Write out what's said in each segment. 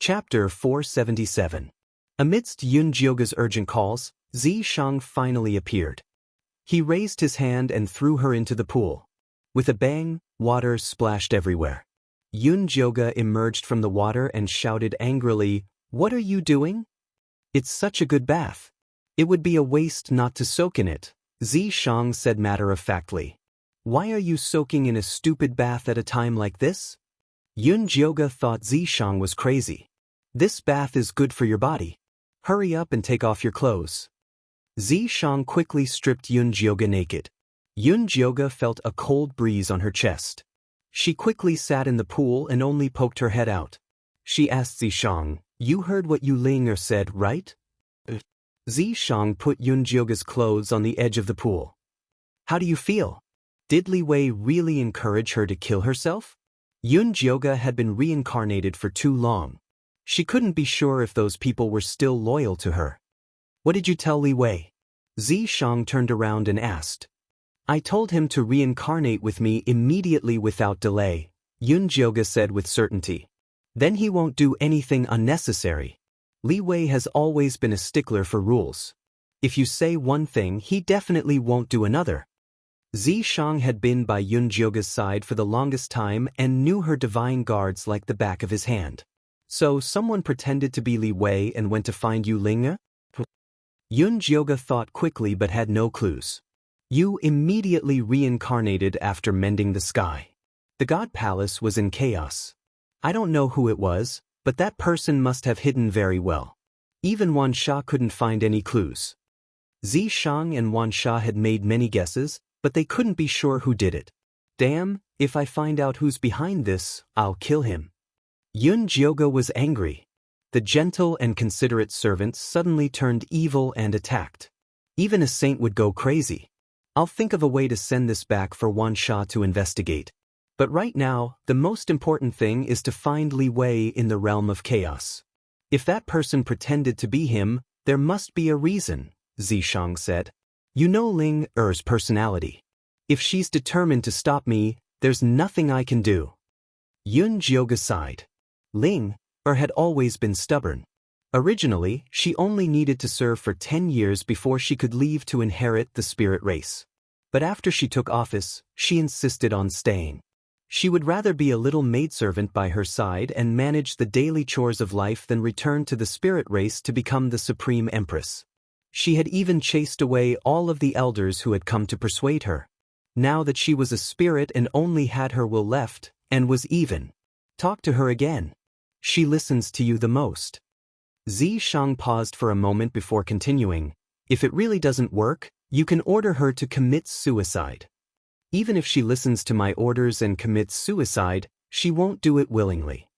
Chapter 477. Amidst Yun Jioga's urgent calls, Xianxia finally appeared. He raised his hand and threw her into the pool. With a bang, water splashed everywhere. Yun Jioga emerged from the water and shouted angrily, "What are you doing? It's such a good bath. It would be a waste not to soak in it," Xianxia said matter-of-factly. "Why are you soaking in a stupid bath at a time like this?" Yun Jioga thought Xianxia was crazy. "This bath is good for your body. Hurry up and take off your clothes." Xianxia quickly stripped Yun Jioga naked. Yun Jioga felt a cold breeze on her chest. She quickly sat in the pool and only poked her head out. She asked Xianxia, "You heard what Yu Ling said, right?" Xianxia put Yun Jioga's clothes on the edge of the pool. "How do you feel? Did Li Wei really encourage her to kill herself?" Yun Jioga had been reincarnated for too long. She couldn't be sure if those people were still loyal to her. "What did you tell Li Wei?" Xianxia turned around and asked. "I told him to reincarnate with me immediately without delay," Yun Jioga said with certainty. "Then he won't do anything unnecessary. Li Wei has always been a stickler for rules. If you say one thing, he definitely won't do another." Xianxia had been by Yun Jioga's side for the longest time and knew her divine guards like the back of his hand. So someone pretended to be Li Wei and went to find Yu Ling? Yun Jioga thought quickly but had no clues. Yu immediately reincarnated after mending the sky. The God Palace was in chaos. I don't know who it was, but that person must have hidden very well. Even Wan Sha couldn't find any clues. Xianxia and Wan Sha had made many guesses, but they couldn't be sure who did it. "Damn, if I find out who's behind this, I'll kill him." Yun Jioga was angry. The gentle and considerate servant suddenly turned evil and attacked. Even a saint would go crazy. "I'll think of a way to send this back for Wan Sha to investigate. But right now, the most important thing is to find Li Wei in the realm of chaos. If that person pretended to be him, there must be a reason," Xianxia said. "You know Ling Er's personality. If she's determined to stop me, there's nothing I can do." Yun Jioga sighed. Ling Er had always been stubborn. Originally, she only needed to serve for 10 years before she could leave to inherit the spirit race. But after she took office, she insisted on staying. She would rather be a little maidservant by her side and manage the daily chores of life than return to the spirit race to become the supreme empress. She had even chased away all of the elders who had come to persuade her. Now that she was a spirit and only had her will left, and was even. Talk to her again. She listens to you the most. Xianxia paused for a moment before continuing. "If it really doesn't work, you can order her to commit suicide. Even if she listens to my orders and commits suicide, she won't do it willingly."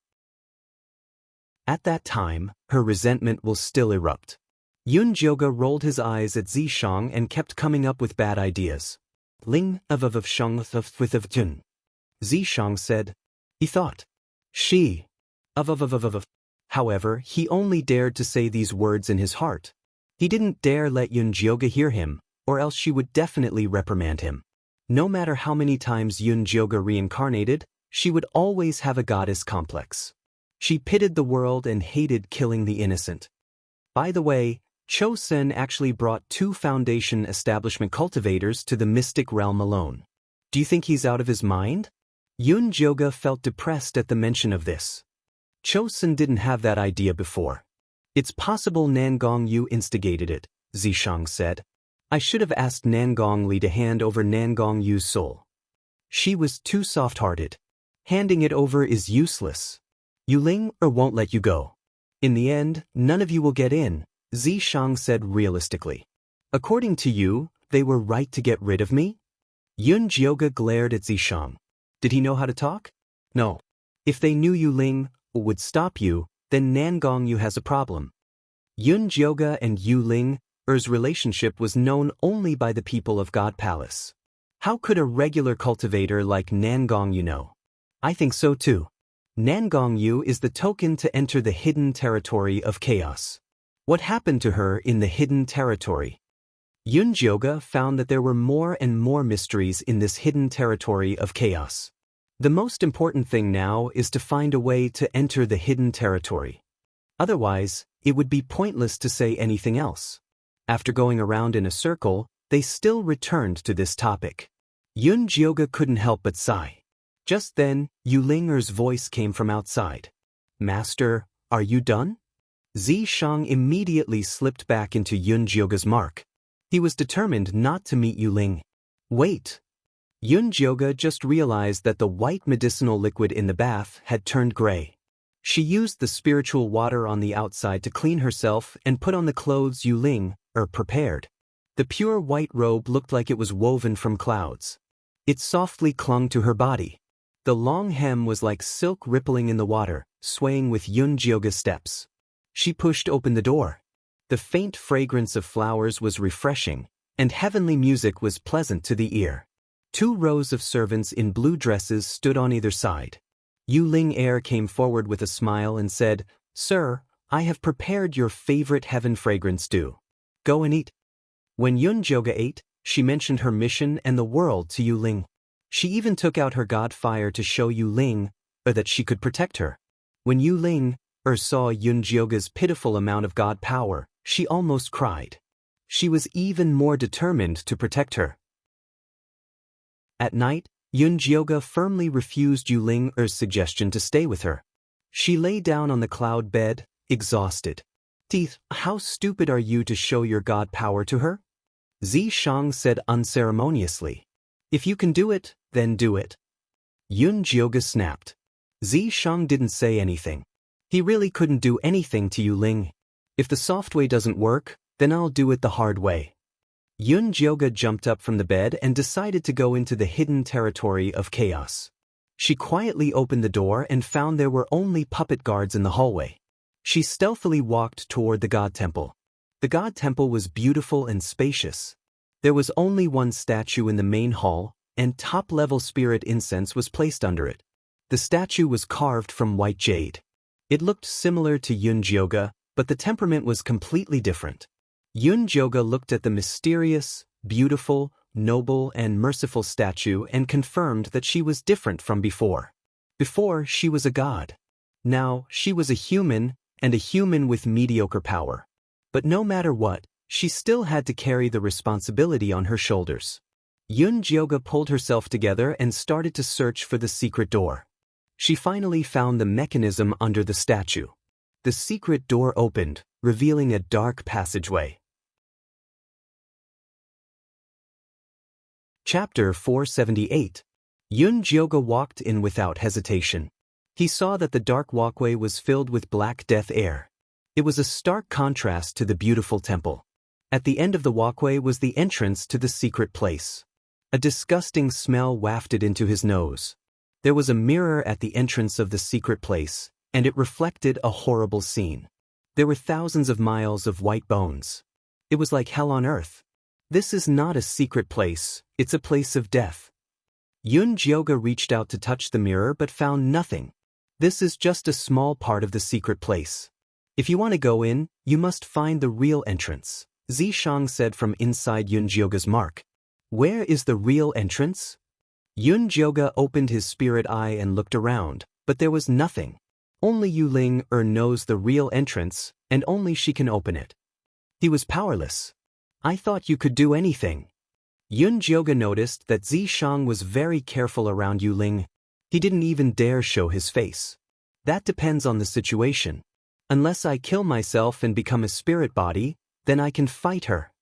At that time, her resentment will still erupt. Yun Jioga rolled his eyes at Xianxia and kept coming up with bad ideas. "Ling of Shang of Jun." Xianxia said. He thought. "She. Of. However, he only dared to say these words in his heart. He didn't dare let Yun Jioga hear him, or else she would definitely reprimand him. No matter how many times Yun Jioga reincarnated, she would always have a goddess complex. She pitted the world and hated killing the innocent. By the way, Cho Sen actually brought 2 Foundation establishment cultivators to the mystic realm alone. Do you think he's out of his mind? Yun Jioga felt depressed at the mention of this. Cho Sen didn't have that idea before. "It's possible Nangong Yu instigated it," Xianxia said. "I should have asked Nangong Li to hand over Nangong Yu's soul. She was too soft-hearted. Handing it over is useless. Yu Ling won't let you go. In the end, none of you will get in," Xianxia said realistically. "According to you, they were right to get rid of me?" Yun Jioga glared at Xianxia. Did he know how to talk? No. If they knew Yu Ling would stop you, then Nangong Yu has a problem. Yun Jioga and Yu Ling Er's relationship was known only by the people of God Palace. How could a regular cultivator like Nangong Yu know? I think so too. Nangong Yu is the token to enter the hidden territory of chaos. What happened to her in the hidden territory? Yun Jioga found that there were more and more mysteries in this hidden territory of chaos. The most important thing now is to find a way to enter the hidden territory. Otherwise, it would be pointless to say anything else. After going around in a circle, they still returned to this topic. Yun Jioga couldn't help but sigh. Just then, Yu Ling's voice came from outside. "Master, are you done?" Zishang immediately slipped back into Yun Jioga's mark. He was determined not to meet Yu Ling. Wait! Yun Jioga just realized that the white medicinal liquid in the bath had turned gray. She used the spiritual water on the outside to clean herself and put on the clothes Yu Ling prepared. The pure white robe looked like it was woven from clouds. It softly clung to her body. The long hem was like silk rippling in the water, swaying with Yun Jioga's steps. She pushed open the door. The faint fragrance of flowers was refreshing, and heavenly music was pleasant to the ear. 2 rows of servants in blue dresses stood on either side. Yu Ling came forward with a smile and said, "Sir, I have prepared your favorite heaven fragrance stew. Go and eat." When Yun Jioga ate, she mentioned her mission and the world to Yu Ling. She even took out her god fire to show Yu Ling that she could protect her. When Yu Ling saw Yun Jioga's pitiful amount of god power, she almost cried. She was even more determined to protect her. At night, Yun Jioga firmly refused Yu Ling's suggestion to stay with her. She lay down on the cloud bed, exhausted. "Teeth, how stupid are you to show your god power to her?" Zishang said unceremoniously. "If you can do it, then do it." Yun Jioga snapped. Zishang didn't say anything. He really couldn't do anything to Yu Ling. "If the soft way doesn't work, then I'll do it the hard way." Yun Jioga jumped up from the bed and decided to go into the hidden territory of chaos. She quietly opened the door and found there were only puppet guards in the hallway. She stealthily walked toward the god temple. The god temple was beautiful and spacious. There was only one statue in the main hall, and top-level spirit incense was placed under it. The statue was carved from white jade. It looked similar to Yun Jioga, but the temperament was completely different. Yun Jioga looked at the mysterious, beautiful, noble, and merciful statue and confirmed that she was different from before. Before, she was a god. Now, she was a human, and a human with mediocre power. But no matter what, she still had to carry the responsibility on her shoulders. Yun Jioga pulled herself together and started to search for the secret door. She finally found the mechanism under the statue. The secret door opened, revealing a dark passageway. Chapter 478. Yun Jioga walked in without hesitation. He saw that the dark walkway was filled with black death air. It was a stark contrast to the beautiful temple. At the end of the walkway was the entrance to the secret place. A disgusting smell wafted into his nose. There was a mirror at the entrance of the secret place, and it reflected a horrible scene. There were thousands of miles of white bones. It was like hell on earth. This is not a secret place, it's a place of death. Yun Jioga reached out to touch the mirror but found nothing. This is just a small part of the secret place. If you want to go in, you must find the real entrance, Zishang said from inside Yun Jioga's mark. Where is the real entrance? Yun Jioga opened his spirit eye and looked around, but there was nothing. Only Yu Ling knows the real entrance, and only she can open it. He was powerless. I thought you could do anything. Yun Jioga noticed that Zishang was very careful around Yu Ling. He didn't even dare show his face. That depends on the situation. Unless I kill myself and become a spirit body, then I can fight her.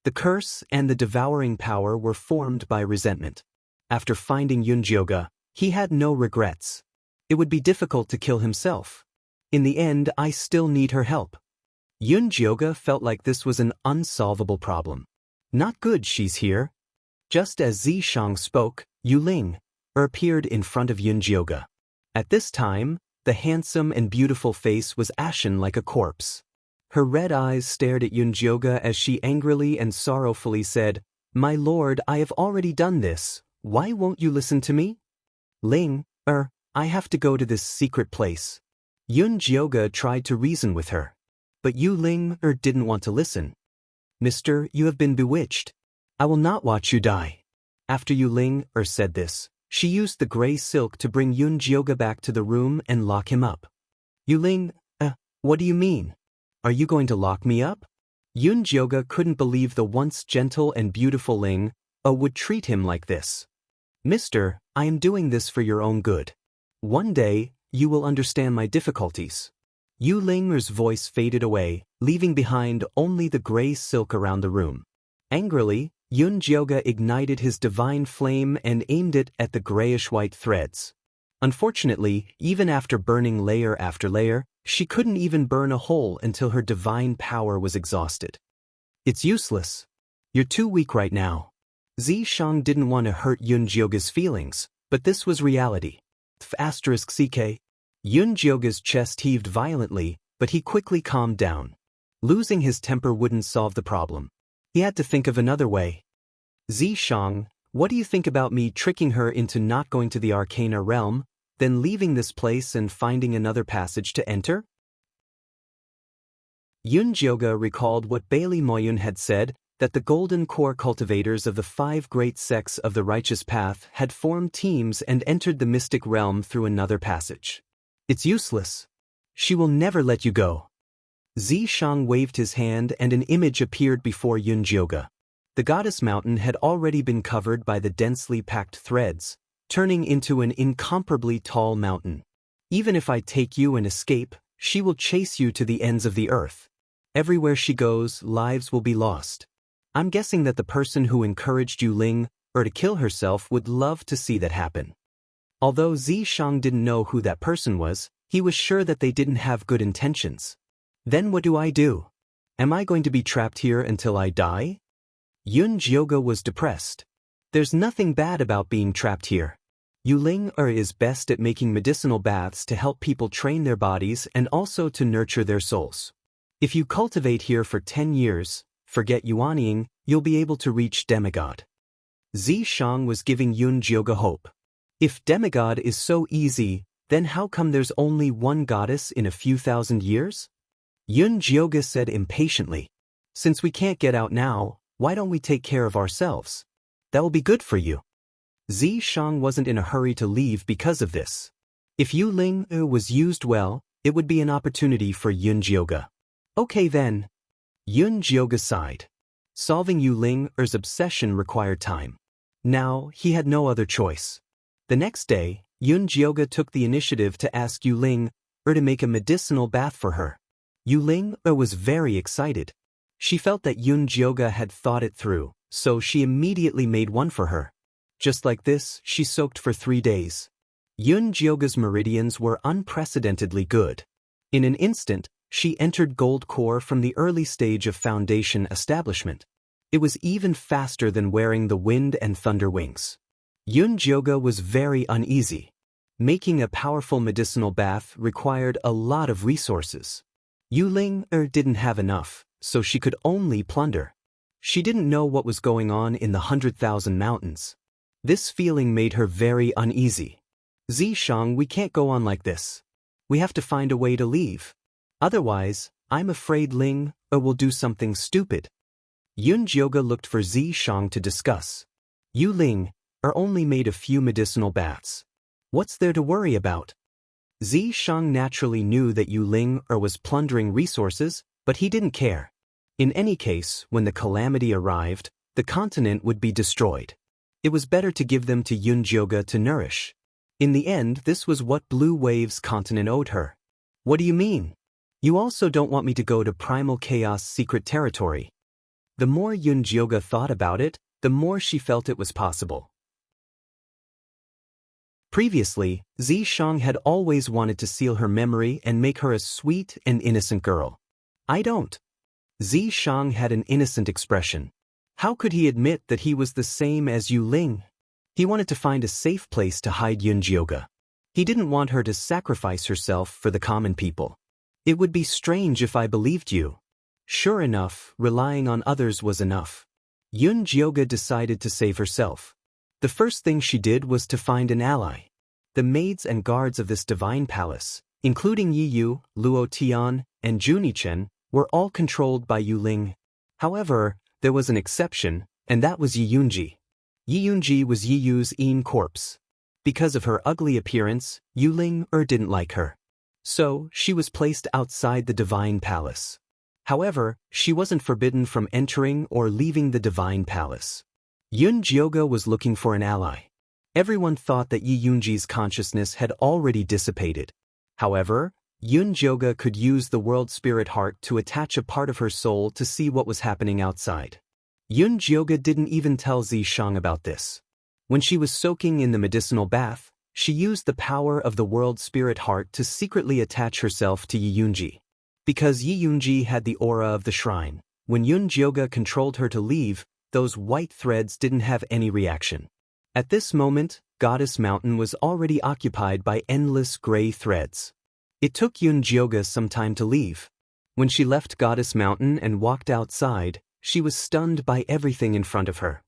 The curse and the devouring power were formed by resentment. After finding Yun Jioga, he had no regrets. It would be difficult to kill himself. In the end, I still need her help. Yun Jioga felt like this was an unsolvable problem. Not good she's here. Just as Zishang spoke, Yu Ling appeared in front of Yun Jioga. At this time, the handsome and beautiful face was ashen like a corpse. Her red eyes stared at Yun Jioga as she angrily and sorrowfully said, "My lord, I have already done this. Why won't you listen to me?" Ling, I have to go to this secret place. Yun Jioga tried to reason with her. But Yu Ling didn't want to listen. "Mister, you have been bewitched. I will not watch you die." After Yu Ling said this, she used the gray silk to bring Yun Jioga back to the room and lock him up. "Yu Ling, What do you mean? Are you going to lock me up? Jioge couldn't believe the once gentle and beautiful Ling would treat him like this. Mister, I am doing this for your own good. One day, you will understand my difficulties. Yu Ling's voice faded away, leaving behind only the gray silk around the room. Angrily, Jioge ignited his divine flame and aimed it at the grayish-white threads. Unfortunately, even after burning layer after layer, she couldn't even burn a hole until her divine power was exhausted. It's useless. You're too weak right now. Xianxia didn't want to hurt Jioge's feelings, but this was reality. *CK. Jioge's chest heaved violently, but he quickly calmed down. Losing his temper wouldn't solve the problem. He had to think of another way. Xianxia, what do you think about me tricking her into not going to the Arcana realm, then leaving this place and finding another passage to enter? Jioge recalled what Bailey Moyun had said, that the golden core cultivators of the 5 great sects of the righteous path had formed teams and entered the mystic realm through another passage. It's useless. She will never let you go. Xianxia waved his hand and an image appeared before Jioge. The goddess mountain had already been covered by the densely packed threads, turning into an incomparably tall mountain. Even if I take you and escape, she will chase you to the ends of the earth. Everywhere she goes, lives will be lost. I'm guessing that the person who encouraged Yu Ling to kill herself would love to see that happen. Although Xianxia didn't know who that person was, he was sure that they didn't have good intentions. Then what do I do? Am I going to be trapped here until I die? Jioge was depressed. There's nothing bad about being trapped here. Yu Ling is best at making medicinal baths to help people train their bodies and also to nurture their souls. If you cultivate here for 10 years, forget Yuanying, you'll be able to reach demigod. Xianxia was giving Jioge hope. If demigod is so easy, then how come there's only one goddess in a few thousand years? Jioge said impatiently. Since we can't get out now, why don't we take care of ourselves? That will be good for you. Xianxia wasn't in a hurry to leave because of this. If Yu Ling was used well, it would be an opportunity for Jioge. Okay then. Jioge sighed. Solving Yu Ling's obsession required time. Now, he had no other choice. The next day, Jioge took the initiative to ask Yu Ling to make a medicinal bath for her. Yu Ling was very excited. She felt that Jioge had thought it through, so she immediately made one for her. Just like this, she soaked for 3 days. Jioge's meridians were unprecedentedly good. In an instant, she entered gold core from the early stage of foundation establishment. It was even faster than wearing the wind and thunder wings. Jioge was very uneasy. Making a powerful medicinal bath required a lot of resources. Yu Ling didn't have enough, so she could only plunder. She didn't know what was going on in the 100,000 mountains. This feeling made her very uneasy. Xianxia, we can't go on like this. We have to find a way to leave. Otherwise, I'm afraid Ling will do something stupid. Jioge looked for Xianxia to discuss. Yu Ling only made a few medicinal baths. What's there to worry about? Xianxia naturally knew that Yu Ling was plundering resources, but he didn't care. In any case, when the calamity arrived, the continent would be destroyed. It was better to give them to Jioge to nourish. In the end, this was what Blue Wave's continent owed her. What do you mean? You also don't want me to go to Primal Chaos secret territory. The more Jioge thought about it, the more she felt it was possible. Previously, Xianxia had always wanted to seal her memory and make her a sweet and innocent girl. I don't. Xianxia had an innocent expression. How could he admit that he was the same as Yu Ling? He wanted to find a safe place to hide Jioge. He didn't want her to sacrifice herself for the common people. It would be strange if I believed you. Sure enough, relying on others was enough. Jioge decided to save herself. The first thing she did was to find an ally. The maids and guards of this divine palace, including Yiyu, Luo Tian, and Junichen, were all controlled by Yu Ling. However, there was an exception, and that was Yiyunji. Yiyunji was Yiyu's corpse. Because of her ugly appearance, Yu Ling didn't like her. So, she was placed outside the divine palace. However, she wasn't forbidden from entering or leaving the divine palace. Yun Jioge was looking for an ally. Everyone thought that Yi Yunji's consciousness had already dissipated. However, Yun Jioge could use the world spirit heart to attach a part of her soul to see what was happening outside. Yun Jioge didn't even tell Zishang about this. When she was soaking in the medicinal bath, she used the power of the world spirit heart to secretly attach herself to Yi Yunji. Because Yi Yunji had the aura of the shrine, when Yun Jioge controlled her to leave, those white threads didn't have any reaction. At this moment, Goddess Mountain was already occupied by endless gray threads. It took Yun Jioge some time to leave. When she left Goddess Mountain and walked outside, she was stunned by everything in front of her.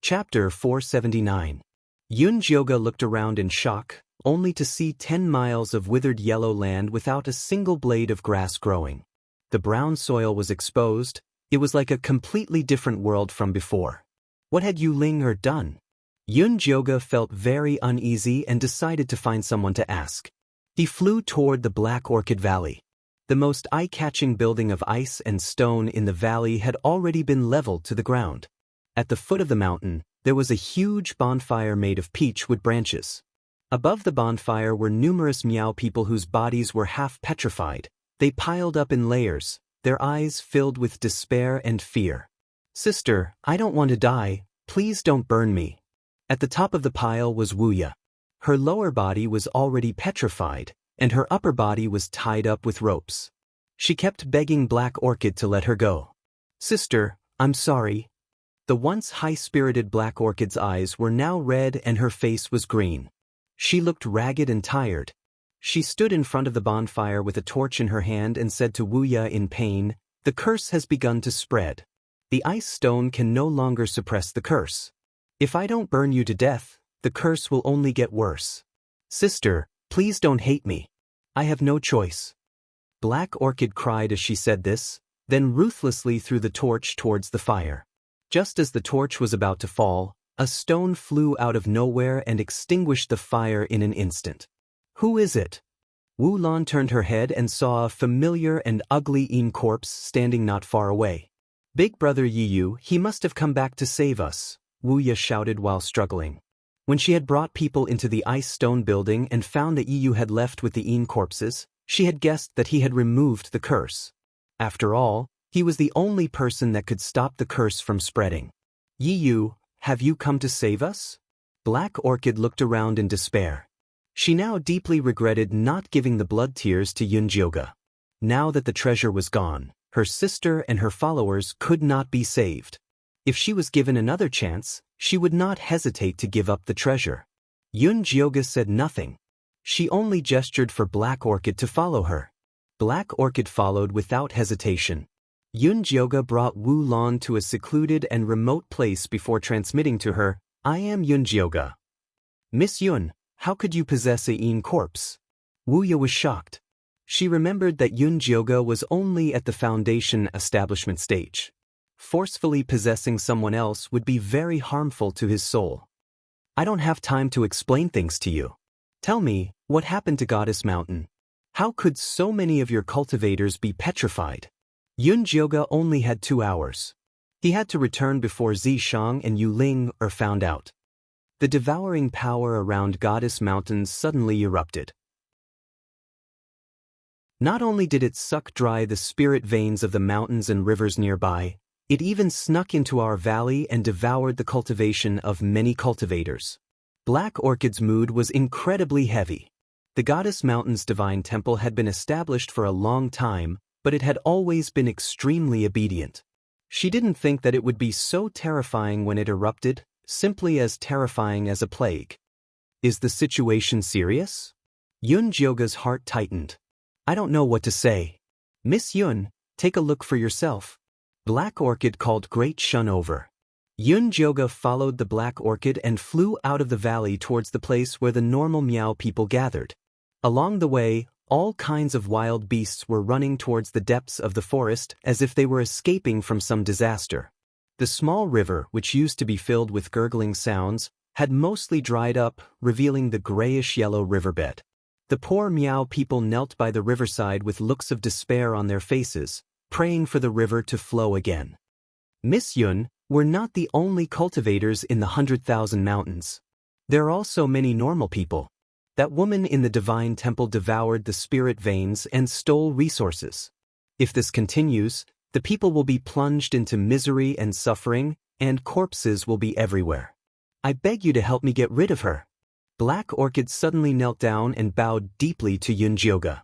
Chapter 479. Yun Jioge looked around in shock, only to see 10 miles of withered yellow land without a single blade of grass growing. The brown soil was exposed. It was like a completely different world from before. What had Yu Ling done? Yun Jioge felt very uneasy and decided to find someone to ask. He flew toward the Black Orchid Valley. The most eye-catching building of ice and stone in the valley had already been leveled to the ground. At the foot of the mountain, there was a huge bonfire made of peach wood branches. Above the bonfire were numerous Miao people whose bodies were half petrified. They piled up in layers, their eyes filled with despair and fear. "Sister, I don't want to die, please don't burn me." At the top of the pile was Wuya. Her lower body was already petrified, and her upper body was tied up with ropes. She kept begging Black Orchid to let her go. "Sister, I'm sorry." The once high-spirited Black Orchid's eyes were now red and her face was green. She looked ragged and tired. She stood in front of the bonfire with a torch in her hand and said to Wuya in pain, "The curse has begun to spread. The ice stone can no longer suppress the curse. If I don't burn you to death, the curse will only get worse. Sister, please don't hate me. I have no choice." Black Orchid cried as she said this, then ruthlessly threw the torch towards the fire. Just as the torch was about to fall, a stone flew out of nowhere and extinguished the fire in an instant. "Who is it?" Wu Lan turned her head and saw a familiar and ugly Yin corpse standing not far away. "Big brother Yiyu, he must have come back to save us," Wu Ya shouted while struggling. When she had brought people into the ice stone building and found that Yiyu had left with the Yin corpses, she had guessed that he had removed the curse. After all, he was the only person that could stop the curse from spreading. "Yiyu, have you come to save us?" Black Orchid looked around in despair. She now deeply regretted not giving the blood tears to Yun Jioge. Now that the treasure was gone, her sister and her followers could not be saved. If she was given another chance, she would not hesitate to give up the treasure. Yun Jioge said nothing. She only gestured for Black Orchid to follow her. Black Orchid followed without hesitation. Yun Jioge brought Wu Lan to a secluded and remote place before transmitting to her, "I am Yun Jioge." "Miss Yun, how could you possess a Yin corpse?" Wu Ya was shocked. She remembered that Yun Jioge was only at the foundation establishment stage. Forcefully possessing someone else would be very harmful to his soul. "I don't have time to explain things to you. Tell me, what happened to Goddess Mountain? How could so many of your cultivators be petrified?" Yun Jioge only had 2 hours. He had to return before Zishang and Yu Ling are found out. The devouring power around Goddess Mountain suddenly erupted. Not only did it suck dry the spirit veins of the mountains and rivers nearby, it even snuck into our valley and devoured the cultivation of many cultivators. Black Orchid's mood was incredibly heavy. The Goddess Mountain's divine temple had been established for a long time, but it had always been extremely obedient. She didn't think that it would be so terrifying when it erupted, simply as terrifying as a plague. "Is the situation serious?" Yun Jioge's heart tightened. "I don't know what to say. Miss Yun, take a look for yourself." Black Orchid called Great Shun over. Yun Jioge followed the Black Orchid and flew out of the valley towards the place where the normal Miao people gathered. Along the way, all kinds of wild beasts were running towards the depths of the forest as if they were escaping from some disaster. The small river, which used to be filled with gurgling sounds, had mostly dried up, revealing the grayish-yellow riverbed. The poor Miao people knelt by the riverside with looks of despair on their faces, praying for the river to flow again. Miss Yun were not the only cultivators in the 100,000 mountains. There are also many normal people. That woman in the divine temple devoured the spirit veins and stole resources. If this continues, the people will be plunged into misery and suffering, and corpses will be everywhere. I beg you to help me get rid of her. Black Orchid suddenly knelt down and bowed deeply to Yunjioga.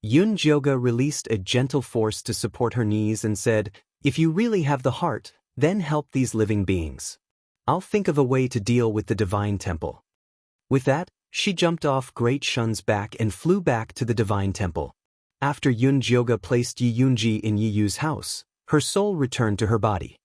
Yunjioga released a gentle force to support her knees and said, "If you really have the heart, then help these living beings. I'll think of a way to deal with the divine temple." With that, she jumped off Great Shun's back and flew back to the divine temple. After Yunjioga placed Yi Yunji in Yi Yu's house, her soul returned to her body.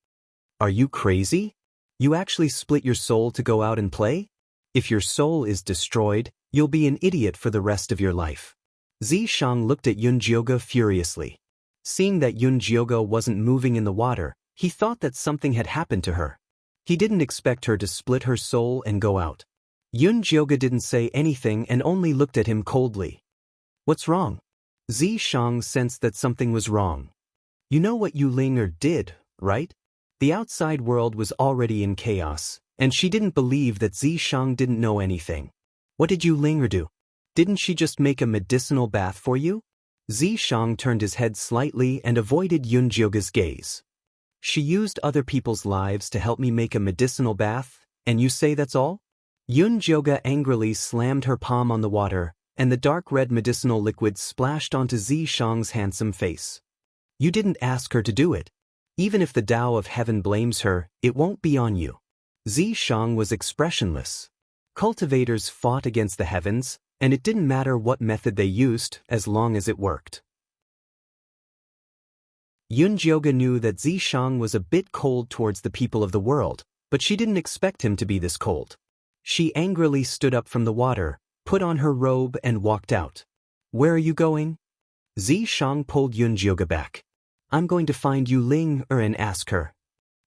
"Are you crazy? You actually split your soul to go out and play? If your soul is destroyed, you'll be an idiot for the rest of your life." Zishang looked at Yunjioga furiously. Seeing that Yunjioga wasn't moving in the water, he thought that something had happened to her. He didn't expect her to split her soul and go out. Yunjioga didn't say anything and only looked at him coldly. "What's wrong?" Zishang sensed that something was wrong. "You know what Yu Ling did, right?" The outside world was already in chaos, and she didn't believe that Zishang didn't know anything. "What did Yu Ling do? Didn't she just make a medicinal bath for you?" Zishang turned his head slightly and avoided Yunjioga's gaze. "She used other people's lives to help me make a medicinal bath, and you say that's all?" Yunjioga angrily slammed her palm on the water, and the dark red medicinal liquid splashed onto Zishang's handsome face. "You didn't ask her to do it. Even if the Tao of Heaven blames her, it won't be on you." Zishang was expressionless. Cultivators fought against the heavens, and it didn't matter what method they used as long as it worked. Yunjioga knew that Zishang was a bit cold towards the people of the world, but she didn't expect him to be this cold. She angrily stood up from the water, put on her robe and walked out. "Where are you going?" Zishang pulled Yunjioga back. "I'm going to find Yu Ling and ask her."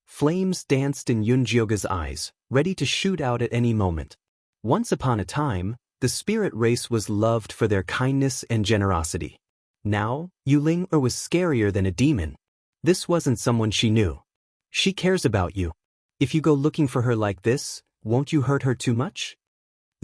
Flames danced in Yunjioga's eyes, ready to shoot out at any moment. Once upon a time, the spirit race was loved for their kindness and generosity. Now, Yu Ling was scarier than a demon. This wasn't someone she knew. "She cares about you. If you go looking for her like this, won't you hurt her too much?"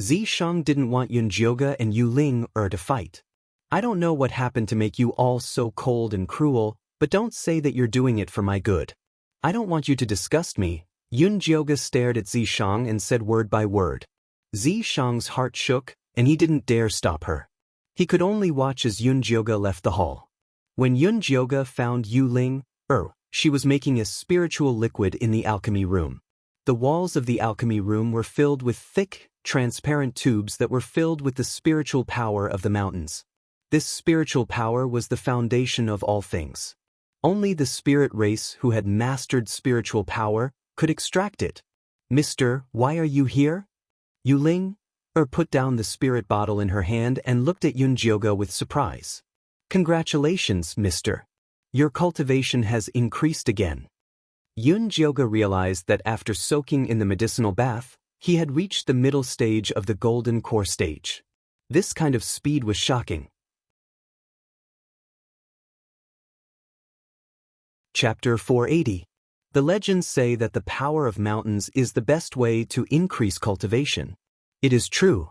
Zishang didn't want Yunjioga and Yu Ling to fight. "I don't know what happened to make you all so cold and cruel, but don't say that you're doing it for my good. I don't want you to disgust me." Yunjioga stared at Zishang and said word by word. Zishang's heart shook, and he didn't dare stop her. He could only watch as Yunjioga left the hall. When Yunjioga found Yu Ling, she was making a spiritual liquid in the alchemy room. The walls of the alchemy room were filled with thick, transparent tubes that were filled with the spiritual power of the mountains. This spiritual power was the foundation of all things. Only the spirit race who had mastered spiritual power could extract it. "Mister, why are you here?" Yu Ling put down the spirit bottle in her hand and looked at Yunjioga with surprise. "Congratulations, mister. Your cultivation has increased again." Yunjioga realized that after soaking in the medicinal bath, he had reached the middle stage of the golden core stage. This kind of speed was shocking. Chapter 480. The legends say that the power of mountains is the best way to increase cultivation. It is true.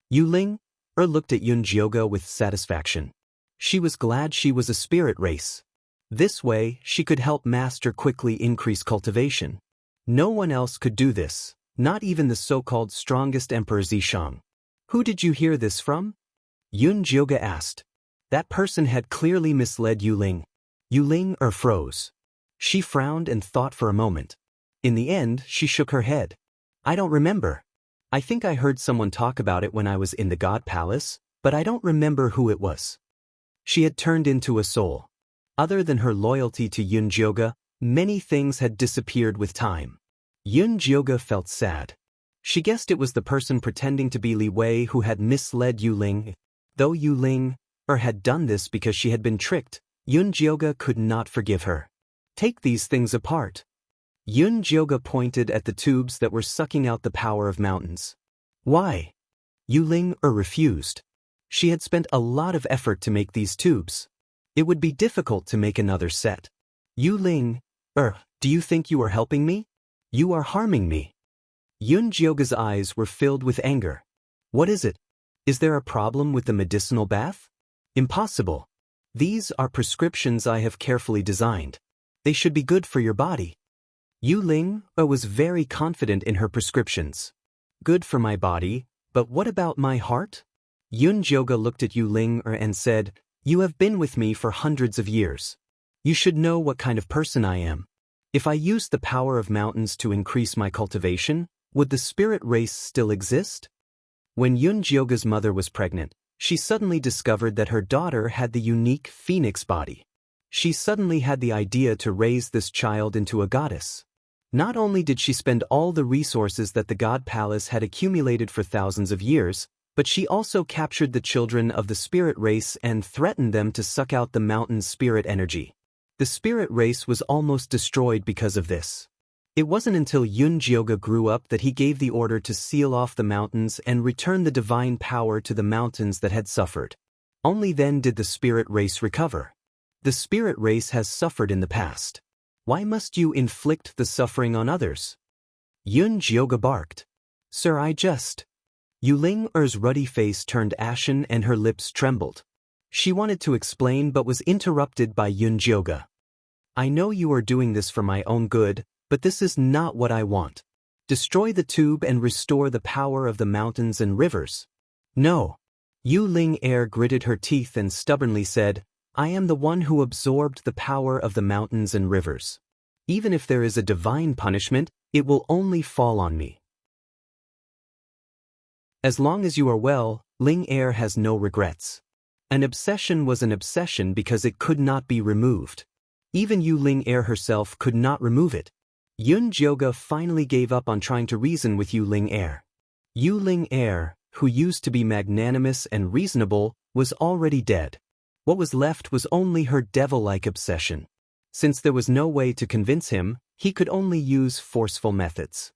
Yu Ling looked at Yunjioga with satisfaction. She was glad she was a spirit race. This way, she could help master quickly increase cultivation. No one else could do this, not even the so-called strongest Emperor Zishang. "Who did you hear this from?" Yunjioga asked. That person had clearly misled Yu Ling. Yu Ling froze. She frowned and thought for a moment. In the end, she shook her head. "I don't remember. I think I heard someone talk about it when I was in the God Palace, but I don't remember who it was." She had turned into a soul. Other than her loyalty to Yunjioga, many things had disappeared with time. Yunjioga felt sad. She guessed it was the person pretending to be Li Wei who had misled Yu Ling. Though Yu Ling had done this because she had been tricked, Yunjioga could not forgive her. "Take these things apart." Yun-Jyoga pointed at the tubes that were sucking out the power of mountains. Why? Yu-Ling refused. She had spent a lot of effort to make these tubes. It would be difficult to make another set. Yu-Ling, do you think you are helping me? You are harming me. Yun-Jyoga's eyes were filled with anger. What is it? Is there a problem with the medicinal bath? Impossible. These are prescriptions I have carefully designed. They should be good for your body. Yu-Ling was very confident in her prescriptions. Good for my body, but what about my heart? Yun-Jyoga looked at Yu-Ling and said, You have been with me for hundreds of years. You should know what kind of person I am. If I used the power of mountains to increase my cultivation, would the spirit race still exist? When Yun-Jyoga's mother was pregnant, she suddenly discovered that her daughter had the unique phoenix body. She suddenly had the idea to raise this child into a goddess. Not only did she spend all the resources that the God Palace had accumulated for thousands of years, but she also captured the children of the spirit race and threatened them to suck out the mountain's spirit energy. The spirit race was almost destroyed because of this. It wasn't until Yun-Jyoga grew up that he gave the order to seal off the mountains and return the divine power to the mountains that had suffered. Only then did the spirit race recover. The spirit race has suffered in the past. Why must you inflict the suffering on others? Yun-Jyoga barked. Sir, I just... Yu-Ling's ruddy face turned ashen and her lips trembled. She wanted to explain but was interrupted by Yun-Jyoga. I know you are doing this for my own good, but this is not what I want. Destroy the tube and restore the power of the mountains and rivers. No. Yu-Ling gritted her teeth and stubbornly said, I am the one who absorbed the power of the mountains and rivers. Even if there is a divine punishment, it will only fall on me. As long as you are well, Ling has no regrets. An obsession was an obsession because it could not be removed. Even Yu-Ling herself could not remove it. Yun-Jyoga finally gave up on trying to reason with Yu-Ling Yu-Ling who used to be magnanimous and reasonable, was already dead. What was left was only her devil-like obsession. Since there was no way to convince him, he could only use forceful methods.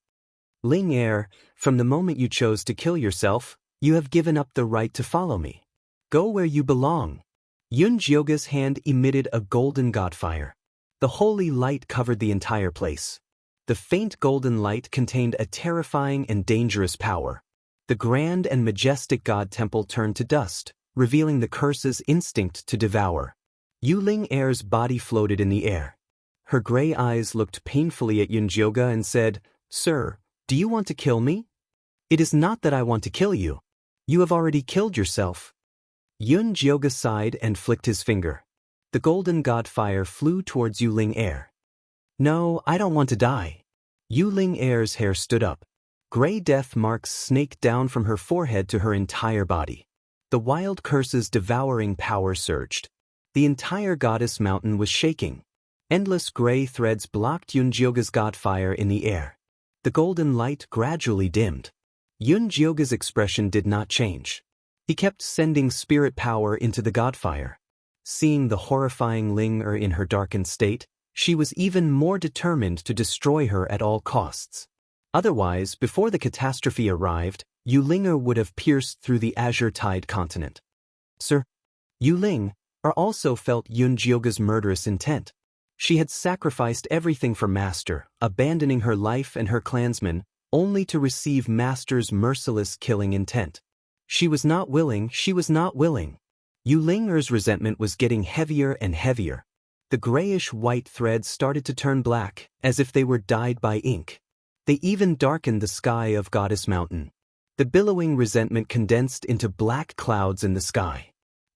Ling from the moment you chose to kill yourself, you have given up the right to follow me. Go where you belong. Yun-Jyoga's hand emitted a golden godfire. The holy light covered the entire place. The faint golden light contained a terrifying and dangerous power. The grand and majestic god temple turned to dust, revealing the curse's instinct to devour. Yu-Ling's body floated in the air. Her gray eyes looked painfully at Yun-Jyoga and said, Sir, do you want to kill me? It is not that I want to kill you. You have already killed yourself. Yun-Jyoga sighed and flicked his finger. The golden godfire flew towards Yu-Ling. No, I don't want to die. Yu-Ling's hair stood up. Gray death marks snaked down from her forehead to her entire body. The wild curse's devouring power surged. The entire goddess mountain was shaking. Endless gray threads blocked Yun-Jyoga's godfire in the air. The golden light gradually dimmed. Yun-Jyoga's expression did not change. He kept sending spirit power into the godfire. Seeing the horrifying Ling in her darkened state, she was even more determined to destroy her at all costs. Otherwise, before the catastrophe arrived, Yu-Ling would have pierced through the azure-tide continent. Sir, Yu-Ling also felt Yun-Jyoga's murderous intent. She had sacrificed everything for Master, abandoning her life and her clansmen, only to receive Master's merciless killing intent. She was not willing. Yu-Ling's resentment was getting heavier and heavier. The grayish-white threads started to turn black, as if they were dyed by ink. They even darkened the sky of Goddess Mountain. The billowing resentment condensed into black clouds in the sky.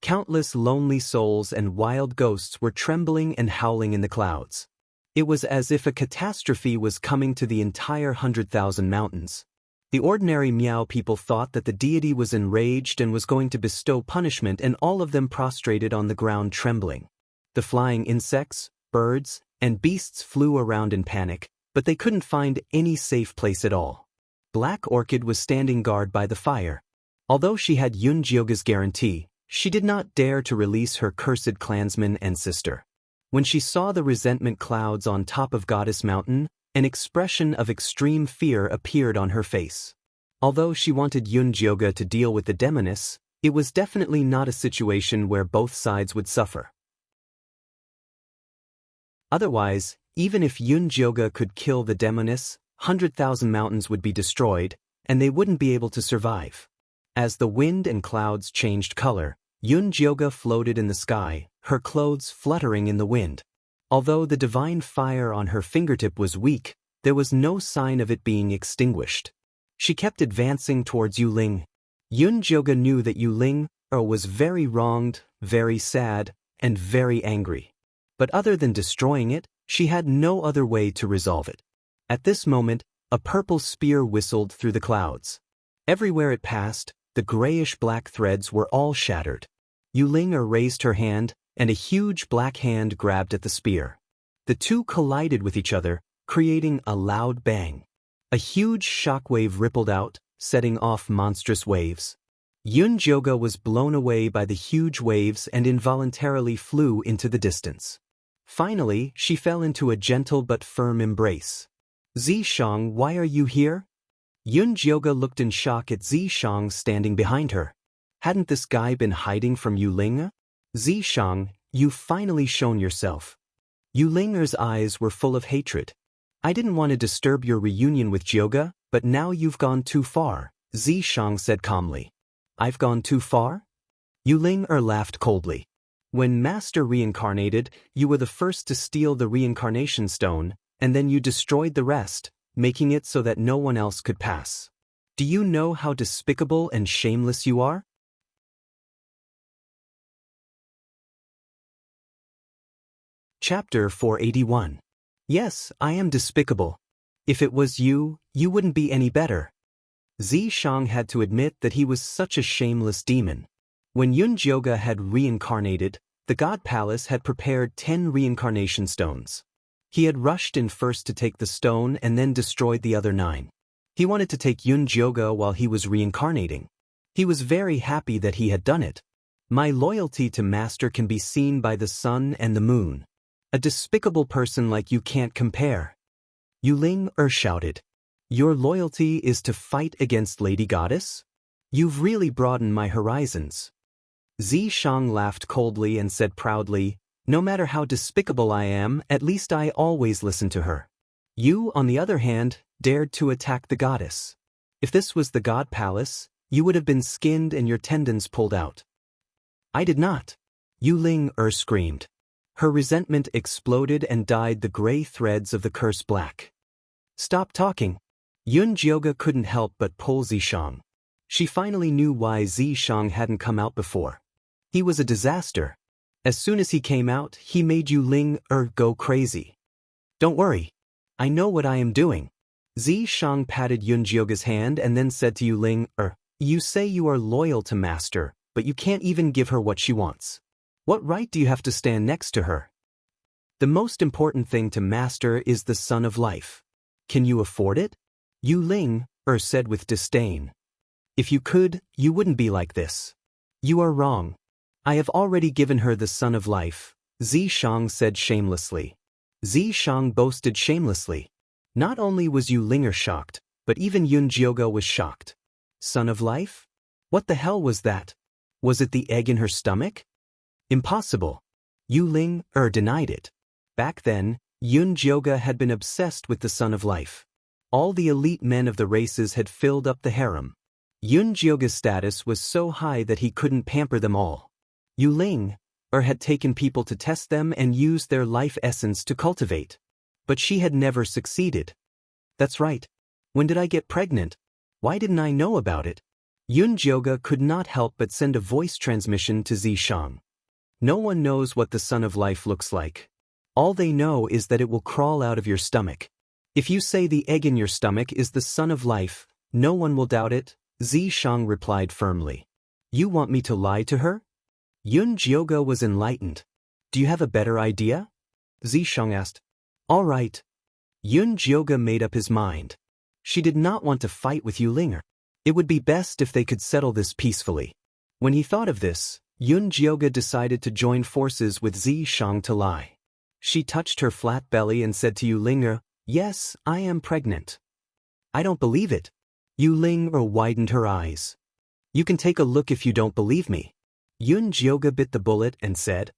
Countless lonely souls and wild ghosts were trembling and howling in the clouds. It was as if a catastrophe was coming to the entire 100,000 mountains. The ordinary Miao people thought that the deity was enraged and was going to bestow punishment, and all of them prostrated on the ground trembling. The flying insects, birds, and beasts flew around in panic, but they couldn't find any safe place at all. Black Orchid was standing guard by the fire. Although she had Yun-Jyoga's guarantee, she did not dare to release her cursed clansman and sister. When she saw the resentment clouds on top of Goddess Mountain, An expression of extreme fear appeared on her face. Although she wanted Yunjioge to deal with the demoness, it was definitely not a situation where both sides would suffer. Otherwise, even if Yunjioge could kill the demoness, 100,000 mountains would be destroyed, and they wouldn't be able to survive. As the wind and clouds changed color, Yunjioge floated in the sky, her clothes fluttering in the wind. Although the divine fire on her fingertip was weak, there was no sign of it being extinguished. She kept advancing towards Yuling. Yunjioge knew that Yuling was very wronged, very sad, and very angry. But other than destroying it, she had no other way to resolve it. At this moment, a purple spear whistled through the clouds. Everywhere it passed, the grayish-black threads were all shattered. Yuling raised her hand, and a huge black hand grabbed at the spear. The two collided with each other, creating a loud bang. A huge shockwave rippled out, setting off monstrous waves. Yunjioge was blown away by the huge waves and involuntarily flew into the distance. Finally, she fell into a gentle but firm embrace. Zishang, why are you here? Yunjioge looked in shock at Zishang standing behind her. Hadn't this guy been hiding from Yuling? Zishang, you've finally shown yourself. Yuling's eyes were full of hatred. I didn't want to disturb your reunion with Jioge, but now you've gone too far, Zishang said calmly. I've gone too far? Yuling laughed coldly. When Master reincarnated, you were the first to steal the reincarnation stone, and then you destroyed the rest, making it so that no one else could pass. Do you know how despicable and shameless you are? Chapter 481. Yes, I am despicable. If it was you, you wouldn't be any better. Zishang had to admit that he was such a shameless demon. When Yunjioge had reincarnated, the God Palace had prepared 10 reincarnation stones. He had rushed in first to take the stone and then destroyed the other 9. He wanted to take Yunjioge while he was reincarnating. He was very happy that he had done it. My loyalty to Master can be seen by the sun and the moon. A despicable person like you can't compare. Yuling shouted. Your loyalty is to fight against Lady Goddess? You've really broadened my horizons. Zishang laughed coldly and said proudly, no matter how despicable I am, at least I always listen to her. You, on the other hand, dared to attack the goddess. If this was the God Palace, you would have been skinned and your tendons pulled out. I did not. Yuling screamed. Her resentment exploded and dyed the gray threads of the curse black. Stop talking. Yunjioge couldn't help but pull Zishang. She finally knew why Zishang hadn't come out before. He was a disaster. As soon as he came out, he made Yuling go crazy. Don't worry. I know what I am doing. Zishang patted Yunjioge's hand and then said to Yuling, you say you are loyal to Master, but you can't even give her what she wants. What right do you have to stand next to her? The most important thing to Master is the Sun of Life. Can you afford it? Yuling said with disdain. If you could, you wouldn't be like this. You are wrong. I have already given her the Sun of Life, Zishang said shamelessly. Zishang boasted shamelessly. Not only was Yuling shocked, but even Yunjioge was shocked. Sun of Life? What the hell was that? Was it the egg in her stomach? Impossible. Yuling denied it. Back then, Yunjioge had been obsessed with the Sun of Life. All the elite men of the races had filled up the harem. Yunjioge's status was so high that he couldn't pamper them all. Yuling had taken people to test them and used their life essence to cultivate. But she had never succeeded. That's right. When did I get pregnant? Why didn't I know about it? Yunjioge could not help but send a voice transmission to Zishang. No one knows what the Sun of Life looks like. All they know is that it will crawl out of your stomach. If you say the egg in your stomach is the Sun of Life, no one will doubt it, Zishang replied firmly. You want me to lie to her? Yunjioge was enlightened. Do you have a better idea? Zishang asked. All right. Yunjioge made up his mind. She did not want to fight with Yuling. It would be best if they could settle this peacefully. When he thought of this, Yunjioge decided to join forces with Zishang to lie. She touched her flat belly and said to Yuling, Yes, I am pregnant. I don't believe it. Yu Ling widened her eyes. You can take a look if you don't believe me. Yun Jioga bit the bullet and said.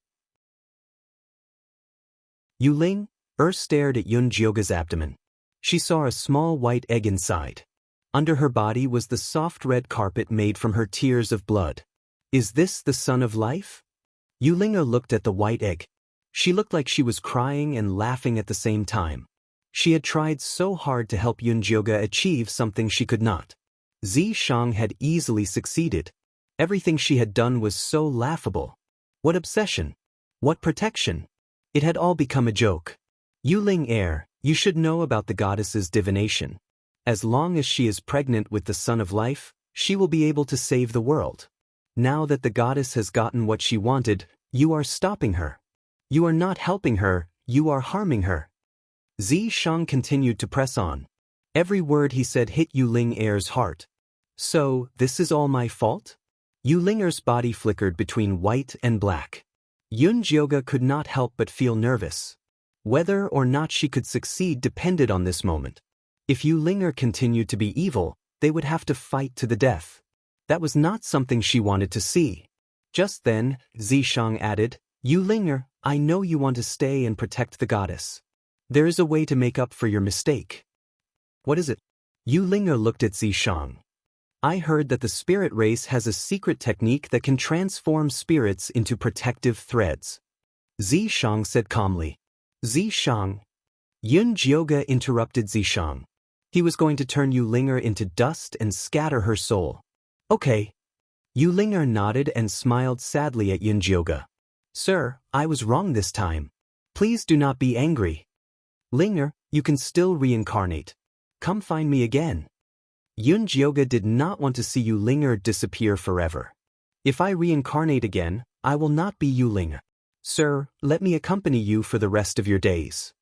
Yu Ling stared at Yun Jioga's abdomen. She saw a small white egg inside. Under her body was the soft red carpet made from her tears of blood. Is this the sun of life? Yu Ling looked at the white egg. She looked like she was crying and laughing at the same time. She had tried so hard to help Yun Jioga achieve something she could not. Xianxia had easily succeeded. Everything she had done was so laughable. What obsession? What protection? It had all become a joke. Yu Ling you should know about the goddess's divination. As long as she is pregnant with the sun of life, she will be able to save the world. Now that the goddess has gotten what she wanted, you are stopping her. You are not helping her, you are harming her. Xianxia continued to press on. Every word he said hit Yu Ling's heart. So, this is all my fault? Yu Ling's body flickered between white and black. Yun Jioga could not help but feel nervous. Whether or not she could succeed depended on this moment. If Yu Ling continued to be evil, they would have to fight to the death. That was not something she wanted to see. Just then, Xianxia added, Yu Ling, I know you want to stay and protect the goddess. There is a way to make up for your mistake. What is it? Yu Ling looked at Xianxia. I heard that the spirit race has a secret technique that can transform spirits into protective threads. Xianxia said calmly. Xianxia. Yun Jioga interrupted Xianxia. He was going to turn Yu Ling into dust and scatter her soul. Okay. Yu Ling nodded and smiled sadly at Yun Jioga. Sir, I was wrong this time. Please do not be angry. Ling, you can still reincarnate. Come find me again. Yun Jioga did not want to see Yu Ling disappear forever. If I reincarnate again, I will not be Yu Ling. Sir, let me accompany you for the rest of your days.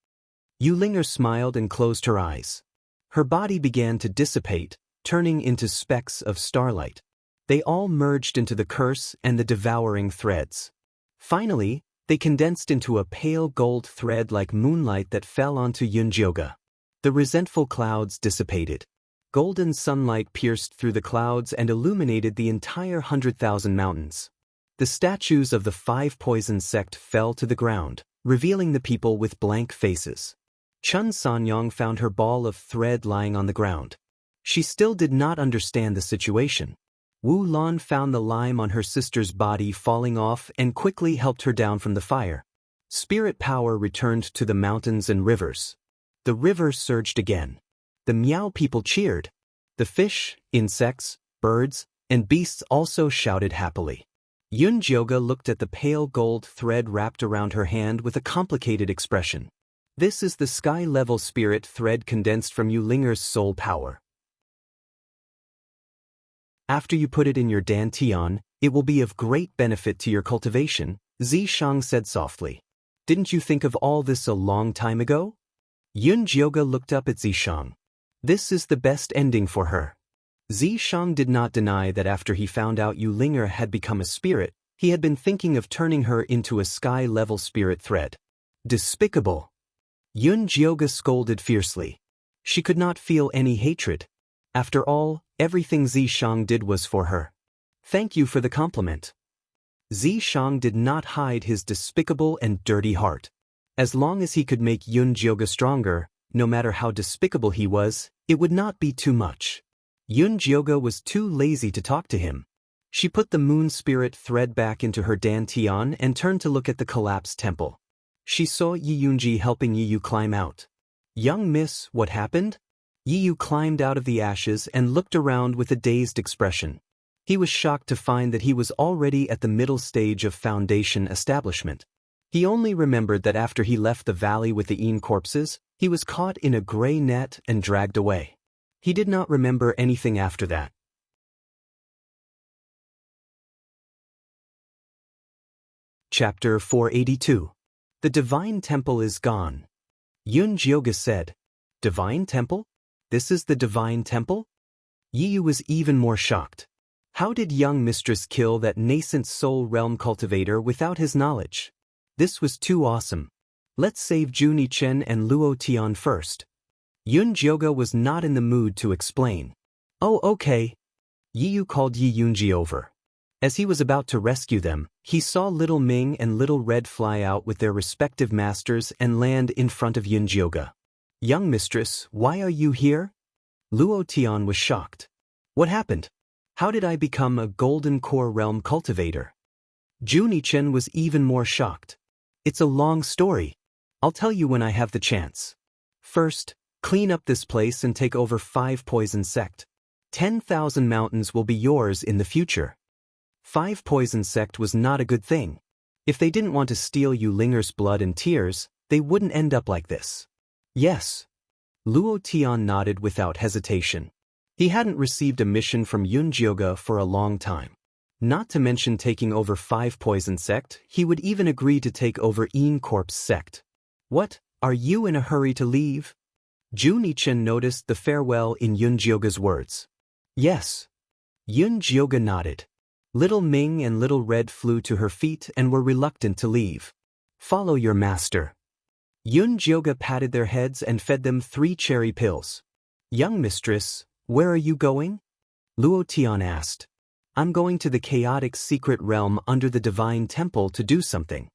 Yu Ling smiled and closed her eyes. Her body began to dissipate, turning into specks of starlight. They all merged into the curse and the devouring threads. Finally, they condensed into a pale gold thread like moonlight that fell onto Yun Jioga. The resentful clouds dissipated. Golden sunlight pierced through the clouds and illuminated the entire 100,000 mountains. The statues of the 5 poison sect fell to the ground, revealing the people with blank faces. Chun Sanyong found her ball of thread lying on the ground. She still did not understand the situation. Wu Lan found the lime on her sister's body falling off and quickly helped her down from the fire. Spirit power returned to the mountains and rivers. The river surged again. The Miao people cheered. The fish, insects, birds, and beasts also shouted happily. Yun Jioga looked at the pale gold thread wrapped around her hand with a complicated expression. This is the sky-level spirit thread condensed from Yu Ling's soul power. After you put it in your dantian, it will be of great benefit to your cultivation, Xianxia said softly. Didn't you think of all this a long time ago? Yun Jioga looked up at Xianxia. This is the best ending for her. Xianxia did not deny that after he found out Yu Ling had become a spirit, he had been thinking of turning her into a sky-level spirit thread. Despicable! Yun Jioga scolded fiercely. She could not feel any hatred. After all, everything Xianxia did was for her. Thank you for the compliment. Xianxia did not hide his despicable and dirty heart. As long as he could make Yun Jioga stronger, no matter how despicable he was, it would not be too much. Yun Jioga was too lazy to talk to him. She put the moon spirit thread back into her dantian and turned to look at the collapsed temple. She saw Yi Yunji helping Yi Yu climb out. Young miss, what happened? Yi Yu climbed out of the ashes and looked around with a dazed expression. He was shocked to find that he was already at the middle stage of foundation establishment. He only remembered that after he left the valley with the Een corpses, he was caught in a gray net and dragged away. He did not remember anything after that. Chapter 482. The Divine Temple is gone. Yun Jioga said, Divine Temple? This is the Divine Temple? Yi Yu was even more shocked. How did young mistress kill that nascent soul realm cultivator without his knowledge? This was too awesome. Let's save Juni Chen and Luo Tian first, Yunjioga was not in the mood to explain. Oh, okay. Yiyu called Yi Yunji over. As he was about to rescue them, he saw Little Ming and Little Red fly out with their respective masters and land in front of Yunjioga. Young mistress, why are you here? Luo Tian was shocked. What happened? How did I become a Golden Core Realm cultivator? Junichen was even more shocked. It's a long story. I'll tell you when I have the chance. First, clean up this place and take over 5 poison sect. 10,000 mountains will be yours in the future. 5 poison sect was not a good thing. If they didn't want to steal Yu Linger's blood and tears, they wouldn't end up like this. Yes. Luo Tian nodded without hesitation. He hadn't received a mission from Yunjioga for a long time. Not to mention taking over 5 poison sect, he would even agree to take over Een Corp's sect. What, are you in a hurry to leave? Junichen noticed the farewell in Yunjioga's words. Yes. Yunjioga nodded. Little Ming and Little Red flew to her feet and were reluctant to leave. Follow your master. Yunjioga patted their heads and fed them 3 cherry pills. Young mistress, where are you going? Luo Tian asked. I'm going to the chaotic secret realm under the divine temple to do something.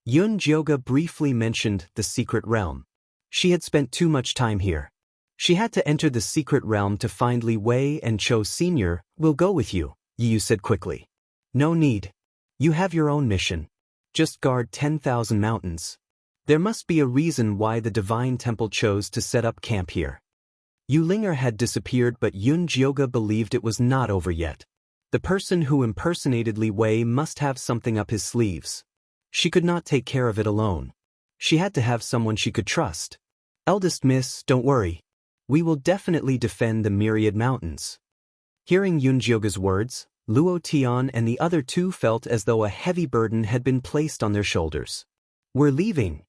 Yunjioga briefly mentioned the secret realm. She had spent too much time here. She had to enter the secret realm to find Li Wei and Cho Sr. Will go with you, Yu said quickly. No need. You have your own mission. Just guard 10,000 mountains. There must be a reason why the divine temple chose to set up camp here. Yu Linger had disappeared, but Yunjioga believed it was not over yet. The person who impersonated Li Wei must have something up his sleeves. She could not take care of it alone. She had to have someone she could trust. Eldest miss, don't worry. We will definitely defend the myriad mountains. Hearing Yunjioga's words, Luo Tian and the other 2 felt as though a heavy burden had been placed on their shoulders. We're leaving.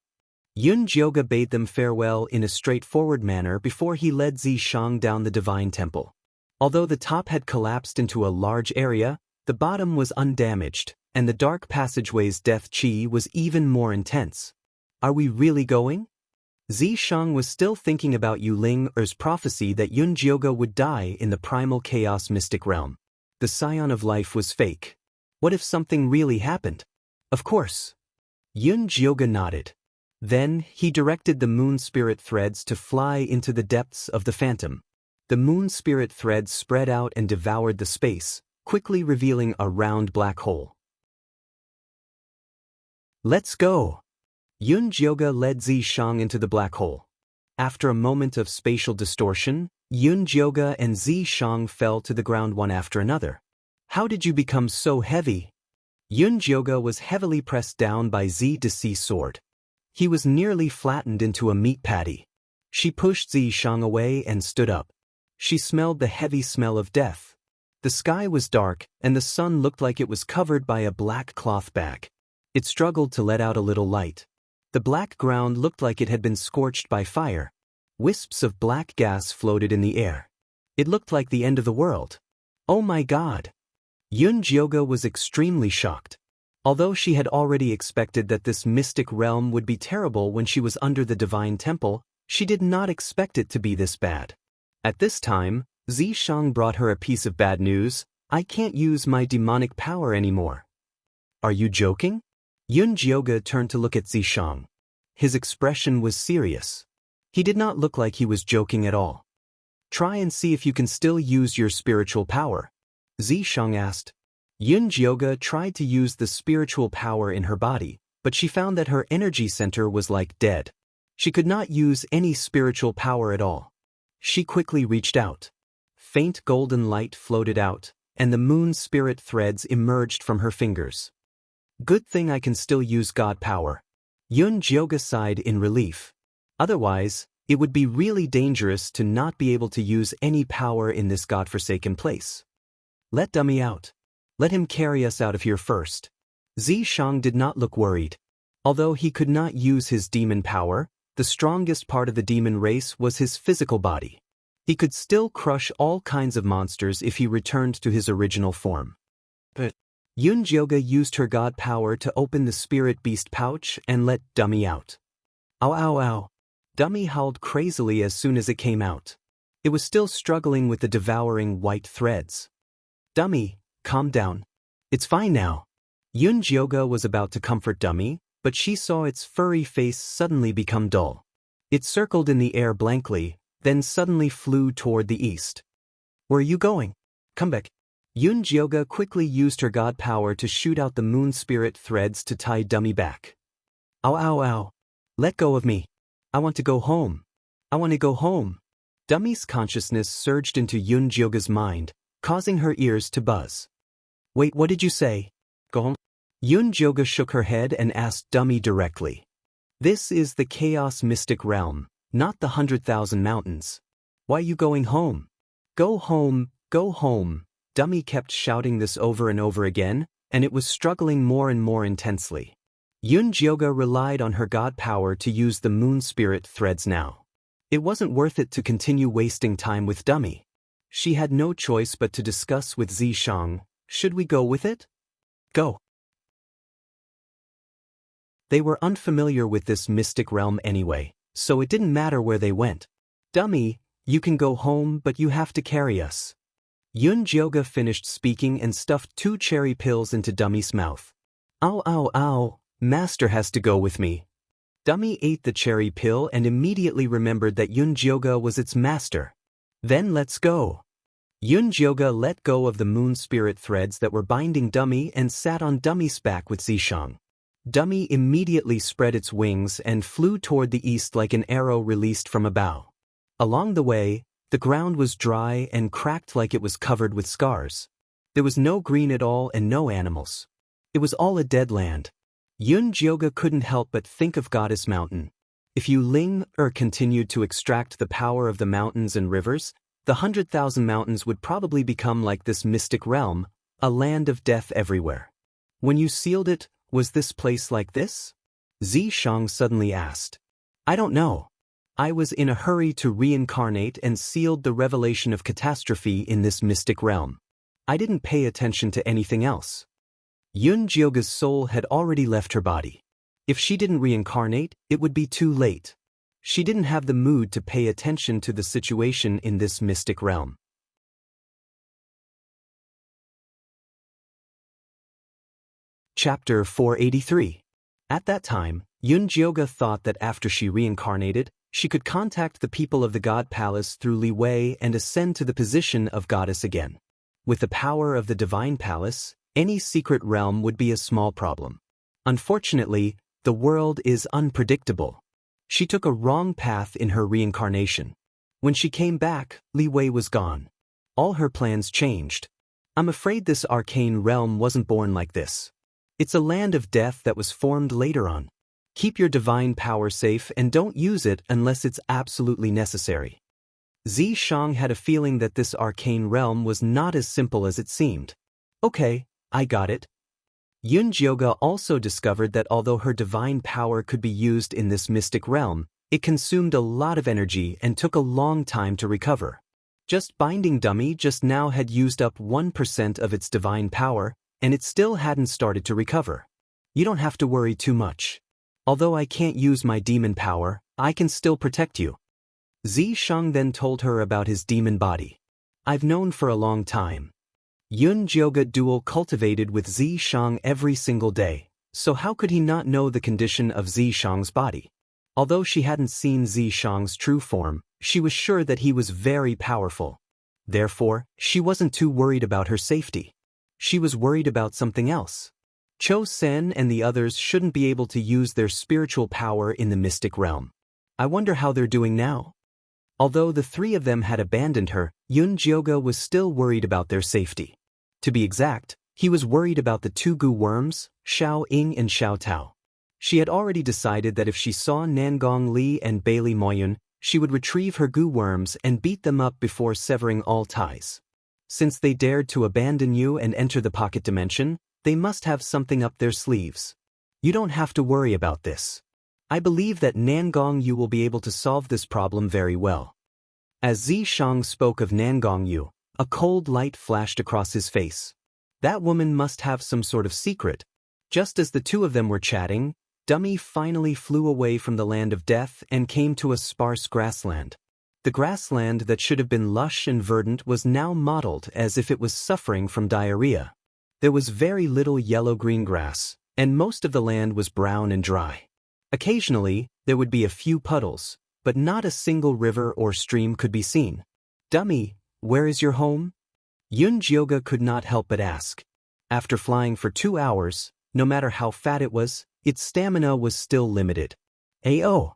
Yunjioga bade them farewell in a straightforward manner before he led Zishang down the divine temple. Although the top had collapsed into a large area, the bottom was undamaged, and the dark passageway's death chi was even more intense. Are we really going? Zishang was still thinking about Yu Linger's prophecy that Yunjioga would die in the primal chaos mystic realm. The scion of life was fake. What if something really happened? Of course. Yunjioga nodded. Then, he directed the moon spirit threads to fly into the depths of the phantom. The moon spirit threads spread out and devoured the space, quickly revealing a round black hole. Let's go! Yunjioga led Zishang into the black hole. After a moment of spatial distortion, Yunjioga and Zishang fell to the ground one after another. How did you become so heavy? Yunjioga was heavily pressed down by Zhi's sword. He was nearly flattened into a meat patty. She pushed Zishang away and stood up. She smelled the heavy smell of death. The sky was dark, and the sun looked like it was covered by a black cloth bag. It struggled to let out a little light. The black ground looked like it had been scorched by fire. Wisps of black gas floated in the air. It looked like the end of the world. Oh my God! Yunjioga was extremely shocked. Although she had already expected that this mystic realm would be terrible when she was under the divine temple, she did not expect it to be this bad. At this time, Zishang brought her a piece of bad news. I can't use my demonic power anymore. Are you joking? Yunjioga turned to look at Zishang. His expression was serious. He did not look like he was joking at all. Try and see if you can still use your spiritual power. Zishang asked. Yunjioga tried to use the spiritual power in her body, but she found that her energy center was like dead. She could not use any spiritual power at all. She quickly reached out. Faint golden light floated out, and the moon spirit threads emerged from her fingers. Good thing I can still use God power. Yunjioga sighed in relief. Otherwise, it would be really dangerous to not be able to use any power in this godforsaken place. Let Dummy out. Let him carry us out of here first. Zishang did not look worried. Although he could not use his demon power, the strongest part of the demon race was his physical body. He could still crush all kinds of monsters if he returned to his original form. But Yunjioga used her god power to open the spirit beast pouch and let Dummy out. Ow ow ow. Dummy howled crazily as soon as it came out. It was still struggling with the devouring white threads. Dummy, calm down. It's fine now. Yunjioga was about to comfort Dummy, but she saw its furry face suddenly become dull. It circled in the air blankly, then suddenly flew toward the east. Where are you going? Come back. Yunjioga quickly used her god power to shoot out the moon spirit threads to tie Dummy back. Ow ow ow. Let go of me. I want to go home. I want to go home. Dummy's consciousness surged into Yunjioga's mind, causing her ears to buzz. Wait, what did you say? Go home? Yunjioga shook her head and asked Dummy directly. This is the Chaos Mystic Realm, not the 100,000 mountains. Why are you going home? Go home, go home. Dummy kept shouting this over and over again, and it was struggling more and more intensely. Yunjioga relied on her god power to use the moon spirit threads now. It wasn't worth it to continue wasting time with Dummy. She had no choice but to discuss with Zishang, should we go with it? Go. They were unfamiliar with this mystic realm anyway, so it didn't matter where they went. Dummy, you can go home, but you have to carry us. Yunjioga finished speaking and stuffed 2 cherry pills into Dummy's mouth. Ow ow ow, Master has to go with me. Dummy ate the cherry pill and immediately remembered that Yunjioga was its master. Then let's go. Yunjioga let go of the moon spirit threads that were binding Dummy and sat on Dummy's back with Zishang. Dummy immediately spread its wings and flew toward the east like an arrow released from a bow. Along the way, the ground was dry and cracked like it was covered with scars. There was no green at all and no animals. It was all a dead land. Yunjioga couldn't help but think of Goddess Mountain. If Yu Ling continued to extract the power of the mountains and rivers, the 100,000 mountains would probably become like this mystic realm, a land of death everywhere. When you sealed it, was this place like this? Zishang suddenly asked. I don't know. I was in a hurry to reincarnate and sealed the revelation of catastrophe in this mystic realm. I didn't pay attention to anything else. Yunjioga's soul had already left her body. If she didn't reincarnate, it would be too late. She didn't have the mood to pay attention to the situation in this mystic realm. Chapter 483. At that time, Yunjioga thought that after she reincarnated, she could contact the people of the God Palace through Li Wei and ascend to the position of goddess again. With the power of the Divine Palace, any secret realm would be a small problem. Unfortunately, the world is unpredictable. She took a wrong path in her reincarnation. When she came back, Li Wei was gone. All her plans changed. I'm afraid this arcane realm wasn't born like this. It's a land of death that was formed later on. Keep your divine power safe and don't use it unless it's absolutely necessary. Zishang had a feeling that this arcane realm was not as simple as it seemed. Okay, I got it. Yunjioga also discovered that although her divine power could be used in this mystic realm, it consumed a lot of energy and took a long time to recover. Just binding Dummy just now had used up 1% of its divine power, and it still hadn't started to recover. You don't have to worry too much. Although I can't use my demon power, I can still protect you. Zishang then told her about his demon body. I've known for a long time. Yunjioga dual cultivated with Zishang every single day, so how could he not know the condition of Zishang's body? Although she hadn't seen Zishang's true form, she was sure that he was very powerful. Therefore, she wasn't too worried about her safety. She was worried about something else. Cho Sen and the others shouldn't be able to use their spiritual power in the mystic realm. I wonder how they're doing now. Although the 3 of them had abandoned her, Yunjioga was still worried about their safety. To be exact, he was worried about the 2 goo worms, Xiao Ying and Xiao Tao. She had already decided that if she saw Nangong Li and Bailey Moyun, she would retrieve her goo worms and beat them up before severing all ties. Since they dared to abandon you and enter the pocket dimension, they must have something up their sleeves. You don't have to worry about this. I believe that Nangong Yu will be able to solve this problem very well. As Zishang spoke of Nangong Yu, a cold light flashed across his face. That woman must have some sort of secret. Just as the 2 of them were chatting, Dummy finally flew away from the land of death and came to a sparse grassland. The grassland that should have been lush and verdant was now mottled as if it was suffering from diarrhea. There was very little yellow-green grass, and most of the land was brown and dry. Occasionally, there would be a few puddles, but not a single river or stream could be seen. "Dummy, where is your home?" Xianxia could not help but ask. After flying for 2 hours, no matter how fat it was, its stamina was still limited. "Oh,"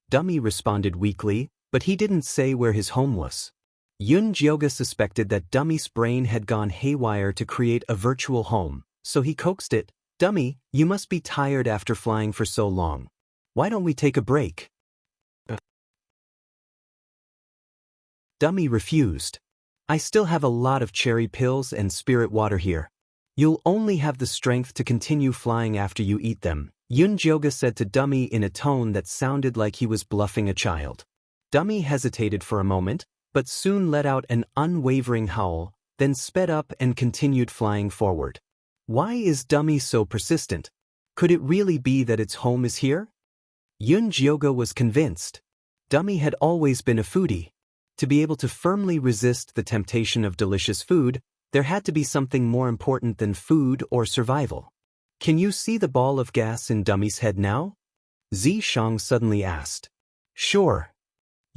Dummy responded weakly, but he didn't say where his home was. Xianxia suspected that Dummy's brain had gone haywire to create a virtual home, so he coaxed it. "Dummy, you must be tired after flying for so long. Why don't we take a break?" Dummy refused. "I still have a lot of cherry pills and spirit water here. You'll only have the strength to continue flying after you eat them," Xianxia said to Dummy in a tone that sounded like he was bluffing a child. Dummy hesitated for a moment, but soon let out an unwavering howl, then sped up and continued flying forward. Why is Dummy so persistent? Could it really be that its home is here? Xianxia was convinced. Dummy had always been a foodie. To be able to firmly resist the temptation of delicious food, there had to be something more important than food or survival. "Can you see the ball of gas in Dummy's head now?" Xianxia suddenly asked. "Sure."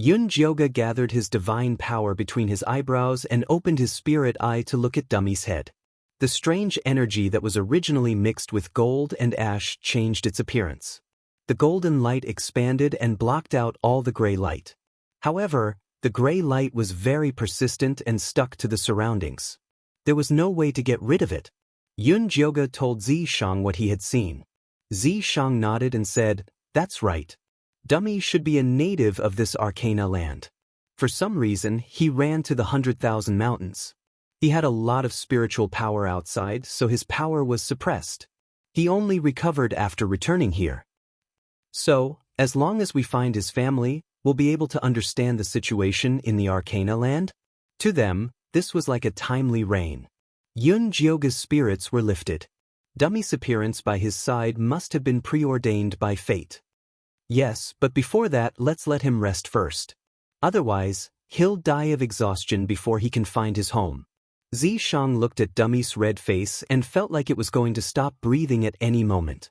Xianxia gathered his divine power between his eyebrows and opened his spirit eye to look at Dummy's head. The strange energy that was originally mixed with gold and ash changed its appearance. The golden light expanded and blocked out all the gray light. However, the gray light was very persistent and stuck to the surroundings. There was no way to get rid of it. Xianxia told Xianxia what he had seen. Xianxia nodded and said, "That's right. Dummy should be a native of this Arcana land." For some reason, he ran to the 100,000 mountains. He had a lot of spiritual power outside, so his power was suppressed. He only recovered after returning here. So, as long as we find his family, we'll be able to understand the situation in the Arcana land? To them, this was like a timely rain. Xianxia's spirits were lifted. Dummy's appearance by his side must have been preordained by fate. Yes, but before that, let's let him rest first. Otherwise, he'll die of exhaustion before he can find his home. Xianxia looked at Dummy's red face and felt like it was going to stop breathing at any moment.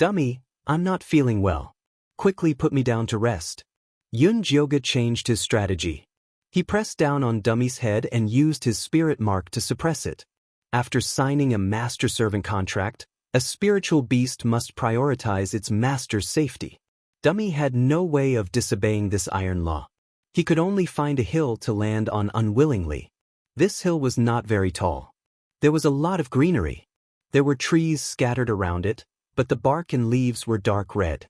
"Dummy, I'm not feeling well. Quickly put me down to rest." Xianxia changed his strategy. He pressed down on Dummy's head and used his spirit mark to suppress it. After signing a master-servant contract, a spiritual beast must prioritize its master's safety. Dummy had no way of disobeying this iron law. He could only find a hill to land on unwillingly. This hill was not very tall. There was a lot of greenery. There were trees scattered around it, but the bark and leaves were dark red.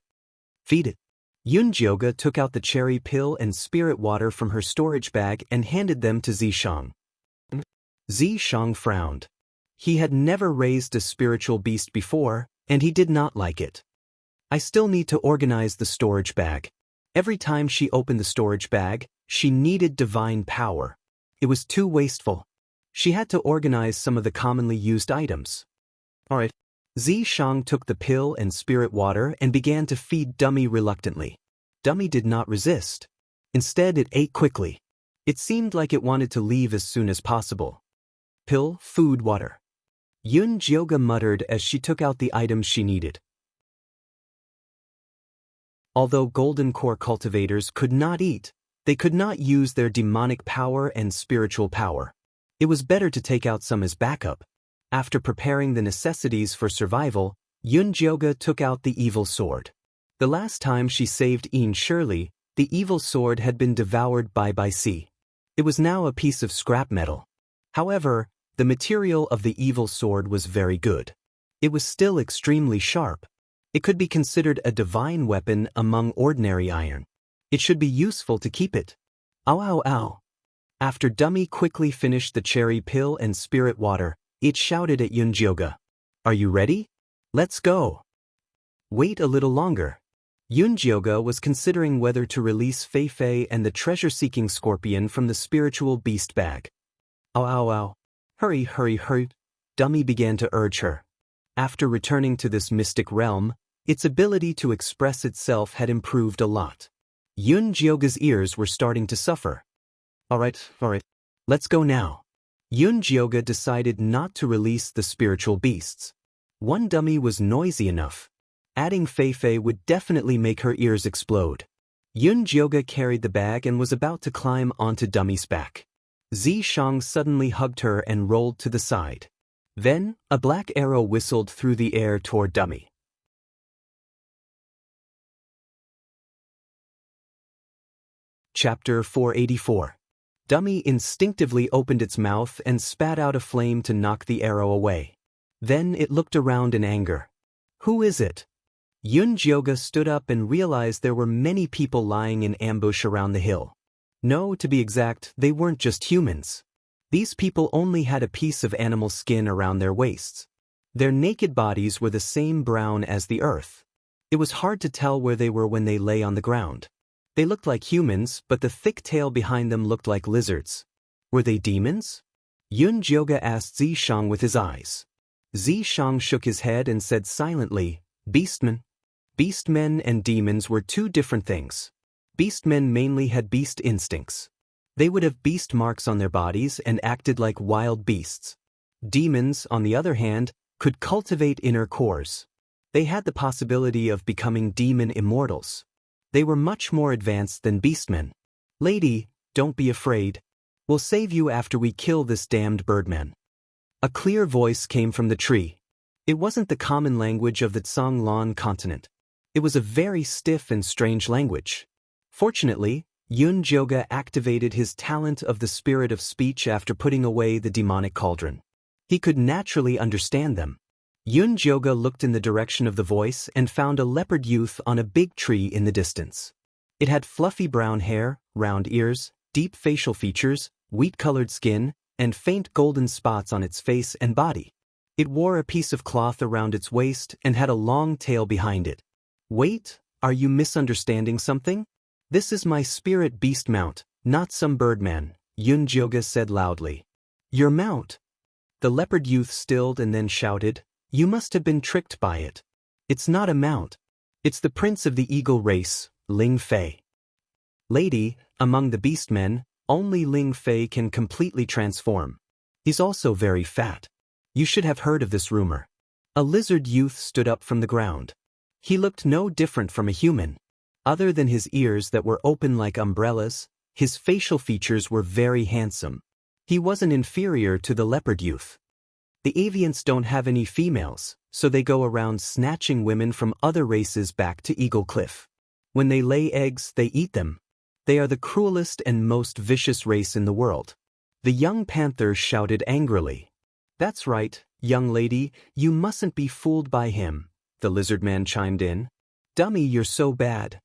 "Feed it." Xianxia took out the cherry pill and spirit water from her storage bag and handed them to Xianxia. Xianxia frowned. He had never raised a spiritual beast before, and he did not like it. "I still need to organize the storage bag." Every time she opened the storage bag, she needed divine power. It was too wasteful. She had to organize some of the commonly used items. All right. Xianxia took the pill and spirit water and began to feed Dummy reluctantly. Dummy did not resist. Instead, it ate quickly. It seemed like it wanted to leave as soon as possible. "Pill, food, water." Xianxia muttered as she took out the items she needed. Although Golden Core cultivators could not eat, they could not use their demonic power and spiritual power. It was better to take out some as backup. After preparing the necessities for survival, Xianxia took out the evil sword. The last time she saved Shirley, the evil sword had been devoured by sea. It was now a piece of scrap metal. However, the material of the evil sword was very good. It was still extremely sharp. It could be considered a divine weapon among ordinary iron. It should be useful to keep it. Ow, ow, ow. After Dummy quickly finished the cherry pill and spirit water, it shouted at Xianxia. "Are you ready? Let's go." Wait a little longer. Xianxia was considering whether to release Fei Fei and the treasure-seeking scorpion from the spiritual beast bag. "Ow, ow, ow. Hurry, hurry, hurry." Dummy began to urge her. After returning to this mystic realm, Its ability to express itself had improved a lot. Yunjioga's ears were starting to suffer. Alright, let's go now. Yunjioga decided not to release the spiritual beasts. One dummy was noisy enough. Adding Feifei would definitely make her ears explode. Yunjioga carried the bag and was about to climb onto Dummy's back. Zishang suddenly hugged her and rolled to the side. Then, a black arrow whistled through the air toward Dummy. Chapter 484. Dummy instinctively opened its mouth and spat out a flame to knock the arrow away. Then it looked around in anger. Who is it? Yunjioga stood up and realized there were many people lying in ambush around the hill. No, to be exact, they weren't just humans. These people only had a piece of animal skin around their waists. Their naked bodies were the same brown as the earth. It was hard to tell where they were when they lay on the ground. They looked like humans, but the thick tail behind them looked like lizards. Were they demons? Yunjioga asked Zishang with his eyes. Zishang shook his head and said silently, Beastmen. Beastmen and demons were two different things. Beastmen mainly had beast instincts. They would have beast marks on their bodies and acted like wild beasts. Demons, on the other hand, could cultivate inner cores. They had the possibility of becoming demon immortals. They were much more advanced than beastmen. Lady, don't be afraid. We'll save you after we kill this damned birdman. A clear voice came from the tree. It wasn't the common language of the Zhanglan continent. It was a very stiff and strange language. Fortunately, Yunjioga activated his talent of the spirit of speech after putting away the demonic cauldron. He could naturally understand them. Yunjioga looked in the direction of the voice and found a leopard youth on a big tree in the distance. It had fluffy brown hair, round ears, deep facial features, wheat-colored skin, and faint golden spots on its face and body. It wore a piece of cloth around its waist and had a long tail behind it. Wait, are you misunderstanding something? This is my spirit beast mount, not some birdman, Yunjioga said loudly. Your mount? The leopard youth stilled and then shouted, You must have been tricked by it. It's not a mount. It's the prince of the eagle race, Ling Fei. Lady, among the beastmen, only Ling Fei can completely transform. He's also very fat. You should have heard of this rumor. A lizard youth stood up from the ground. He looked no different from a human. Other than his ears that were open like umbrellas, his facial features were very handsome. He wasn't inferior to the leopard youth. The avians don't have any females, so they go around snatching women from other races back to Eagle Cliff. When they lay eggs, they eat them. They are the cruelest and most vicious race in the world. The young panther shouted angrily. That's right, young lady, you mustn't be fooled by him, the lizard man chimed in. Dummy, you're so bad.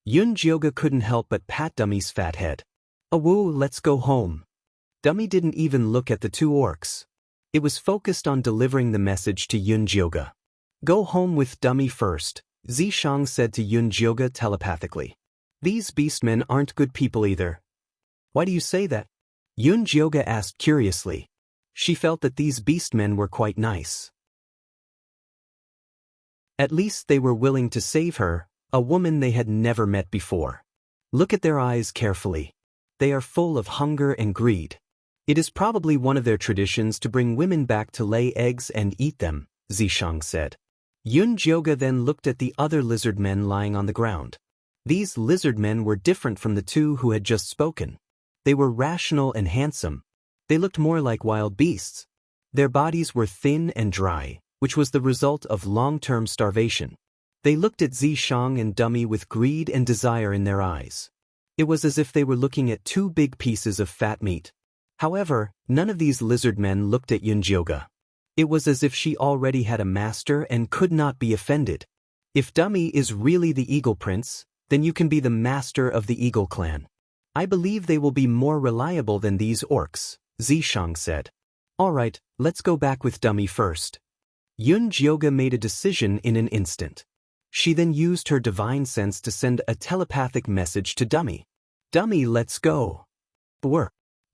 Yunjioga couldn't help but pat Dummy's fat head. Awoo, let's go home. Dummy didn't even look at the two orcs. It was focused on delivering the message to Yunjioga. Go home with Dummy first, Zishang said to Yunjioga telepathically. These beastmen aren't good people either. Why do you say that? Yunjioga asked curiously. She felt that these beastmen were quite nice. At least they were willing to save her, a woman they had never met before. Look at their eyes carefully. They are full of hunger and greed. It is probably one of their traditions to bring women back to lay eggs and eat them, Zishang said. Yunjioga then looked at the other lizard men lying on the ground. These lizard men were different from the two who had just spoken. They were rational and handsome. They looked more like wild beasts. Their bodies were thin and dry, which was the result of long-term starvation. They looked at Zishang and Dummy with greed and desire in their eyes. It was as if they were looking at two big pieces of fat meat. However, none of these lizard men looked at Yunjioga. It was as if she already had a master and could not be offended. If Dummy is really the Eagle Prince, then you can be the master of the Eagle Clan. I believe they will be more reliable than these orcs, Zishang said. Alright, let's go back with Dummy first. Yunjioga made a decision in an instant. She then used her divine sense to send a telepathic message to Dummy. Dummy, let's go.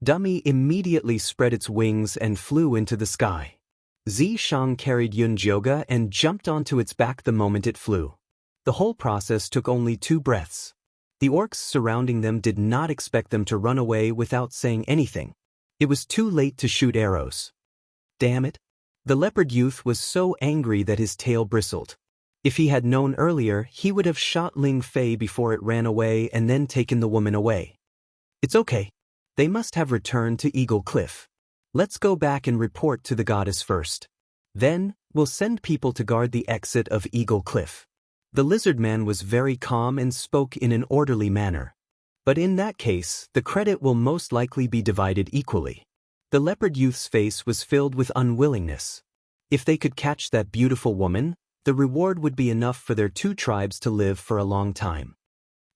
Dummy immediately spread its wings and flew into the sky. Xianxia carried Yunjioga and jumped onto its back the moment it flew. The whole process took only 2 breaths. The orcs surrounding them did not expect them to run away without saying anything. It was too late to shoot arrows. Damn it! The leopard youth was so angry that his tail bristled. If he had known earlier, he would have shot Ling Fei before it ran away and then taken the woman away. It's okay. They must have returned to Eagle Cliff. Let's go back and report to the goddess first. Then, we'll send people to guard the exit of Eagle Cliff. The lizard man was very calm and spoke in an orderly manner. But in that case, the credit will most likely be divided equally. The leopard youth's face was filled with unwillingness. If they could catch that beautiful woman, the reward would be enough for their 2 tribes to live for a long time.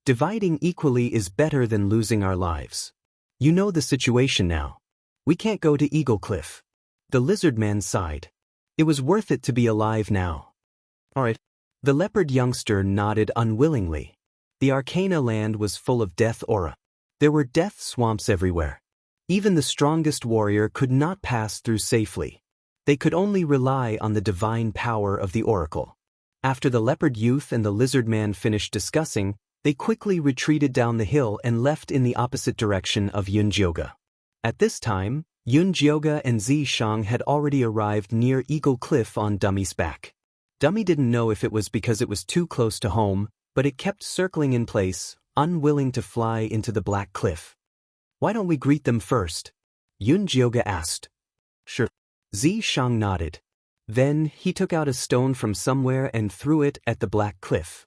Dividing equally is better than losing our lives. You know the situation now. We can't go to Eagle Cliff. The lizard man sighed. It was worth it to be alive now. Alright. The leopard youngster nodded unwillingly. The Arcana land was full of death aura. There were death swamps everywhere. Even the strongest warrior could not pass through safely. They could only rely on the divine power of the oracle. After the leopard youth and the lizard man finished discussing, they quickly retreated down the hill and left in the opposite direction of Yunjioga. At this time, Yunjioga and Xianxia had already arrived near Eagle Cliff on Dummy's back. Dummy didn't know if it was because it was too close to home, but it kept circling in place, unwilling to fly into the black cliff. Why don't we greet them first? Yunjioga asked. Sure. Xianxia nodded. Then he took out a stone from somewhere and threw it at the black cliff.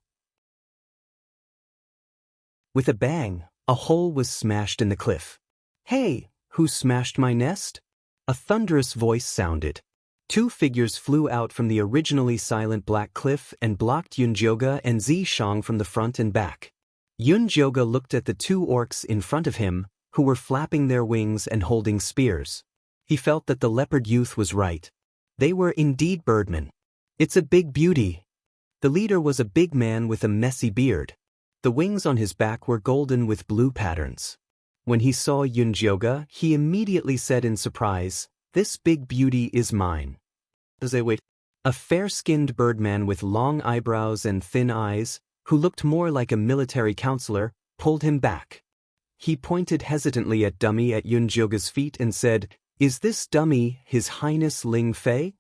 With a bang, a hole was smashed in the cliff. Hey! Who smashed my nest? A thunderous voice sounded. 2 figures flew out from the originally silent black cliff and blocked Yunjioga and Xianxia from the front and back. Yunjioga looked at the 2 orcs in front of him, who were flapping their wings and holding spears. He felt that the leopard youth was right. They were indeed birdmen. It's a big beauty. The leader was a big man with a messy beard. The wings on his back were golden with blue patterns. When he saw Yunjioga, he immediately said in surprise, "This big beauty is mine." A fair-skinned birdman with long eyebrows and thin eyes, who looked more like a military counselor, pulled him back. He pointed hesitantly at Dummy at Yunjioga's feet and said, "Is this Dummy His Highness Ling Fei?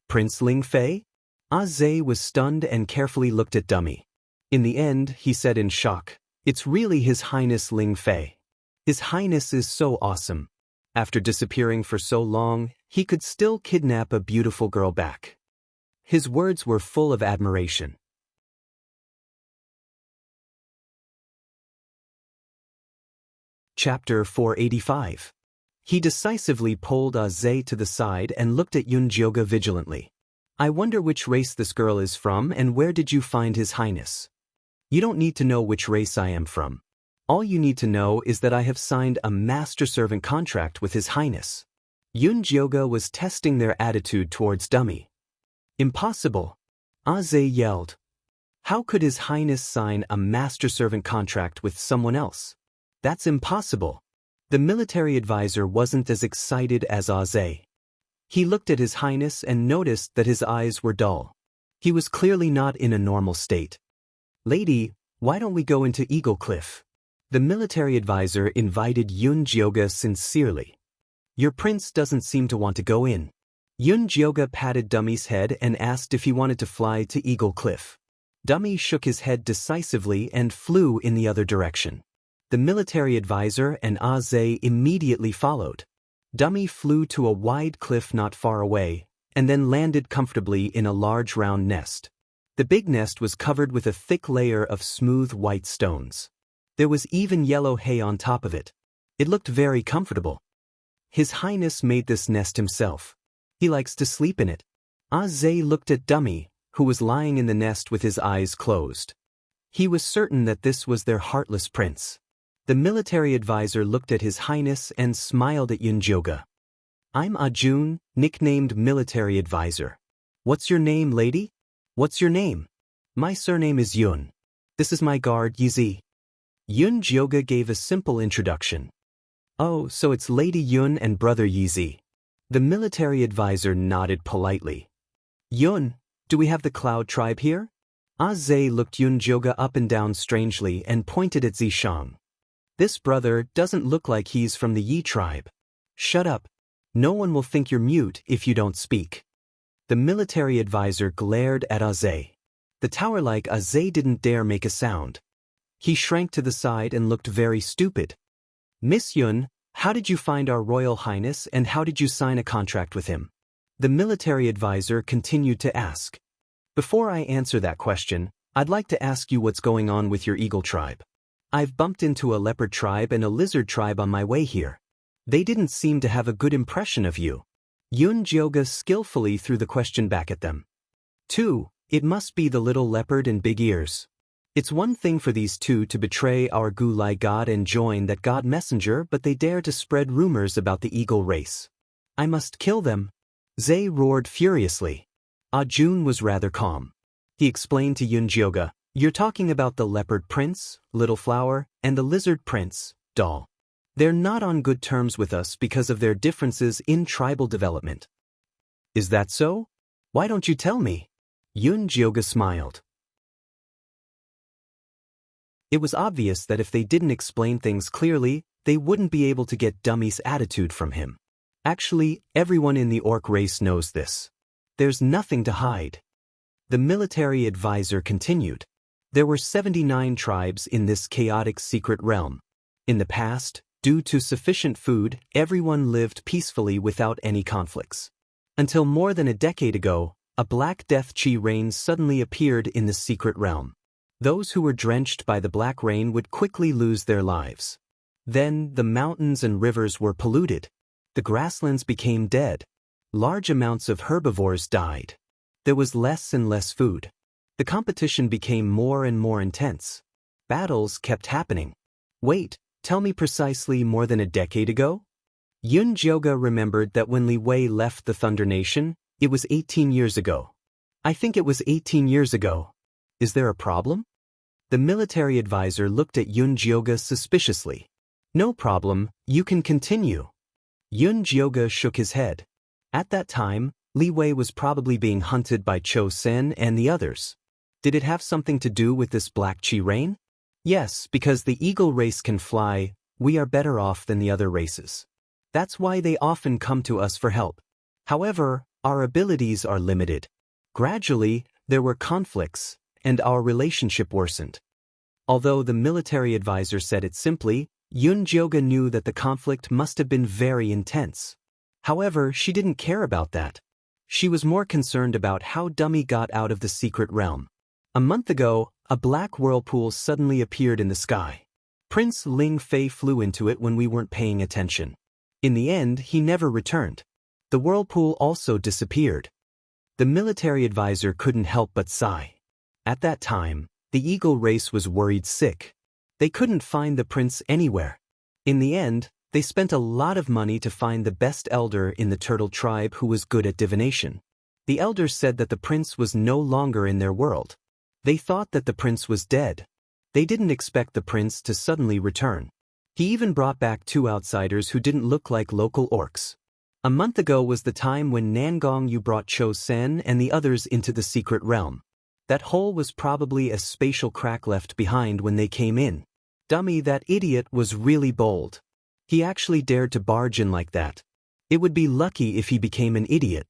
Prince Ling Fei?" Zhe was stunned and carefully looked at Dummy. In the end, he said in shock, "It's really His Highness Ling Fei. His Highness is so awesome. After disappearing for so long, he could still kidnap a beautiful girl back." His words were full of admiration. Chapter 485. He decisively pulled Zhe to the side and looked at Yunjioga vigilantly. "I wonder which race this girl is from and where did you find His Highness? You don't need to know which race I am from. All you need to know is that I have signed a master-servant contract with His Highness." Yunjioga was testing their attitude towards Dummy. "Impossible!" Zhe yelled. "How could His Highness sign a master-servant contract with someone else? That's impossible." The military advisor wasn't as excited as Zhe. He looked at His Highness and noticed that his eyes were dull. He was clearly not in a normal state. "Lady, why don't we go into Eagle Cliff?" The military advisor invited Yunjioga sincerely. "Your prince doesn't seem to want to go in." Yunjioga patted Dummy's head and asked if he wanted to fly to Eagle Cliff. Dummy shook his head decisively and flew in the other direction. The military advisor and Zhe immediately followed. Dummy flew to a wide cliff not far away, and then landed comfortably in a large round nest. The big nest was covered with a thick layer of smooth white stones. There was even yellow hay on top of it. It looked very comfortable. His Highness made this nest himself. He likes to sleep in it. Zhe looked at Dummy, who was lying in the nest with his eyes closed. He was certain that this was their heartless prince. The military advisor looked at His Highness and smiled at Yunjioga. "I'm Ajun, nicknamed Military Advisor. What's your name, lady? What's your name?" "My surname is Yun. This is my guard, Yizi." Yunjioga gave a simple introduction. "Oh, so it's Lady Yun and Brother Yizi. The military advisor nodded politely. Yun, do we have the Cloud tribe here? Zhe looked Yun Jioge up and down strangely and pointed at Zishang. This brother doesn't look like he's from the Yi tribe. Shut up. No one will think you're mute if you don't speak. The military advisor glared at Zhe. The tower-like Zhe didn't dare make a sound. He shrank to the side and looked very stupid. Miss Yun, how did you find our Royal Highness and how did you sign a contract with him? The military advisor continued to ask. Before I answer that question, I'd like to ask you what's going on with your eagle tribe. I've bumped into a leopard tribe and a lizard tribe on my way here. They didn't seem to have a good impression of you. Yun Jioge skillfully threw the question back at them. 2. It must be the little leopard and big ears. It's one thing for these two to betray our Gulai god and join that god messenger, but they dare to spread rumors about the eagle race. I must kill them. Zhe roared furiously. Jun was rather calm. He explained to Yun Jioge, you're talking about the leopard prince, little flower, and the lizard prince, doll. They're not on good terms with us because of their differences in tribal development. Is that so? Why don't you tell me? Yun Jioge smiled. It was obvious that if they didn't explain things clearly, they wouldn't be able to get Dummy's attitude from him. Actually, everyone in the orc race knows this. There's nothing to hide. The military advisor continued. There were 79 tribes in this chaotic secret realm. In the past, due to sufficient food, everyone lived peacefully without any conflicts. Until more than a decade ago, a black death chi rain suddenly appeared in the secret realm. Those who were drenched by the black rain would quickly lose their lives. Then, the mountains and rivers were polluted. The grasslands became dead. Large amounts of herbivores died. There was less and less food. The competition became more and more intense. Battles kept happening. Wait, tell me precisely more than a decade ago? Yun Jioge remembered that when Li Wei left the Thunder Nation, it was 18 years ago. I think it was 18 years ago. Is there a problem? The military advisor looked at Yun Jioge suspiciously. No problem, you can continue. Yun Jioge shook his head. At that time, Li Wei was probably being hunted by Cho Sen and the others. Did it have something to do with this black chi rain? Yes, because the eagle race can fly, we are better off than the other races. That's why they often come to us for help. However, our abilities are limited. Gradually, there were conflicts, and our relationship worsened. Although the military advisor said it simply, Yun Jioge knew that the conflict must have been very intense. However, she didn't care about that. She was more concerned about how Dummy got out of the secret realm. A month ago, a black whirlpool suddenly appeared in the sky. Prince Ling Fei flew into it when we weren't paying attention. In the end, he never returned. The whirlpool also disappeared. The military advisor couldn't help but sigh. At that time, the eagle race was worried sick. They couldn't find the prince anywhere. In the end, they spent a lot of money to find the best elder in the turtle tribe who was good at divination. The elders said that the prince was no longer in their world. They thought that the prince was dead. They didn't expect the prince to suddenly return. He even brought back 2 outsiders who didn't look like local orcs. A month ago was the time when Nangong Yu brought Cho Sen and the others into the secret realm. That hole was probably a spatial crack left behind when they came in. Dummy, that idiot, was really bold. He actually dared to barge in like that. It would be lucky if he became an idiot.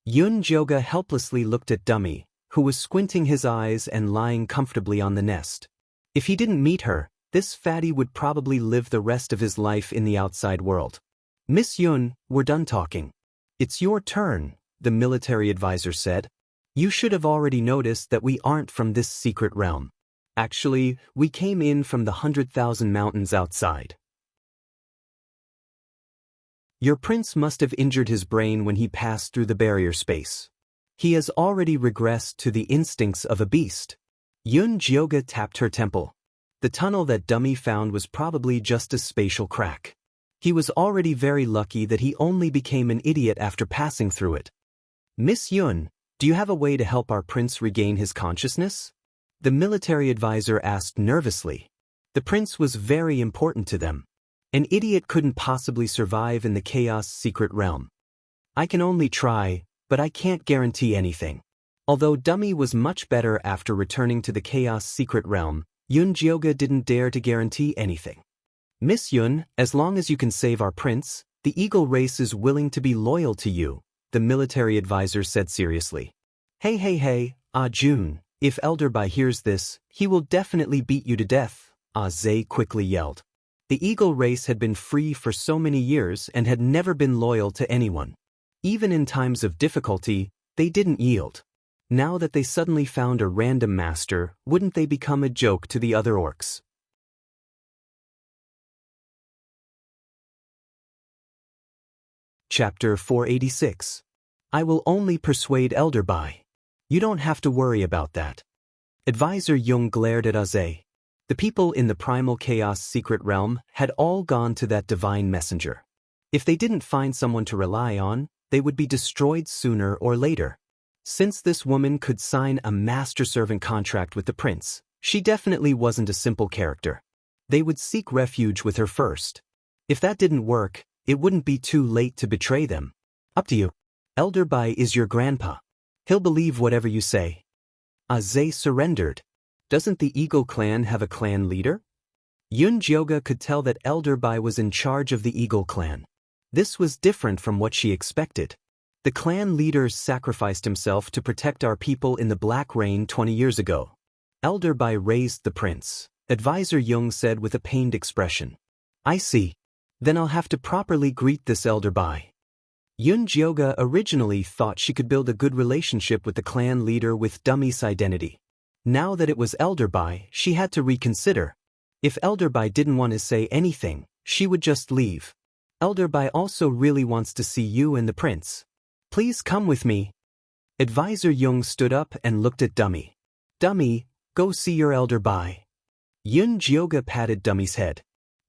Yun Jioge helplessly looked at Dummy, who was squinting his eyes and lying comfortably on the nest. If he didn't meet her, this fatty would probably live the rest of his life in the outside world. Miss Yun, we're done talking. It's your turn, the military advisor said. You should have already noticed that we aren't from this secret realm. Actually, we came in from the 100,000 mountains outside. Your prince must have injured his brain when he passed through the barrier space. He has already regressed to the instincts of a beast. Yun Jioge tapped her temple. The tunnel that Dummy found was probably just a spatial crack. He was already very lucky that he only became an idiot after passing through it. Miss Yun, do you have a way to help our prince regain his consciousness? The military advisor asked nervously. The prince was very important to them. An idiot couldn't possibly survive in the chaos secret realm. I can only try, but I can't guarantee anything. Although Dummy was much better after returning to the Chaos Secret Realm, Yun Jioga didn't dare to guarantee anything. Miss Yun, as long as you can save our prince, the Eagle race is willing to be loyal to you, the military advisor said seriously. Hey, Jun, if Elder Bai hears this, he will definitely beat you to death, Zhe quickly yelled. The Eagle race had been free for so many years and had never been loyal to anyone. Even in times of difficulty, they didn't yield. Now that they suddenly found a random master, wouldn't they become a joke to the other orcs? Chapter 486. I will only persuade Elder Bai. You don't have to worry about that. Advisor Jung glared at Aze. The people in the Primal Chaos Secret Realm had all gone to that divine messenger. If they didn't find someone to rely on, they would be destroyed sooner or later. Since this woman could sign a master-servant contract with the prince, she definitely wasn't a simple character. They would seek refuge with her first. If that didn't work, it wouldn't be too late to betray them. Up to you. Elder Bai is your grandpa. He'll believe whatever you say. Aze surrendered. Doesn't the Eagle clan have a clan leader? Yun Jioga could tell that Elder Bai was in charge of the Eagle clan. This was different from what she expected. The clan leader sacrificed himself to protect our people in the Black Rain 20 years ago. Elder Bai raised the prince, Advisor Jung said with a pained expression. I see. Then I'll have to properly greet this Elder Bai. Yun Jioga originally thought she could build a good relationship with the clan leader with Dummy's identity. Now that it was Elder Bai, she had to reconsider. If Elder Bai didn't want to say anything, she would just leave. Elder Bai also really wants to see you and the prince. Please come with me. Advisor Jung stood up and looked at Dummy. Dummy, go see your Elder Bai. Yun Jioga patted Dummy's head.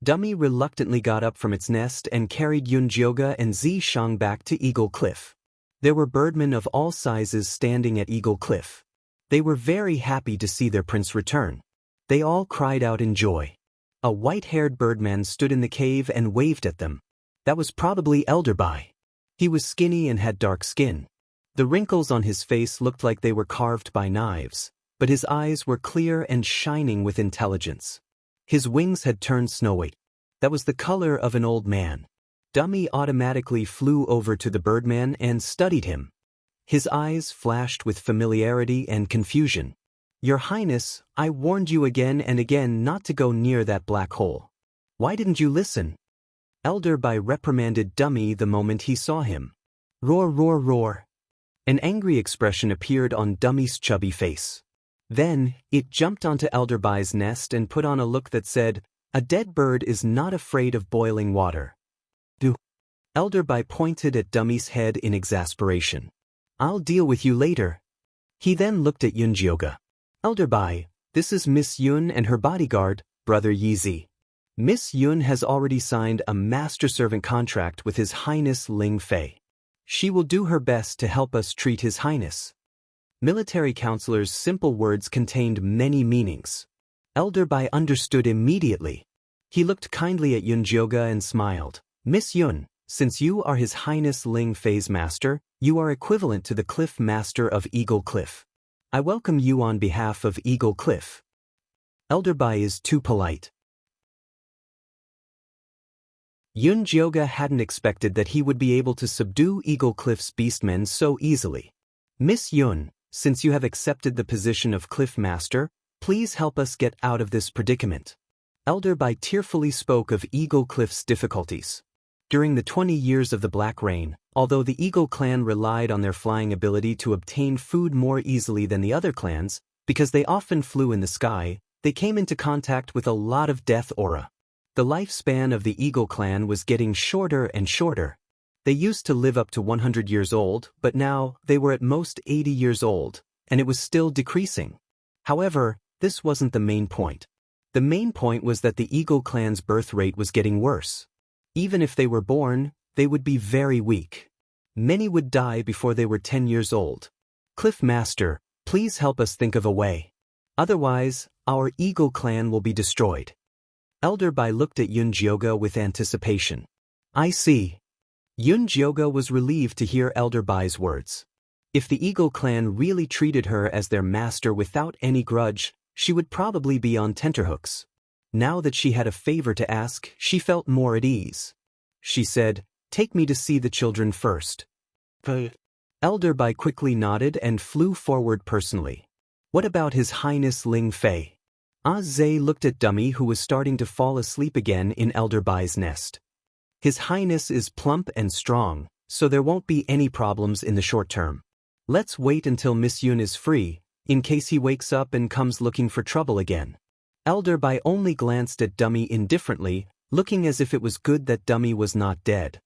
Dummy reluctantly got up from its nest and carried Yun Jioga and Zi Shang back to Eagle Cliff. There were birdmen of all sizes standing at Eagle Cliff. They were very happy to see their prince return. They all cried out in joy. A white-haired birdman stood in the cave and waved at them. That was probably Elder Bai. He was skinny and had dark skin. The wrinkles on his face looked like they were carved by knives, but his eyes were clear and shining with intelligence. His wings had turned snowy. That was the color of an old man. Dummy automatically flew over to the birdman and studied him. His eyes flashed with familiarity and confusion. Your Highness, I warned you again and again not to go near that black hole. Why didn't you listen? Elder Bai reprimanded Dummy the moment he saw him. Roar, roar, roar. An angry expression appeared on Dummy's chubby face. Then, it jumped onto Elder Bai's nest and put on a look that said, a dead bird is not afraid of boiling water. Do. Elder Bai pointed at Dummy's head in exasperation. I'll deal with you later. He then looked at Yun Jioga. Elder Bai, this is Miss Yun and her bodyguard, Brother Yizi. Miss Yun has already signed a master-servant contract with His Highness Ling Fei. She will do her best to help us treat His Highness. Military counselor's simple words contained many meanings. Elder Bai understood immediately. He looked kindly at Yun Jioga and smiled. Miss Yun, since you are His Highness Ling Fei's master, you are equivalent to the Cliff Master of Eagle Cliff. I welcome you on behalf of Eagle Cliff. Elder Bai is too polite. Yun Jioga hadn't expected that he would be able to subdue Eagle Cliff's beastmen so easily. Miss Yun, since you have accepted the position of Cliff Master, please help us get out of this predicament. Elder Bai tearfully spoke of Eagle Cliff's difficulties. During the 20 years of the Black Rain, although the Eagle clan relied on their flying ability to obtain food more easily than the other clans, because they often flew in the sky, they came into contact with a lot of death aura. The lifespan of the Eagle clan was getting shorter and shorter. They used to live up to 100 years old, but now they were at most 80 years old, and it was still decreasing. However, this wasn't the main point. The main point was that the Eagle clan's birth rate was getting worse. Even if they were born, they would be very weak. Many would die before they were 10 years old. Cliff Master, please help us think of a way. Otherwise, our Eagle clan will be destroyed. Elder Bai looked at Yun Jioga with anticipation. I see. Jioga was relieved to hear Elder Bai's words. If the Eagle clan really treated her as their master without any grudge, she would probably be on tenterhooks. Now that she had a favor to ask, she felt more at ease. She said, "Take me to see the children first." Elder Bai quickly nodded and flew forward personally. "What about His Highness Ling Fei?" Zhe looked at Dummy, who was starting to fall asleep again in Elder Bai's nest. "His Highness is plump and strong, so there won't be any problems in the short term. Let's wait until Miss Yun is free, in case he wakes up and comes looking for trouble again." Elder Bai only glanced at Dummy indifferently, looking as if it was good that Dummy was not dead.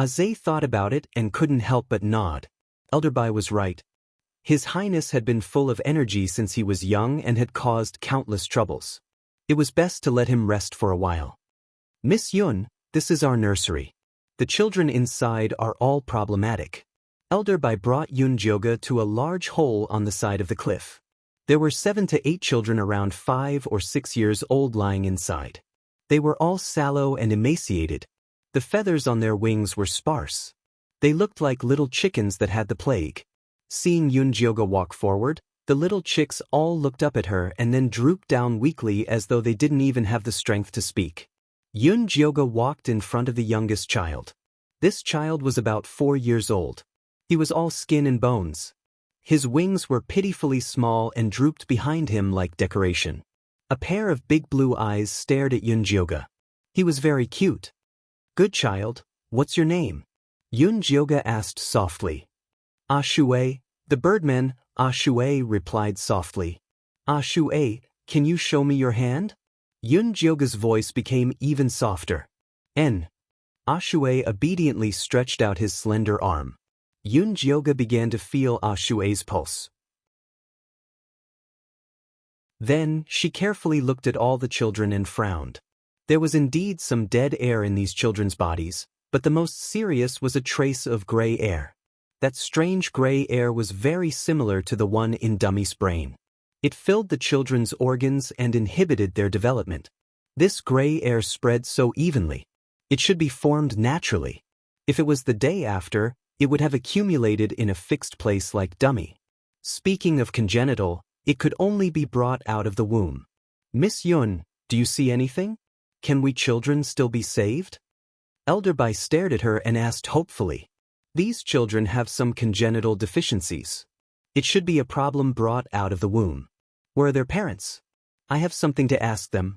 Zhe thought about it and couldn't help but nod. Elder Bai was right. His Highness had been full of energy since he was young and had caused countless troubles. It was best to let him rest for a while. "Miss Yun, this is our nursery. The children inside are all problematic." Elder Bai brought Jioga to a large hole on the side of the cliff. There were 7 to 8 children around 5 or 6 years old lying inside. They were all sallow and emaciated. The feathers on their wings were sparse. They looked like little chickens that had the plague. Seeing Jioga walk forward, the little chicks all looked up at her and then drooped down weakly as though they didn't even have the strength to speak. Jioga walked in front of the youngest child. This child was about 4 years old. He was all skin and bones. His wings were pitifully small and drooped behind him like decoration. A pair of big blue eyes stared at Jioga. He was very cute. "Good child, what's your name?" Jioga asked softly. "Shui, the birdman," Shui replied softly. "Shui, can you show me your hand?" Jioga's voice became even softer. "N." Shui obediently stretched out his slender arm. Jioga began to feel Shui's pulse. Then, she carefully looked at all the children and frowned. There was indeed some dead air in these children's bodies, but the most serious was a trace of gray air. That strange gray air was very similar to the one in Dummy's brain. It filled the children's organs and inhibited their development. This gray air spread so evenly. It should be formed naturally. If it was the day after, it would have accumulated in a fixed place like Dummy. Speaking of congenital, it could only be brought out of the womb. "Miss Yun, do you see anything? Can we children still be saved?" Elder Bai stared at her and asked hopefully. "These children have some congenital deficiencies. It should be a problem brought out of the womb. Where are their parents? I have something to ask them."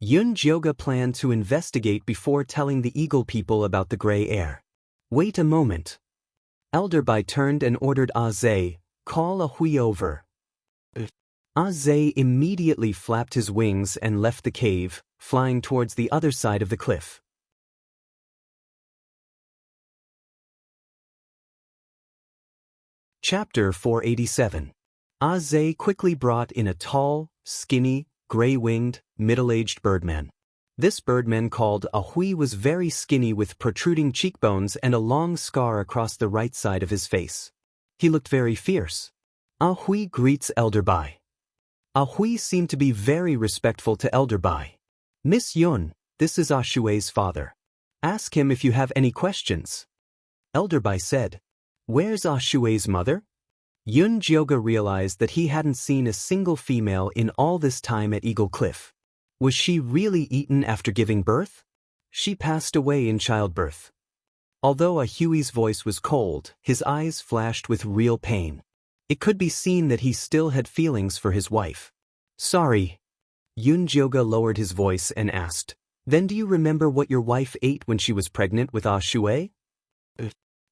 Jioga planned to investigate before telling the Eagle people about the gray air. "Wait a moment." Elder Bai turned and ordered Zhe, "Call Hui over." Zhe immediately flapped his wings and left the cave, flying towards the other side of the cliff. Chapter 487. Zhe quickly brought in a tall, skinny, gray-winged, middle-aged birdman. This birdman called Hui was very skinny with protruding cheekbones and a long scar across the right side of his face. He looked very fierce. Hui greets Elder Bai. Hui seemed to be very respectful to Elder Bai. "Miss Yun, this is Shui's father. Ask him if you have any questions." Elder Bai said. "Where's Shui's mother?" Jioga realized that he hadn't seen a single female in all this time at Eagle Cliff. Was she really eaten after giving birth? She passed away in childbirth. Although Hui's voice was cold, his eyes flashed with real pain. It could be seen that he still had feelings for his wife. "Sorry." Jioga lowered his voice and asked, "Then do you remember what your wife ate when she was pregnant with Shui?"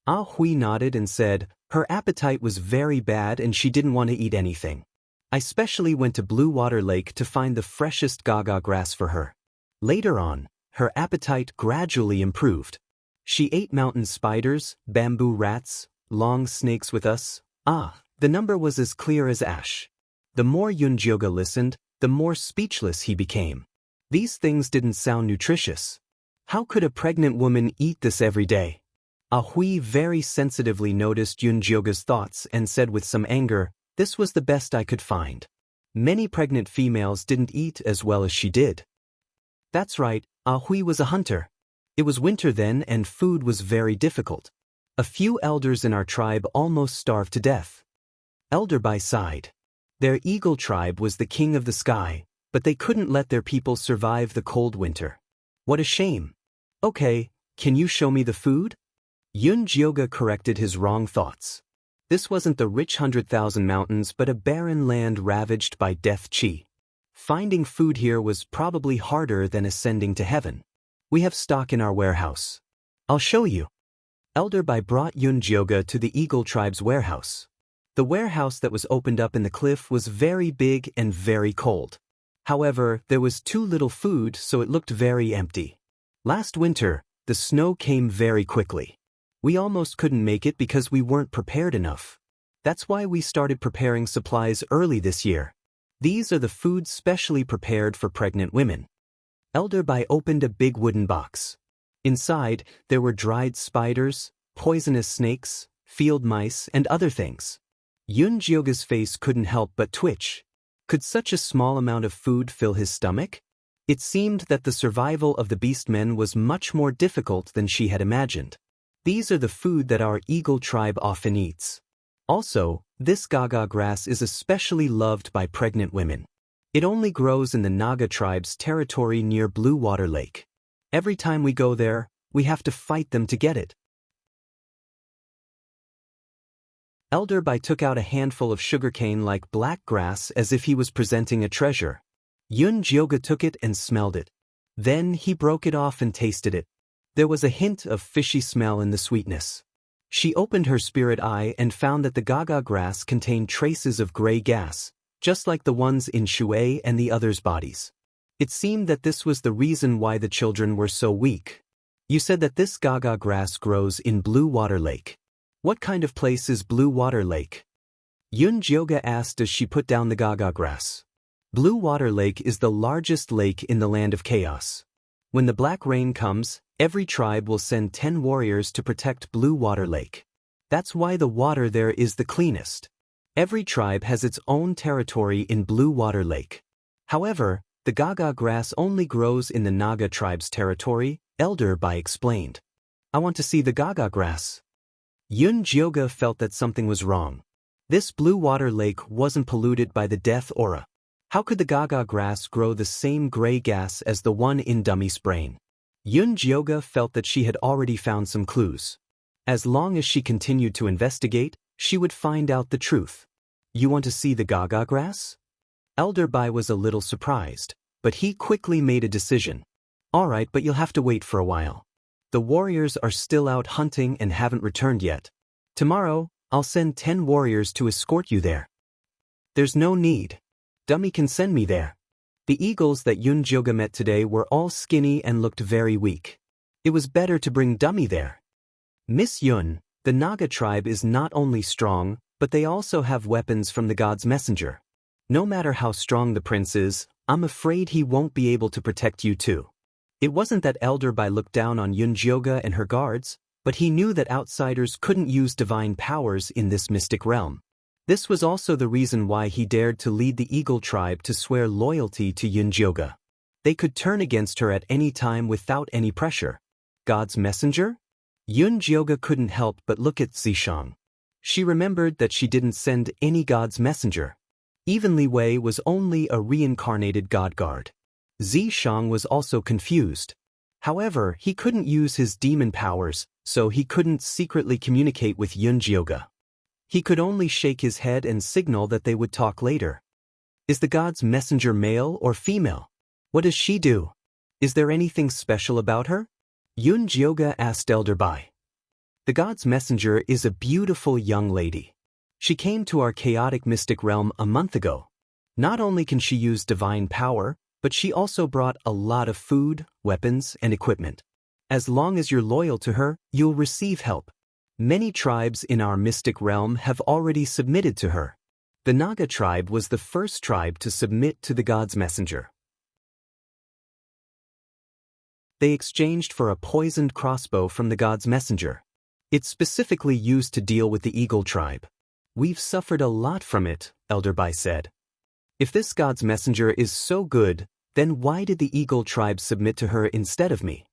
Hui nodded and said, "Her appetite was very bad and she didn't want to eat anything. I specially went to Blue Water Lake to find the freshest gaga grass for her. Later on, her appetite gradually improved. She ate mountain spiders, bamboo rats, long snakes with us. The number was as clear as ash." The more Jioga listened, the more speechless he became. These things didn't sound nutritious. How could a pregnant woman eat this every day? Hui very sensitively noticed Jioga's thoughts and said with some anger, "This was the best I could find. Many pregnant females didn't eat as well as she did." That's right, Hui was a hunter. It was winter then and food was very difficult. A few elders in our tribe almost starved to death. Elder Bai sighed. Their eagle tribe was the king of the sky, but they couldn't let their people survive the cold winter. What a shame. Okay, can you show me the food? Yun Jioga corrected his wrong thoughts. This wasn't the rich 100,000 mountains but a barren land ravaged by death chi. Finding food here was probably harder than ascending to heaven. We have stock in our warehouse. I'll show you. Elder Bai brought Yun Jioga to the Eagle tribe's warehouse. The warehouse that was opened up in the cliff was very big and very cold. However, there was too little food, so it looked very empty. Last winter, the snow came very quickly. We almost couldn't make it because we weren't prepared enough. That's why we started preparing supplies early this year. These are the foods specially prepared for pregnant women. Elder Bai opened a big wooden box. Inside, there were dried spiders, poisonous snakes, field mice, and other things. Yun Jioga's face couldn't help but twitch. Could such a small amount of food fill his stomach? It seemed that the survival of the beastmen was much more difficult than she had imagined. These are the food that our eagle tribe often eats. Also, this gaga grass is especially loved by pregnant women. It only grows in the Naga tribe's territory near Blue Water Lake. Every time we go there, we have to fight them to get it. Elder Bai took out a handful of sugarcane like black grass as if he was presenting a treasure. Yun Jioga took it and smelled it. Then he broke it off and tasted it. There was a hint of fishy smell in the sweetness. She opened her spirit eye and found that the gaga grass contained traces of gray gas, just like the ones in Shui and the others' bodies. It seemed that this was the reason why the children were so weak. You said that this gaga grass grows in Blue Water Lake. What kind of place is Blue Water Lake? Yun Jioga asked as she put down the gaga grass. Blue Water Lake is the largest lake in the Land of Chaos. When the black rain comes, every tribe will send 10 warriors to protect Blue Water Lake. That's why the water there is the cleanest. Every tribe has its own territory in Blue Water Lake. However, the gaga grass only grows in the Naga tribe's territory, Elder Bai explained. I want to see the gaga grass. Yun Jioga felt that something was wrong. This Blue Water Lake wasn't polluted by the death aura. How could the gaga grass grow the same gray gas as the one in Dummy's brain? Yun Jioga felt that she had already found some clues. As long as she continued to investigate, she would find out the truth. You want to see the gaga grass? Elder Bai was a little surprised, but he quickly made a decision. All right, but you'll have to wait for a while. The warriors are still out hunting and haven't returned yet. Tomorrow, I'll send 10 warriors to escort you there. There's no need. Dummy can send me there. The eagles that Yun Jioga met today were all skinny and looked very weak. It was better to bring Dummy there. Miss Yun, the Naga tribe is not only strong, but they also have weapons from the god's messenger. No matter how strong the prince is, I'm afraid he won't be able to protect you too. It wasn't that Elder Bai looked down on Yun Jioga and her guards, but he knew that outsiders couldn't use divine powers in this mystic realm. This was also the reason why he dared to lead the Eagle tribe to swear loyalty to Yun Jioga. They could turn against her at any time without any pressure. God's messenger? Yun Jioga couldn't help but look at Zishang. She remembered that she didn't send any god's messenger. Even Li Wei was only a reincarnated god guard. Zishang was also confused. However, he couldn't use his demon powers, so he couldn't secretly communicate with Yun Jioga. He could only shake his head and signal that they would talk later. Is the god's messenger male or female? What does she do? Is there anything special about her? Yun Jioga asked Elder Bai. The god's messenger is a beautiful young lady. She came to our chaotic mystic realm a month ago. Not only can she use divine power, but she also brought a lot of food, weapons, and equipment. As long as you're loyal to her, you'll receive help. Many tribes in our mystic realm have already submitted to her. The Naga tribe was the first tribe to submit to the god's messenger. They exchanged for a poisoned crossbow from the god's messenger. It's specifically used to deal with the Eagle tribe. We've suffered a lot from it, Elder Bai said. If this god's messenger is so good, then why did the Eagle tribe submit to her instead of me?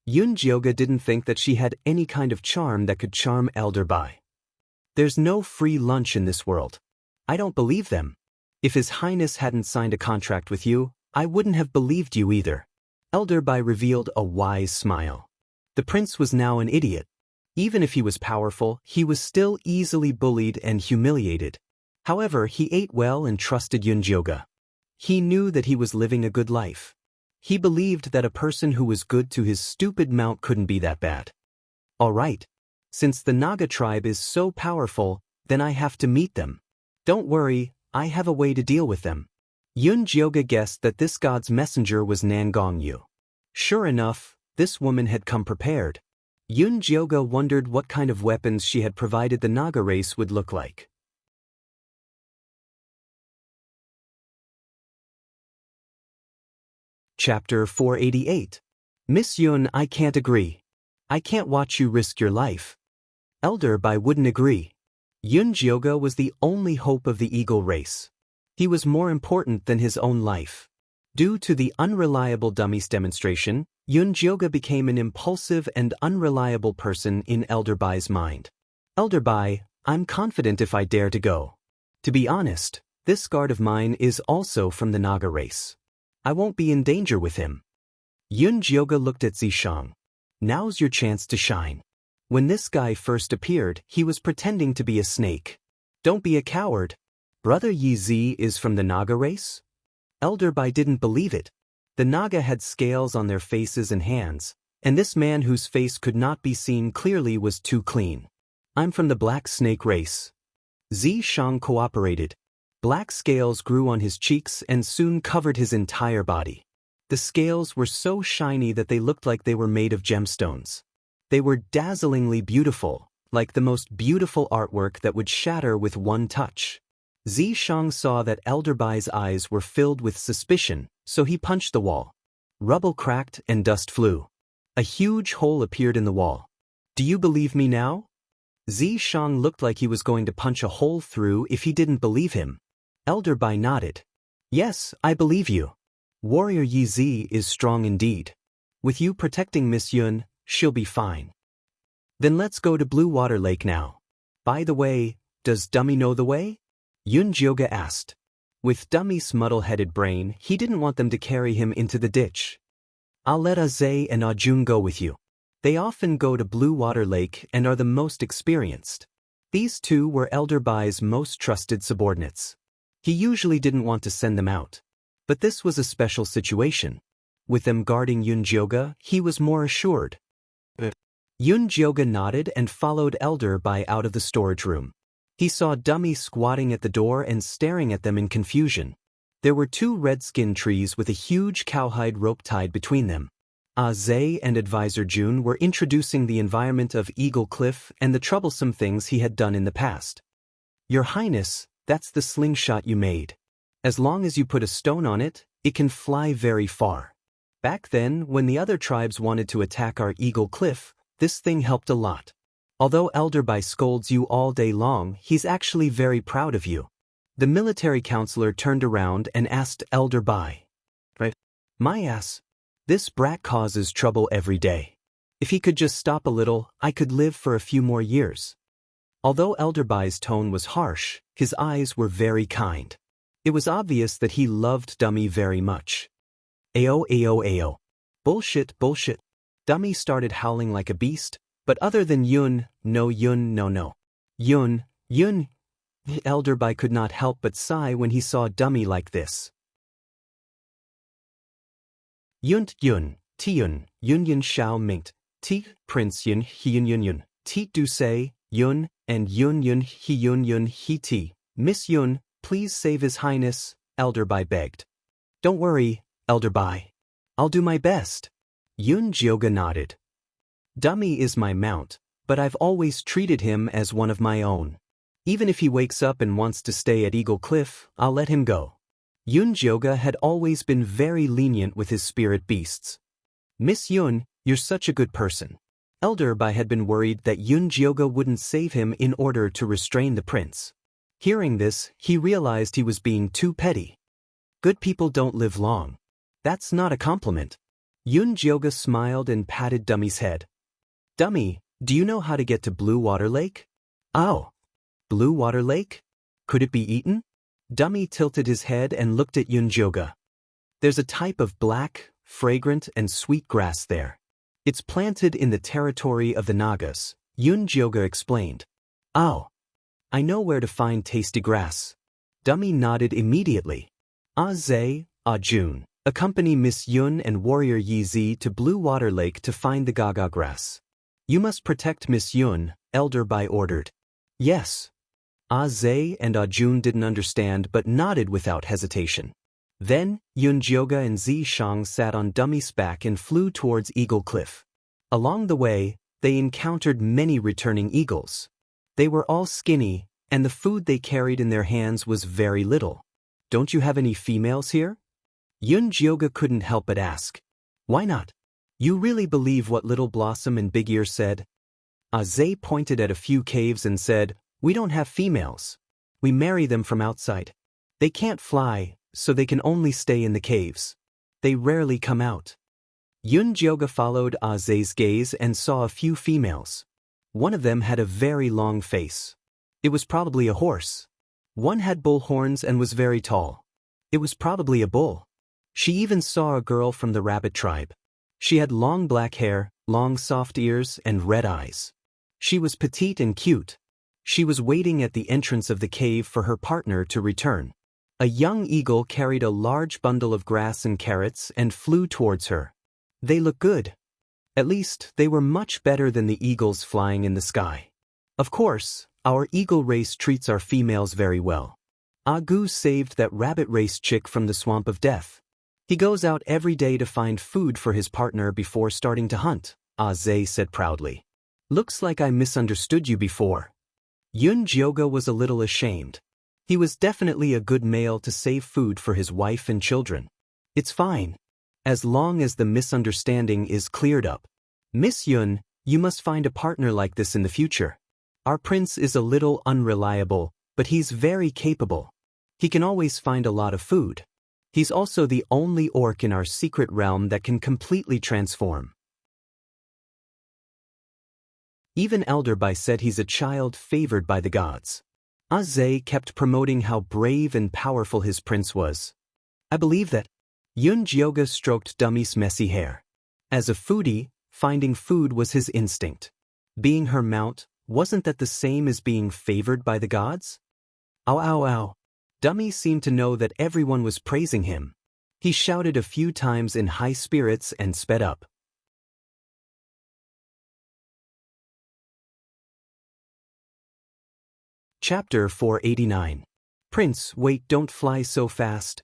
Jioga didn't think that she had any kind of charm that could charm Elder Bai. There's no free lunch in this world. I don't believe them. If His Highness hadn't signed a contract with you, I wouldn't have believed you either. Elder Bai revealed a wise smile. The prince was now an idiot. Even if he was powerful, he was still easily bullied and humiliated. However, he ate well and trusted Jioga. He knew that he was living a good life. He believed that a person who was good to his stupid mount couldn't be that bad. All right. Since the Naga tribe is so powerful, then I have to meet them. Don't worry, I have a way to deal with them. Jioga guessed that this god's messenger was Nangongyu. Sure enough, this woman had come prepared. Jioga wondered what kind of weapons she had provided the Naga race would look like. Chapter 488. Miss Yun, I can't agree. I can't watch you risk your life. Elder Bai wouldn't agree. Jioga was the only hope of the eagle race. He was more important than his own life. Due to the unreliable dummies demonstration, Jioga became an impulsive and unreliable person in Elder Bai's mind. Elder Bai, I'm confident if I dare to go. To be honest, this guard of mine is also from the Naga race. I won't be in danger with him. Jioga looked at Zishang. Now's your chance to shine. When this guy first appeared, he was pretending to be a snake. Don't be a coward. Brother Yi Zi is from the Naga race? Elder Bai didn't believe it. The Naga had scales on their faces and hands, and this man whose face could not be seen clearly was too clean. I'm from the black snake race. Zishang cooperated. Black scales grew on his cheeks and soon covered his entire body. The scales were so shiny that they looked like they were made of gemstones. They were dazzlingly beautiful, like the most beautiful artwork that would shatter with one touch. Zishang saw that Elder Bai's eyes were filled with suspicion, so he punched the wall. Rubble cracked and dust flew. A huge hole appeared in the wall. Do you believe me now? Zishang looked like he was going to punch a hole through if he didn't believe him. Elder Bai nodded. Yes, I believe you. Warrior Yi Zi is strong indeed. With you protecting Miss Yun, she'll be fine. Then let's go to Blue Water Lake now. By the way, does Dummy know the way? Jioga asked. With Dummy's muddle-headed brain, he didn't want them to carry him into the ditch. I'll let Aze and Ajun go with you. They often go to Blue Water Lake and are the most experienced. These two were Elder Bai's most trusted subordinates. He usually didn't want to send them out. But this was a special situation. With them guarding Jioga, he was more assured. Jioga nodded and followed Elder Bai out of the storage room. He saw Dummy squatting at the door and staring at them in confusion. There were two red-skin trees with a huge cowhide rope tied between them. Aze and Advisor Jun were introducing the environment of Eagle Cliff and the troublesome things he had done in the past. Your Highness, that's the slingshot you made. As long as you put a stone on it, it can fly very far. Back then, when the other tribes wanted to attack our Eagle Cliff, this thing helped a lot. Although Elder Bai scolds you all day long, he's actually very proud of you. The military counselor turned around and asked Elder Bai. My ass. This brat causes trouble every day. If he could just stop a little, I could live for a few more years. Although Elder Bai's tone was harsh, his eyes were very kind. It was obvious that he loved Dummy very much. Ayo, ayo, ayo. Bullshit, bullshit. Dummy started howling like a beast, but other than Yun, no. Yun. The Elder Bai could not help but sigh when he saw Dummy like this. Yunt Yun, Tiyun, Yun Shao Mingt, Ti, Prince Yun Yun, Ti Du Say, Yun, and Yun He Ti. Miss Yun, please save His Highness, Elder Bai begged. Don't worry, Elder Bai. I'll do my best. Jioga nodded. Dummy is my mount, but I've always treated him as one of my own. Even if he wakes up and wants to stay at Eagle Cliff, I'll let him go. Jioga had always been very lenient with his spirit beasts. Miss Yun, you're such a good person. Elder Bai had been worried that Jioga wouldn't save him in order to restrain the prince. Hearing this, he realized he was being too petty. Good people don't live long. That's not a compliment. Yun smiled and patted Dummy's head. Dummy, do you know how to get to Blue Water Lake? Oh, Blue Water Lake? Could it be eaten? Dummy tilted his head and looked at Yun. There's a type of black, fragrant, and sweet grass there. It's planted in the territory of the Nagas, Yun explained. Oh, I know where to find tasty grass. Dummy nodded immediately. Zhe, Jun, accompany Miss Yun and warrior Yi Zi to Blue Water Lake to find the Gaga grass. You must protect Miss Yun, Elder Bai ordered. Yes. Zhe and Jun didn't understand but nodded without hesitation. Then, Yun and Zi Shang sat on Dummy's back and flew towards Eagle Cliff. Along the way, they encountered many returning eagles. They were all skinny, and the food they carried in their hands was very little. Don't you have any females here? Yun couldn't help but ask. Why not? You really believe what Little Blossom and Big Ear said? Zhe pointed at a few caves and said, We don't have females. We marry them from outside. They can't fly, so they can only stay in the caves. They rarely come out. Yun followed Zhe's gaze and saw a few females. One of them had a very long face. It was probably a horse. One had bull horns and was very tall. It was probably a bull. She even saw a girl from the rabbit tribe. She had long black hair, long soft ears, and red eyes. She was petite and cute. She was waiting at the entrance of the cave for her partner to return. A young eagle carried a large bundle of grass and carrots and flew towards her. They looked good. At least, they were much better than the eagles flying in the sky. Of course, our eagle race treats our females very well. Agu saved that rabbit race chick from the swamp of death. He goes out every day to find food for his partner before starting to hunt, Zhe said proudly. Looks like I misunderstood you before. Yun was a little ashamed. He was definitely a good male to save food for his wife and children. It's fine. As long as the misunderstanding is cleared up. Miss Yun, you must find a partner like this in the future. Our prince is a little unreliable, but he's very capable. He can always find a lot of food. He's also the only orc in our secret realm that can completely transform. Even Elder Bai said he's a child favored by the gods. Zhe kept promoting how brave and powerful his prince was. I believe that. Yun stroked Dummy's messy hair. As a foodie, finding food was his instinct. Being her mount, wasn't that the same as being favored by the gods? Ow ow ow. Dummy seemed to know that everyone was praising him. He shouted a few times in high spirits and sped up. Chapter 489. Prince, wait, don't fly so fast.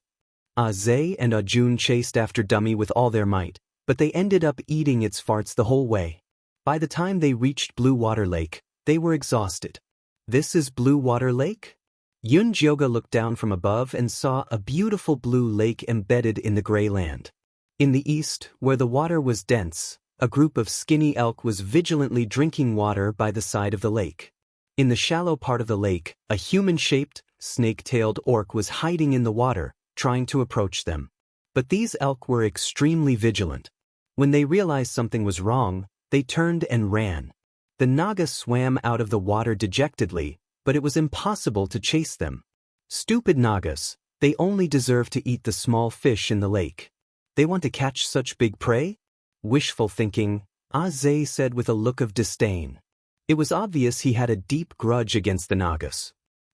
Zhe and Jun chased after Dummy with all their might, but they ended up eating its farts the whole way. By the time they reached Blue Water Lake, they were exhausted. This is Blue Water Lake? Yun looked down from above and saw a beautiful blue lake embedded in the gray land. In the east, where the water was dense, a group of skinny elk was vigilantly drinking water by the side of the lake. In the shallow part of the lake, a human-shaped, snake-tailed orc was hiding in the water, trying to approach them. But these elk were extremely vigilant. When they realized something was wrong, they turned and ran. The Naga swam out of the water dejectedly, but it was impossible to chase them. Stupid Nagas, they only deserve to eat the small fish in the lake. They want to catch such big prey? Wishful thinking, Zhe said with a look of disdain. It was obvious he had a deep grudge against the Nagas.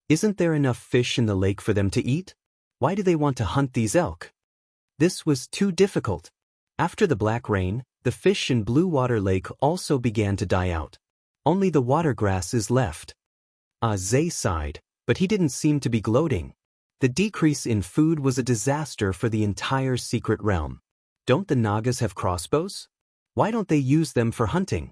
Isn't there enough fish in the lake for them to eat? Why do they want to hunt these elk? This was too difficult. After the black rain, the fish in Blue Water Lake also began to die out. Only the water grass is left. Zhe sighed, but he didn't seem to be gloating. The decrease in food was a disaster for the entire secret realm. Don't the Nagas have crossbows? Why don't they use them for hunting?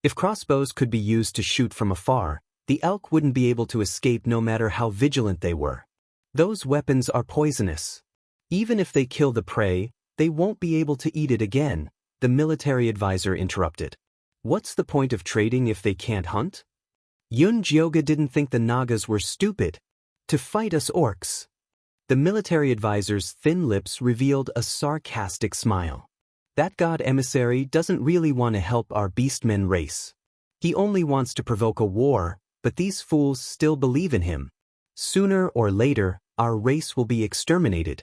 If crossbows could be used to shoot from afar, the elk wouldn't be able to escape no matter how vigilant they were. Those weapons are poisonous. Even if they kill the prey, they won't be able to eat it again, the military advisor interrupted. What's the point of trading if they can't hunt? Yun didn't think the Nagas were stupid. To fight us orcs. The military advisor's thin lips revealed a sarcastic smile. That god emissary doesn't really want to help our beastmen race. He only wants to provoke a war, but these fools still believe in him. Sooner or later, our race will be exterminated.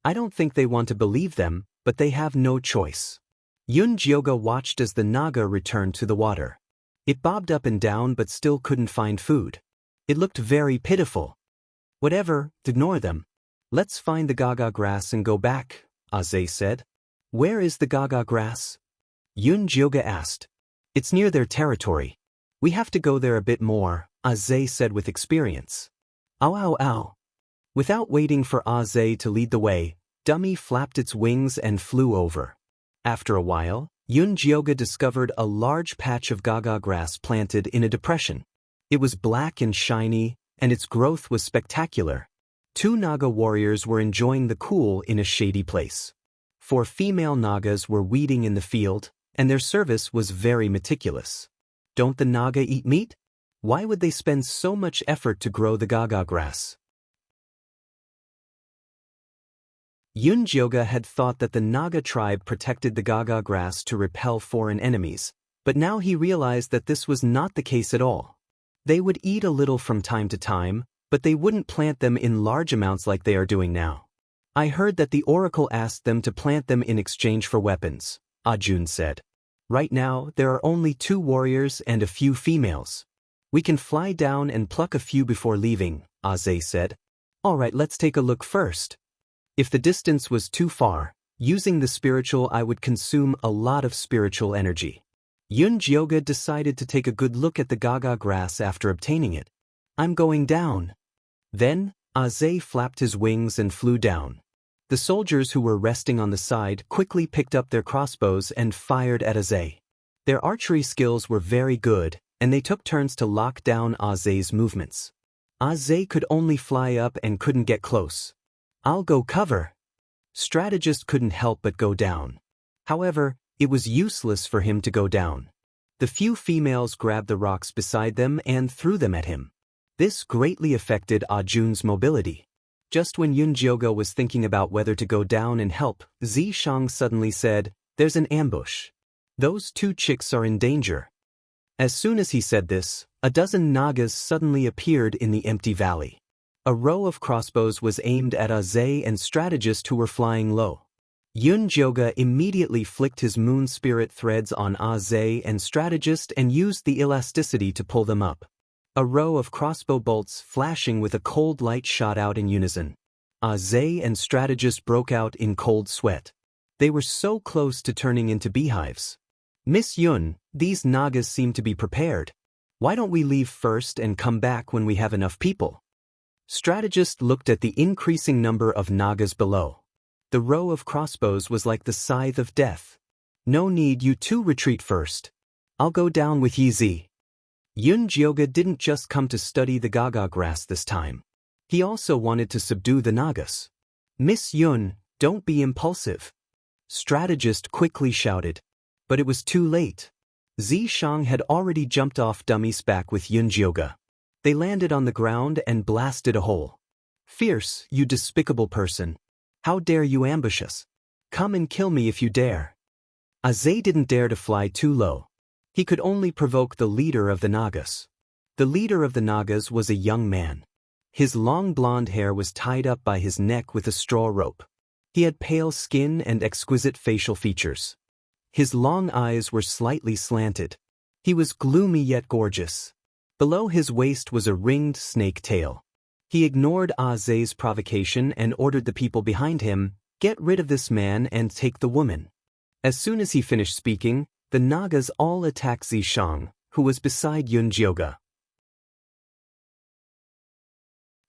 I don't think they want to believe them, but they have no choice. Yunjioga watched as the naga returned to the water. It bobbed up and down but still couldn't find food. It looked very pitiful. Whatever, ignore them. Let's find the gaga grass and go back, Aze said. Where is the gaga grass? Yunjioga asked. It's near their territory. We have to go there a bit more, Aze said with experience. Ow ow ow. Without waiting for Aze to lead the way, Dummy flapped its wings and flew over. After a while, Yunjioga discovered a large patch of gaga grass planted in a depression. It was black and shiny, and its growth was spectacular. 2 Naga warriors were enjoying the cool in a shady place. 4 female Nagas were weeding in the field, and their service was very meticulous. Don't the Naga eat meat? Why would they spend so much effort to grow the gaga grass? Yunjioga had thought that the Naga tribe protected the gaga grass to repel foreign enemies, but now he realized that this was not the case at all. They would eat a little from time to time, but they wouldn't plant them in large amounts like they are doing now. I heard that the oracle asked them to plant them in exchange for weapons, Ajun said. Right now, there are only 2 warriors and a few females. We can fly down and pluck a few before leaving, Aze said. Alright, let's take a look first. If the distance was too far, using the spiritual I would consume a lot of spiritual energy. Yunjioga decided to take a good look at the gaga grass after obtaining it. I'm going down. Then, Aze flapped his wings and flew down. The soldiers who were resting on the side quickly picked up their crossbows and fired at Aze. Their archery skills were very good, and they took turns to lock down Aze's movements. Aze could only fly up and couldn't get close. I'll go cover. Strategist couldn't help but go down. However, it was useless for him to go down. The few females grabbed the rocks beside them and threw them at him. This greatly affected Ajun's mobility. Just when Yunjioga was thinking about whether to go down and help, Zishang suddenly said, "There's an ambush. Those 2 chicks are in danger." As soon as he said this, a dozen Nagas suddenly appeared in the empty valley. A row of crossbows was aimed at Aze and Strategist who were flying low. Yunjioga immediately flicked his moon spirit threads on Aze and Strategist and used the elasticity to pull them up. A row of crossbow bolts flashing with a cold light shot out in unison. Aze and Strategist broke out in cold sweat. They were so close to turning into beehives. Miss Yun, these Nagas seem to be prepared. Why don't we leave first and come back when we have enough people? Strategist looked at the increasing number of Nagas below. The row of crossbows was like the scythe of death. No need, you 2 retreat first. I'll go down with Yi. Yunjioga didn't just come to study the gaga grass this time. He also wanted to subdue the Nagas. Miss Yun, don't be impulsive. Strategist quickly shouted. But it was too late. Zishang had already jumped off Dummy's back with Yunjioga. They landed on the ground and blasted a hole. Fierce, you despicable person. How dare you ambush us? Come and kill me if you dare. Aze didn't dare to fly too low. He could only provoke the leader of the Nagas. The leader of the Nagas was a young man. His long blonde hair was tied up by his neck with a straw rope. He had pale skin and exquisite facial features. His long eyes were slightly slanted. He was gloomy yet gorgeous. Below his waist was a ringed snake tail. He ignored Aze's provocation and ordered the people behind him, "Get rid of this man and take the woman." As soon as he finished speaking, the Nagas all attacked Zishang, who was beside Yunjioga.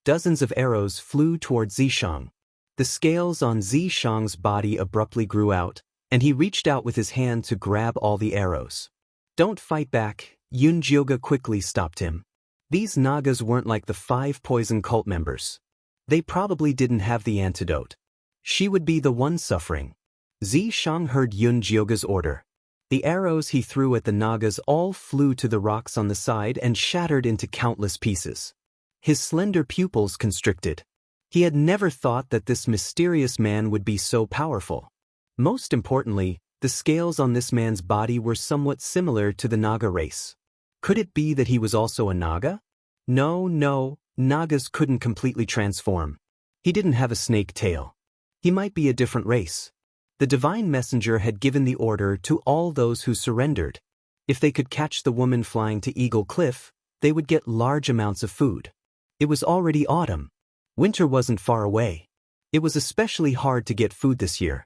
Dozens of arrows flew toward Zishang. The scales on Zishang's body abruptly grew out, and he reached out with his hand to grab all the arrows. "Don't fight back," Yunjioga quickly stopped him. These Nagas weren't like the 5 poison cult members. They probably didn't have the antidote. She would be the one suffering. Zishang heard Yunjioga's order. The arrows he threw at the Nagas all flew to the rocks on the side and shattered into countless pieces. His slender pupils constricted. He had never thought that this mysterious man would be so powerful. Most importantly, the scales on this man's body were somewhat similar to the Naga race. Could it be that he was also a Naga? No, Nagas couldn't completely transform. He didn't have a snake tail. He might be a different race. The divine messenger had given the order to all those who surrendered. If they could catch the woman flying to Eagle Cliff, they would get large amounts of food. It was already autumn. Winter wasn't far away. It was especially hard to get food this year.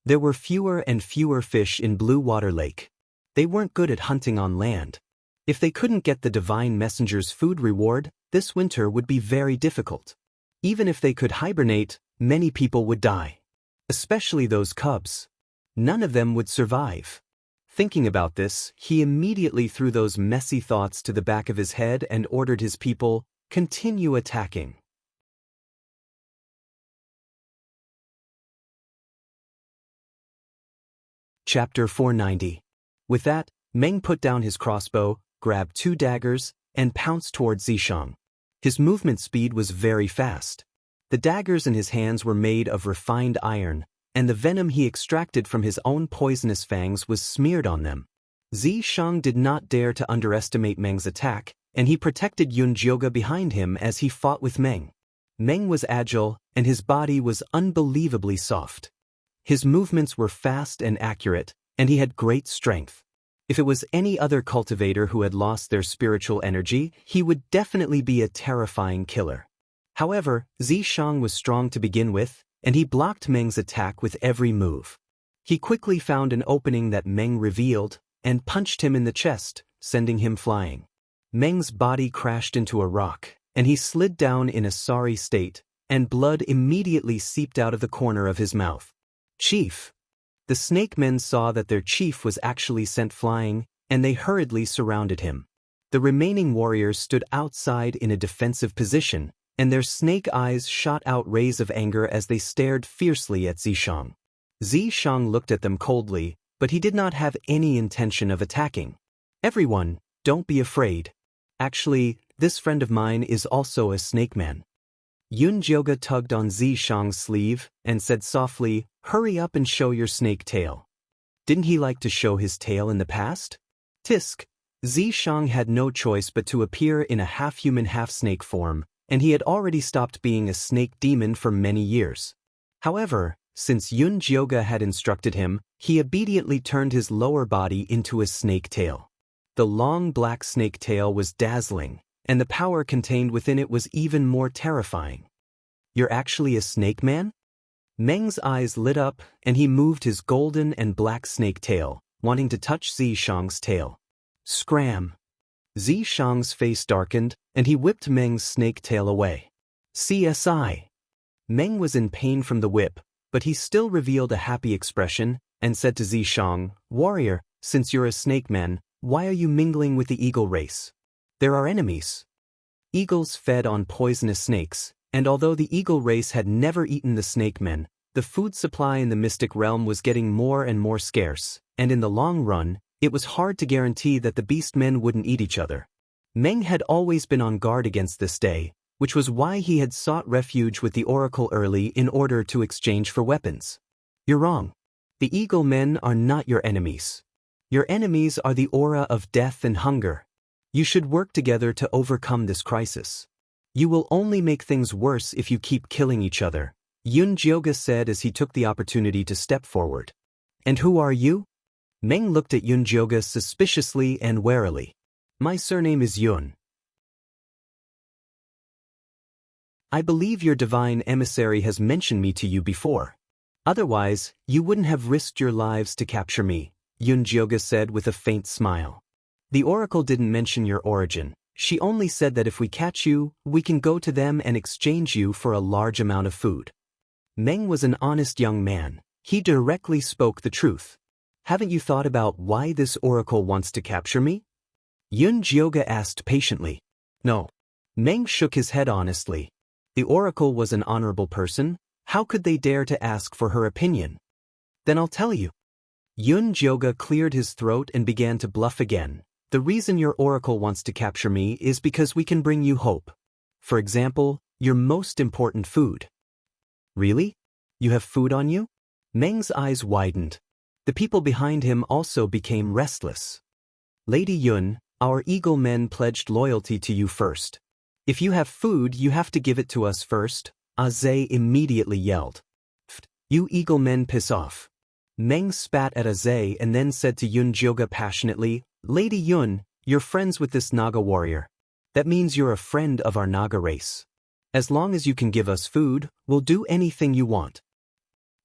There were fewer and fewer fish in Blue Water Lake. They weren't good at hunting on land. If they couldn't get the divine messenger's food reward, this winter would be very difficult. Even if they could hibernate, many people would die. Especially those cubs. None of them would survive. Thinking about this, he immediately threw those messy thoughts to the back of his head and ordered his people, continue attacking. Chapter 490. With that, Meng put down his crossbow, grabbed 2 daggers, and pounced towards Zishang. His movement speed was very fast. The daggers in his hands were made of refined iron, and the venom he extracted from his own poisonous fangs was smeared on them. Zishang did not dare to underestimate Meng's attack, and he protected Yunjioga behind him as he fought with Meng. Meng was agile, and his body was unbelievably soft. His movements were fast and accurate, and he had great strength. If it was any other cultivator who had lost their spiritual energy, he would definitely be a terrifying killer. However, Zishang was strong to begin with, and he blocked Meng's attack with every move. He quickly found an opening that Meng revealed, and punched him in the chest, sending him flying. Meng's body crashed into a rock, and he slid down in a sorry state, and blood immediately seeped out of the corner of his mouth. Chief! The snake men saw that their chief was actually sent flying, and they hurriedly surrounded him. The remaining warriors stood outside in a defensive position, and their snake eyes shot out rays of anger as they stared fiercely at Zishang. Zishang looked at them coldly, but he did not have any intention of attacking. Everyone, don't be afraid. Actually, this friend of mine is also a snake man. Yunjioga tugged on Zishang's sleeve and said softly, "Hurry up and show your snake tail." Didn't he like to show his tail in the past? Tisk! Zishang had no choice but to appear in a half-human half-snake form, and he had already stopped being a snake demon for many years. However, since Yunjioga had instructed him, he obediently turned his lower body into a snake tail. The long black snake tail was dazzling, and the power contained within it was even more terrifying. "You're actually a snake man?" Meng's eyes lit up, and he moved his golden and black snake tail, wanting to touch Zishang's tail. Scram! Zishang's face darkened, and he whipped Meng's snake tail away. CSI! Meng was in pain from the whip, but he still revealed a happy expression, and said to Zishang, "Warrior, since you're a snake man, why are you mingling with the eagle race? There are enemies." Eagles fed on poisonous snakes, and although the eagle race had never eaten the snake men, the food supply in the mystic realm was getting more and more scarce, and in the long run, it was hard to guarantee that the beast men wouldn't eat each other. Meng had always been on guard against this day, which was why he had sought refuge with the oracle early in order to exchange for weapons. "You're wrong. The eagle men are not your enemies. Your enemies are the aura of death and hunger. You should work together to overcome this crisis. You will only make things worse if you keep killing each other," Yunjioga said as he took the opportunity to step forward. "And who are you?" Meng looked at Yunjioga suspiciously and warily. "My surname is Yun. I believe your divine emissary has mentioned me to you before. Otherwise, you wouldn't have risked your lives to capture me," Yunjioga said with a faint smile. "The oracle didn't mention your origin. She only said that if we catch you, we can go to them and exchange you for a large amount of food." Meng was an honest young man. He directly spoke the truth. "Haven't you thought about why this oracle wants to capture me?" Yunjioga asked patiently. "No." Meng shook his head honestly. The oracle was an honorable person. How could they dare to ask for her opinion? "Then I'll tell you." Yunjioga cleared his throat and began to bluff again. "The reason your oracle wants to capture me is because we can bring you hope. For example, your most important food." "Really? You have food on you?" Meng's eyes widened. The people behind him also became restless. Lady Yun, our eagle men pledged loyalty to you first. If you have food, you have to give it to us first, Aze immediately yelled. You eagle men piss off. Meng spat at Aze and then said to Yun Jioga passionately, Lady Yun, you're friends with this Naga warrior. That means you're a friend of our Naga race. As long as you can give us food, we'll do anything you want.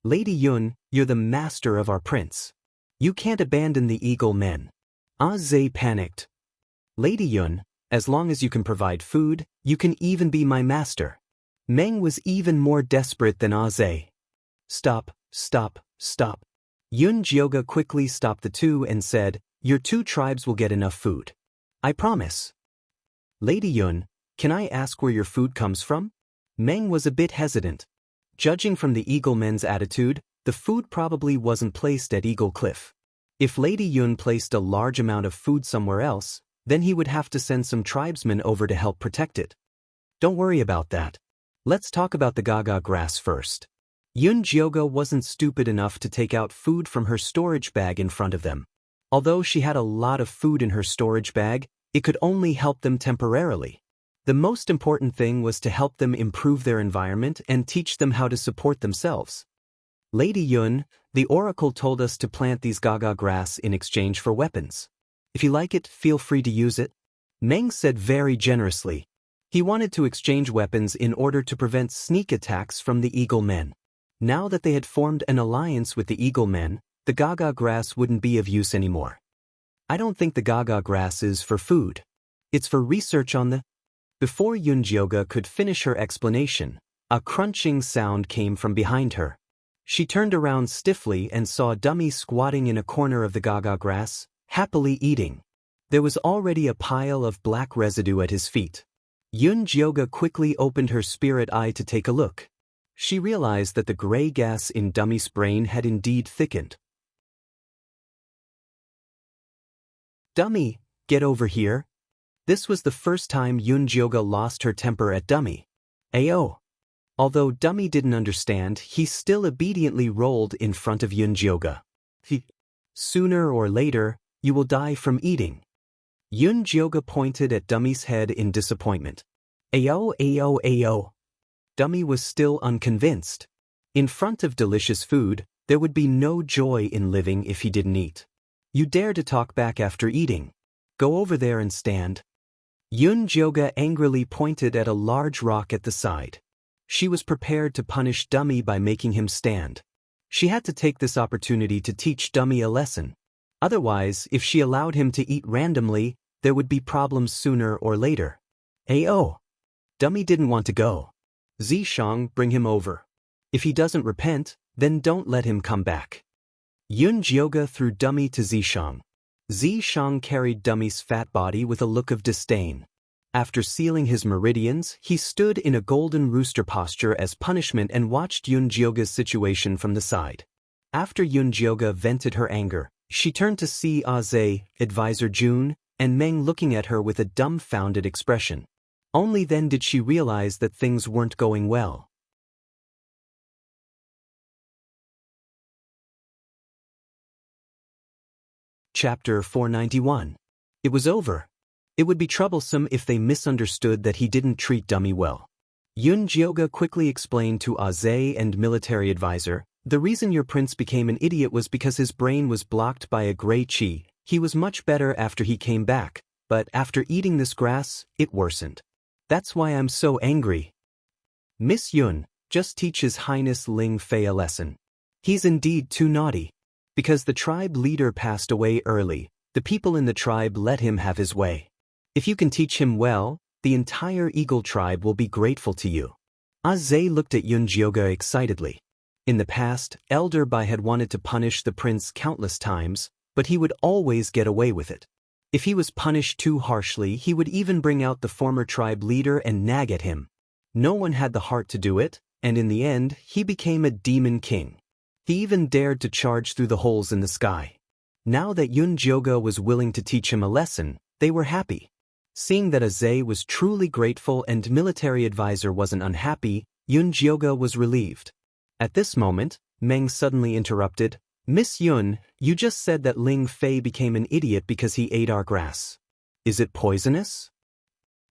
Lady Yun, you're the master of our prince. You can't abandon the eagle men. Aze panicked. Lady Yun, as long as you can provide food, you can even be my master. Meng was even more desperate than Aze. Stop, stop, stop. Yun Jioga quickly stopped the two and said, Your two tribes will get enough food. I promise. Lady Yun, can I ask where your food comes from? Meng was a bit hesitant. Judging from the eagle men's attitude, the food probably wasn't placed at Eagle Cliff. If Lady Yun placed a large amount of food somewhere else, then he would have to send some tribesmen over to help protect it. Don't worry about that. Let's talk about the Gaga grass first. Yun Jioga wasn't stupid enough to take out food from her storage bag in front of them. Although she had a lot of food in her storage bag, it could only help them temporarily. The most important thing was to help them improve their environment and teach them how to support themselves. Lady Yun, the oracle told us to plant these Gaga grass in exchange for weapons. If you like it, feel free to use it. Meng said very generously. He wanted to exchange weapons in order to prevent sneak attacks from the eagle men. Now that they had formed an alliance with the eagle men, the Gaga grass wouldn't be of use anymore. I don't think the Gaga grass is for food. It's for research on the... Before Yun Jioga could finish her explanation, a crunching sound came from behind her. She turned around stiffly and saw Dummy squatting in a corner of the Gaga grass, happily eating. There was already a pile of black residue at his feet. Yun Jioga quickly opened her spirit eye to take a look. She realized that the gray gas in Dummy's brain had indeed thickened. Dummy, get over here. This was the first time Yun Jioga lost her temper at Dummy. Ayo. Although Dummy didn't understand, he still obediently rolled in front of Yun Jioga. Sooner or later, you will die from eating. Yun Jioga pointed at Dummy's head in disappointment. Ayo, ayo, ayo. Dummy was still unconvinced. In front of delicious food, there would be no joy in living if he didn't eat. You dare to talk back after eating. Go over there and stand. Yun Jioga angrily pointed at a large rock at the side. She was prepared to punish Dummy by making him stand. She had to take this opportunity to teach Dummy a lesson. Otherwise, if she allowed him to eat randomly, there would be problems sooner or later. Ayo. Dummy didn't want to go. Zishang, bring him over. If he doesn't repent, then don't let him come back. Yun Jioga threw Dummy to Zishang. Zishang carried Dummy's fat body with a look of disdain. After sealing his meridians, he stood in a golden rooster posture as punishment and watched Yun Jioga's situation from the side. After Yun Jioga vented her anger, she turned to see Aze, advisor Jun, and Meng looking at her with a dumbfounded expression. Only then did she realize that things weren't going well. Chapter 491. It was over. It would be troublesome if they misunderstood that he didn't treat Dummy well. Yun Jioga quickly explained to Aze and military advisor, the reason your prince became an idiot was because his brain was blocked by a gray chi. He was much better after he came back, but after eating this grass, it worsened. That's why I'm so angry. Miss Yun, just teach His Highness Ling Fei a lesson. He's indeed too naughty. Because the tribe leader passed away early, the people in the tribe let him have his way. If you can teach him well, the entire eagle tribe will be grateful to you. Aze looked at Yun Jioga excitedly. In the past, Elder Bai had wanted to punish the prince countless times, but he would always get away with it. If he was punished too harshly, he would even bring out the former tribe leader and nag at him. No one had the heart to do it, and in the end, he became a demon king. He even dared to charge through the holes in the sky. Now that Yun Jioga was willing to teach him a lesson, they were happy. Seeing that Aze was truly grateful and military advisor wasn't unhappy, Yun Jioga was relieved. At this moment, Meng suddenly interrupted. Miss Yun, you just said that Ling Fei became an idiot because he ate our grass. Is it poisonous?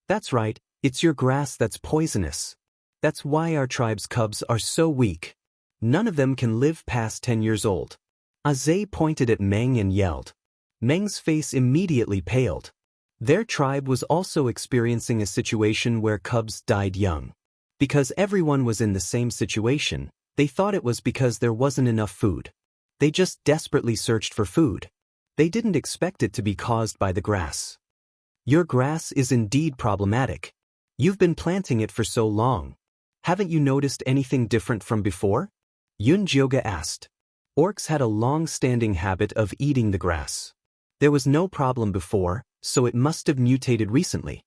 That's right, it's your grass that's poisonous. That's why our tribe's cubs are so weak. None of them can live past 10 years old. Azay pointed at Meng and yelled. Meng's face immediately paled. Their tribe was also experiencing a situation where cubs died young. Because everyone was in the same situation, they thought it was because there wasn't enough food. They just desperately searched for food. They didn't expect it to be caused by the grass. Your grass is indeed problematic. You've been planting it for so long. Haven't you noticed anything different from before? Yun Jioga asked. Orcs had a long-standing habit of eating the grass. There was no problem before, so it must have mutated recently.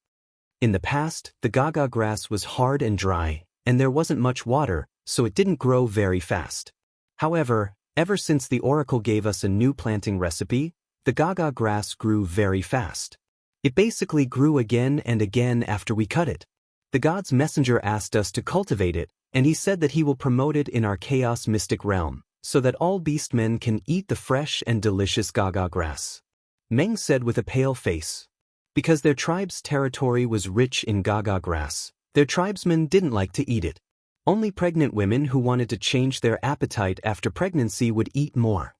In the past, the gaga grass was hard and dry, and there wasn't much water, so it didn't grow very fast. However, ever since the oracle gave us a new planting recipe, the gaga grass grew very fast. It basically grew again and again after we cut it. The god's messenger asked us to cultivate it, and he said that he will promote it in our chaos mystic realm, so that all beastmen can eat the fresh and delicious gaga grass. Meng said with a pale face. Because their tribe's territory was rich in gaga grass, their tribesmen didn't like to eat it. Only pregnant women who wanted to change their appetite after pregnancy would eat more.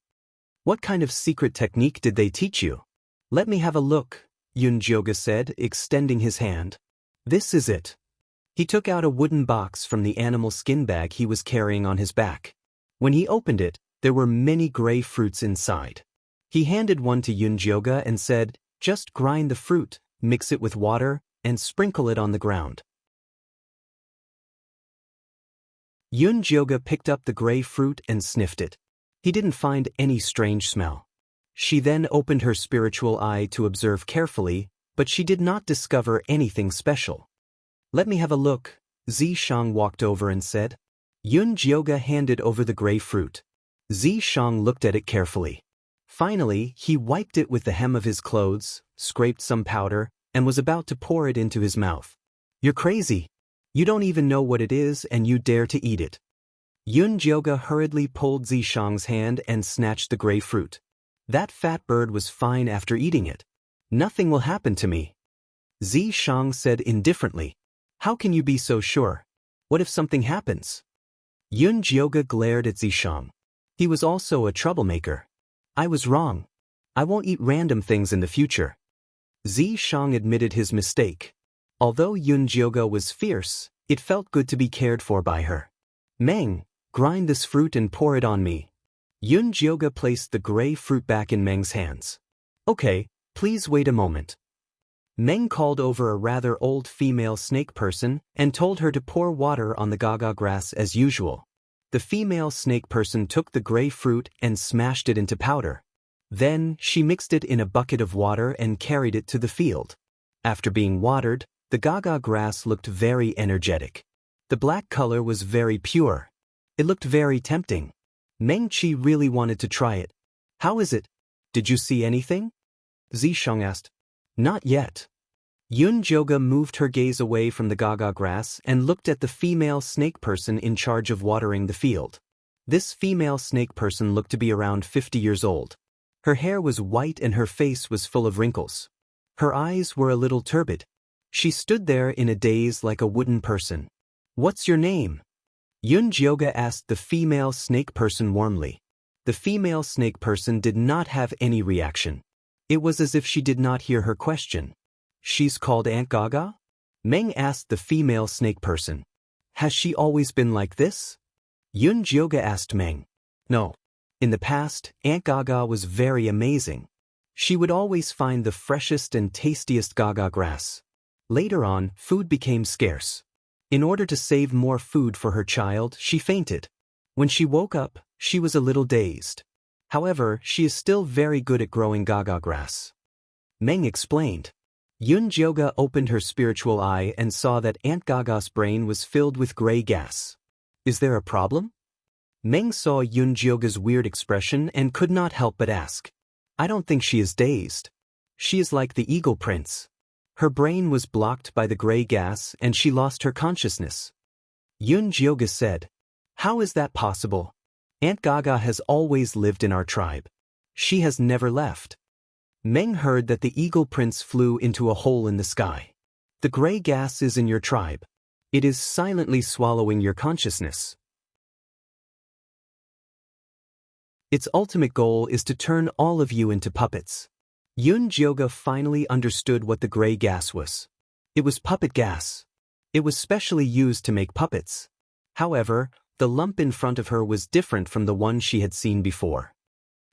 What kind of secret technique did they teach you? Let me have a look, Yun Jioga said, extending his hand. This is it. He took out a wooden box from the animal skin bag he was carrying on his back. When he opened it, there were many gray fruits inside. He handed one to Yun Jioga and said, just grind the fruit, mix it with water, and sprinkle it on the ground. Yun Jioga picked up the gray fruit and sniffed it. He didn't find any strange smell. She then opened her spiritual eye to observe carefully, but she did not discover anything special. Let me have a look, Zishang walked over and said. Yun Jioga handed over the gray fruit. Zishang looked at it carefully. Finally, he wiped it with the hem of his clothes, scraped some powder, and was about to pour it into his mouth. You're crazy. You don't even know what it is and you dare to eat it. Yun Jioga hurriedly pulled Zishang's hand and snatched the gray fruit. That fat bird was fine after eating it. Nothing will happen to me. Zishang said indifferently. How can you be so sure? What if something happens? Yun Jioga glared at Zishang. He was also a troublemaker. I was wrong. I won't eat random things in the future. Zishang admitted his mistake. Although Yun Jioga was fierce, it felt good to be cared for by her. Meng, grind this fruit and pour it on me. Yun Jioga placed the gray fruit back in Meng's hands. Okay, please wait a moment. Meng called over a rather old female snake person and told her to pour water on the gaga grass as usual. The female snake person took the gray fruit and smashed it into powder. Then, she mixed it in a bucket of water and carried it to the field. After being watered, the gaga grass looked very energetic. The black color was very pure. It looked very tempting. Meng Qi really wanted to try it. How is it? Did you see anything? Zishang asked. Not yet. Yun Jioga moved her gaze away from the gaga grass and looked at the female snake person in charge of watering the field. This female snake person looked to be around 50 years old. Her hair was white and her face was full of wrinkles. Her eyes were a little turbid. She stood there in a daze like a wooden person. What's your name? Yun Jioga asked the female snake person warmly. The female snake person did not have any reaction. It was as if she did not hear her question. She's called Aunt Gaga? Meng asked the female snake person. Has she always been like this? Yun Jioga asked Meng. No. In the past, Aunt Gaga was very amazing. She would always find the freshest and tastiest gaga grass. Later on, food became scarce. In order to save more food for her child, she fainted. When she woke up, she was a little dazed. However, she is still very good at growing gaga grass. Meng explained. Yun Jioga opened her spiritual eye and saw that Aunt Gaga's brain was filled with gray gas. Is there a problem? Meng saw Yun Jioga's weird expression and could not help but ask. I don't think she is dazed. She is like the Eagle Prince. Her brain was blocked by the gray gas and she lost her consciousness. Yun Jioga said. How is that possible? Aunt Gaga has always lived in our tribe. She has never left. Meng heard that the eagle prince flew into a hole in the sky. The gray gas is in your tribe. It is silently swallowing your consciousness. Its ultimate goal is to turn all of you into puppets. Yun Jioga finally understood what the gray gas was. It was puppet gas. It was specially used to make puppets. However, the lump in front of her was different from the one she had seen before.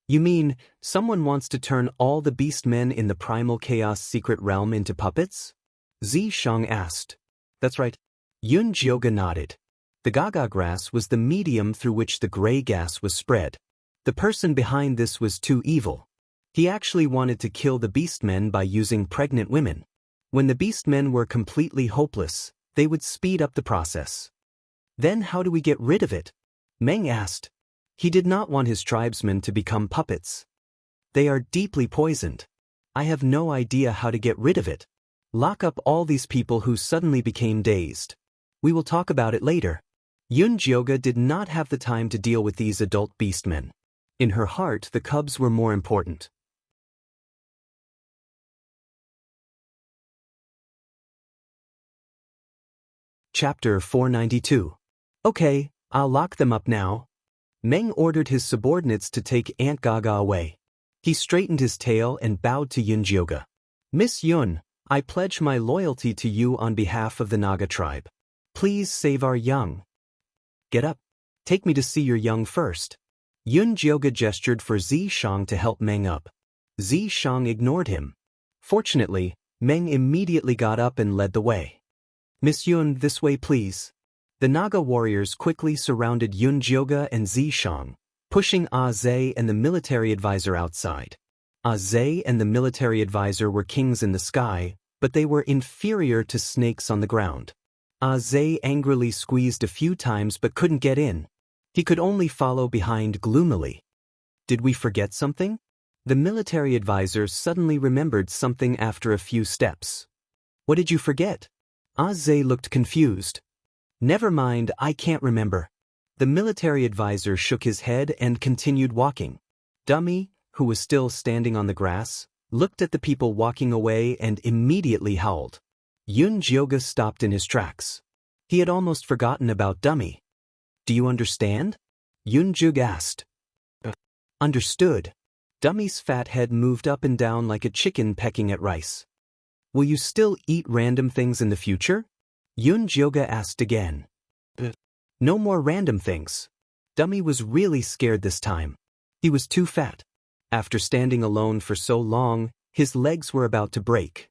You mean, someone wants to turn all the beast men in the primal chaos secret realm into puppets? Xianxia asked. That's right. Yun Jioga nodded. The Gaga grass was the medium through which the gray gas was spread. The person behind this was too evil. He actually wanted to kill the beastmen by using pregnant women. When the beastmen were completely hopeless, they would speed up the process. Then how do we get rid of it? Meng asked. He did not want his tribesmen to become puppets. They are deeply poisoned. I have no idea how to get rid of it. Lock up all these people who suddenly became dazed. We will talk about it later. Yun Jioga did not have the time to deal with these adult beastmen. In her heart, the cubs were more important. Chapter 492. Okay, I'll lock them up now. Meng ordered his subordinates to take Aunt Gaga away. He straightened his tail and bowed to Yun Jioga. Miss Yun, I pledge my loyalty to you on behalf of the Naga tribe. Please save our young. Get up. Take me to see your young first. Yun Jioga gestured for Xianxia to help Meng up. Xianxia ignored him. Fortunately, Meng immediately got up and led the way. Miss Yun, this way please. The Naga warriors quickly surrounded Yun Jioga and Xianxia, pushing Zhe and the military advisor outside. Zhe and the military advisor were kings in the sky, but they were inferior to snakes on the ground. Zhe angrily squeezed a few times but couldn't get in. He could only follow behind gloomily. Did we forget something? The military advisor suddenly remembered something after a few steps. What did you forget? Zhe looked confused. Never mind, I can't remember. The military advisor shook his head and continued walking. Dummy, who was still standing on the grass, looked at the people walking away and immediately howled. Yun Jioga stopped in his tracks. He had almost forgotten about Dummy. Do you understand? Yun Jioga asked. Understood. Dummy's fat head moved up and down like a chicken pecking at rice. Will you still eat random things in the future? Yun Jioga asked again. No more random things. Dummy was really scared this time. He was too fat. After standing alone for so long, his legs were about to break.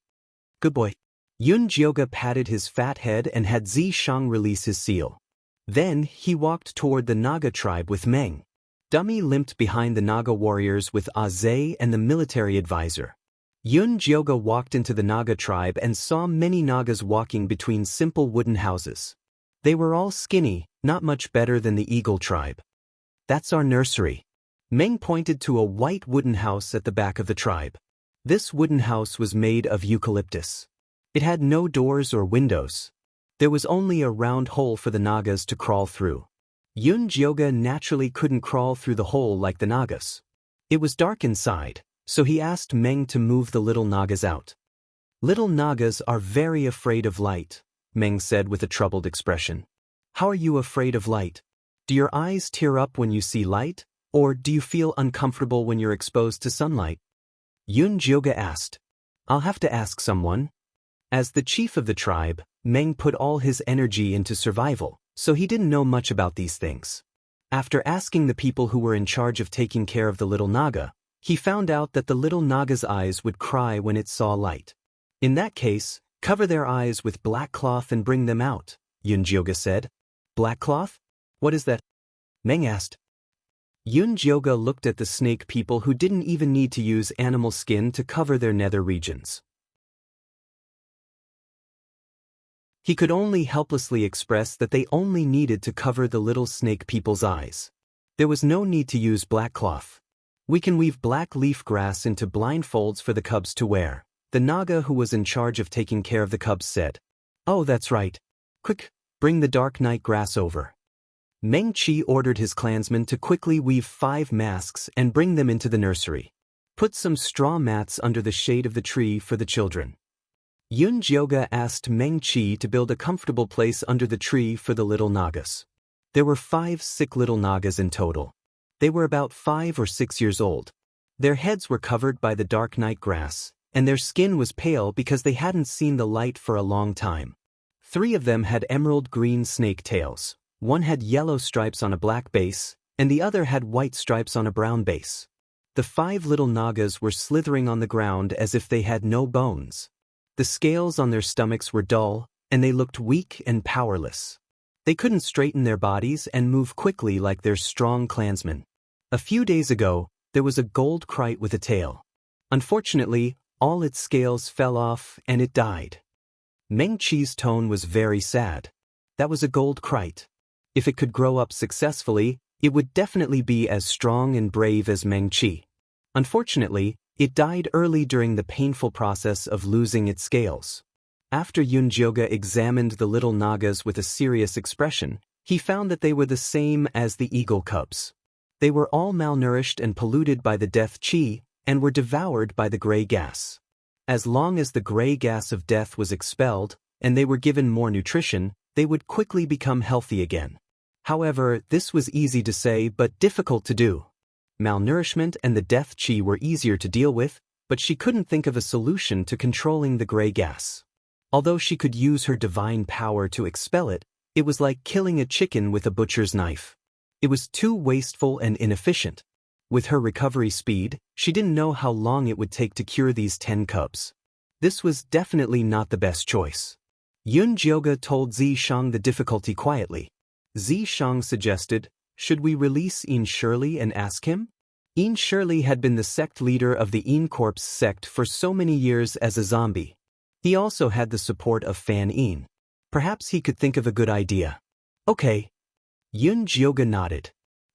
Good boy. Yun Jioga patted his fat head and had Xianxia release his seal. Then he walked toward the Naga tribe with Meng. Dummy limped behind the Naga warriors with Zhe and the military advisor. Yun Jioga walked into the Naga tribe and saw many Nagas walking between simple wooden houses. They were all skinny, not much better than the eagle tribe. That's our nursery. Meng pointed to a white wooden house at the back of the tribe. This wooden house was made of eucalyptus. It had no doors or windows. There was only a round hole for the Nagas to crawl through. Yun Jioga naturally couldn't crawl through the hole like the Nagas. It was dark inside, so he asked Meng to move the little Nagas out. Little Nagas are very afraid of light, Meng said with a troubled expression. How are you afraid of light? Do your eyes tear up when you see light, or do you feel uncomfortable when you're exposed to sunlight? Yun Jioga asked. I'll have to ask someone. As the chief of the tribe, Meng put all his energy into survival, so he didn't know much about these things. After asking the people who were in charge of taking care of the little Naga, he found out that the little Naga's eyes would cry when it saw light. In that case, cover their eyes with black cloth and bring them out, Yun Jioga said. Black cloth? What is that? Meng asked. Yun Jioga looked at the snake people who didn't even need to use animal skin to cover their nether regions. He could only helplessly express that they only needed to cover the little snake people's eyes. There was no need to use black cloth. We can weave black leaf grass into blindfolds for the cubs to wear, the Naga who was in charge of taking care of the cubs said. Oh, that's right. Quick, bring the dark night grass over. Meng Qi ordered his clansmen to quickly weave 5 masks and bring them into the nursery. Put some straw mats under the shade of the tree for the children. Yun Jioga asked Meng Qi to build a comfortable place under the tree for the little Nagas. There were 5 sick little Nagas in total. They were about 5 or 6 years old. Their heads were covered by the dark night grass, and their skin was pale because they hadn't seen the light for a long time. 3 of them had emerald green snake tails. 1 had yellow stripes on a black base, and the other had white stripes on a brown base. The 5 little Nagas were slithering on the ground as if they had no bones. The scales on their stomachs were dull, and they looked weak and powerless. They couldn't straighten their bodies and move quickly like their strong clansmen. A few days ago, there was a gold kite with a tail. Unfortunately, all its scales fell off and it died. Meng Qi's tone was very sad. That was a gold kite. If it could grow up successfully, it would definitely be as strong and brave as Meng Qi. Unfortunately, it died early during the painful process of losing its scales. After Yun Jioga examined the little Nagas with a serious expression, he found that they were the same as the eagle cubs. They were all malnourished and polluted by the death qi, and were devoured by the gray gas. As long as the gray gas of death was expelled, and they were given more nutrition, they would quickly become healthy again. However, this was easy to say but difficult to do. Malnourishment and the death qi were easier to deal with, but she couldn't think of a solution to controlling the gray gas. Although she could use her divine power to expel it, it was like killing a chicken with a butcher's knife. It was too wasteful and inefficient. With her recovery speed, she didn't know how long it would take to cure these 10 cubs. This was definitely not the best choice. Yun Jioga told Zishang the difficulty quietly. Zishang suggested, should we release Yin Shirley and ask him? Yin Shirley had been the sect leader of the Yin Corpse sect for so many years as a zombie. He also had the support of Fan Yin. Perhaps he could think of a good idea. Okay. Yun Jioga nodded.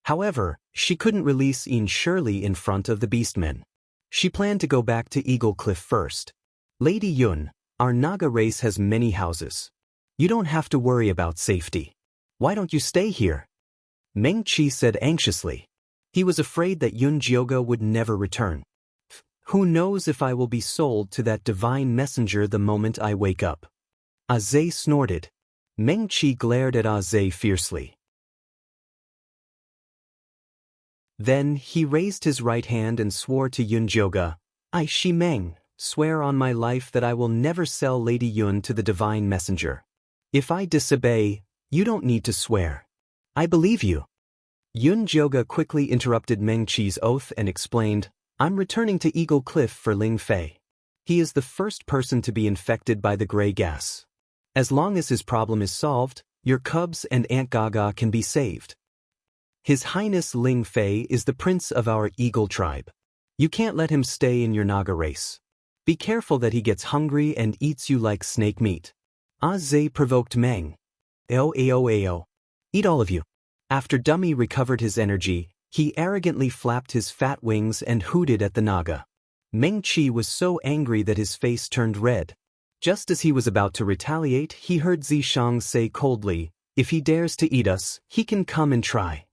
However, she couldn't release Yin Shirley in front of the beastmen. She planned to go back to Eagle Cliff first. Lady Yun, our Naga race has many houses. You don't have to worry about safety. Why don't you stay here? Meng Qi said anxiously. He was afraid that Yun Jioga would never return. Who knows if I will be sold to that divine messenger the moment I wake up? Aze snorted. Meng Qi glared at Aze fiercely. Then he raised his right hand and swore to Yun Jioga, I Shi Meng, swear on my life that I will never sell Lady Yun to the divine messenger. If I disobey, you don't need to swear. I believe you. Yun Jioga quickly interrupted Meng Qi's oath and explained, I'm returning to Eagle Cliff for Ling Fei. He is the first person to be infected by the gray gas. As long as his problem is solved, your cubs and Aunt Gaga can be saved. His Highness Ling Fei is the prince of our Eagle tribe. You can't let him stay in your Naga race. Be careful that he gets hungry and eats you like snake meat. Aze provoked Meng. Ao. Eat all of you. After Dummy recovered his energy, he arrogantly flapped his fat wings and hooted at the Naga. Meng Qi was so angry that his face turned red. Just as he was about to retaliate, he heard Zishang say coldly, if he dares to eat us, he can come and try.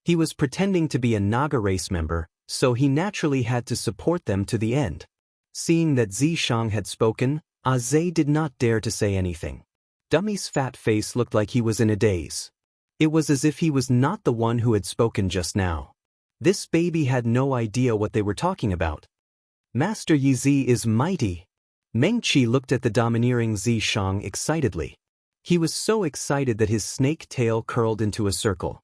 He was pretending to be a Naga race member, so he naturally had to support them to the end. Seeing that Zishang had spoken, Aze did not dare to say anything. Dummy's fat face looked like he was in a daze. It was as if he was not the one who had spoken just now. This baby had no idea what they were talking about. Master Yizi is mighty. Meng Qi looked at the domineering Zishang excitedly. He was so excited that his snake tail curled into a circle.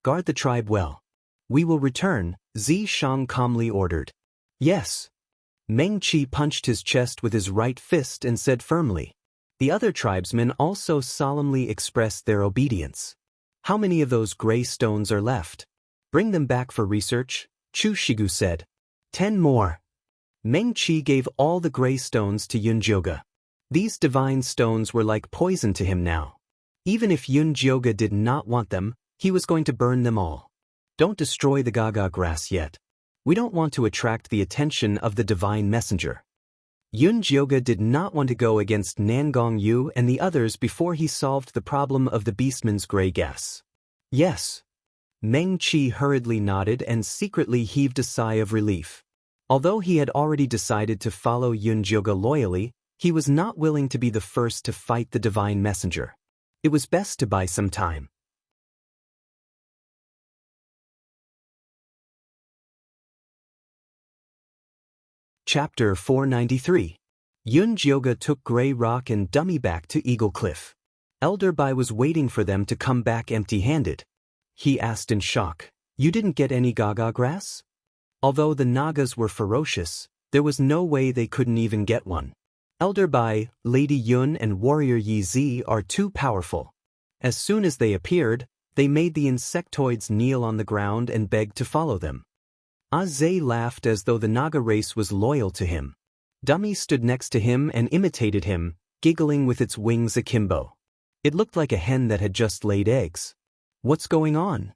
Guard the tribe well. We will return, Zishang calmly ordered. Yes. Meng Qi punched his chest with his right fist and said firmly. The other tribesmen also solemnly expressed their obedience. How many of those gray stones are left? Bring them back for research, Chu Shigu said. 10 more. Meng Qi gave all the gray stones to Yun Jioga. These divine stones were like poison to him now. Even if Yun Jioga did not want them, he was going to burn them all. Don't destroy the Gaga grass yet. We don't want to attract the attention of the divine messenger. Yun Jioga did not want to go against Nangong Yu and the others before he solved the problem of the beastman's gray gas. Yes. Meng Qi hurriedly nodded and secretly heaved a sigh of relief. Although he had already decided to follow Yunjioge loyally, he was not willing to be the first to fight the divine messenger. It was best to buy some time. Chapter 493. Yunjioge took Grey Rock and Dummy back to Eagle Cliff. Elder Bai was waiting for them to come back empty-handed. He asked in shock, "You didn't get any gaga grass?" Although the Nagas were ferocious, there was no way they couldn't even get one. Elder Bai, Lady Yun and Warrior Yi Zi are too powerful. As soon as they appeared, they made the insectoids kneel on the ground and begged to follow them. Zhe laughed as though the Naga race was loyal to him. Dummy stood next to him and imitated him, giggling with its wings akimbo. It looked like a hen that had just laid eggs. What's going on?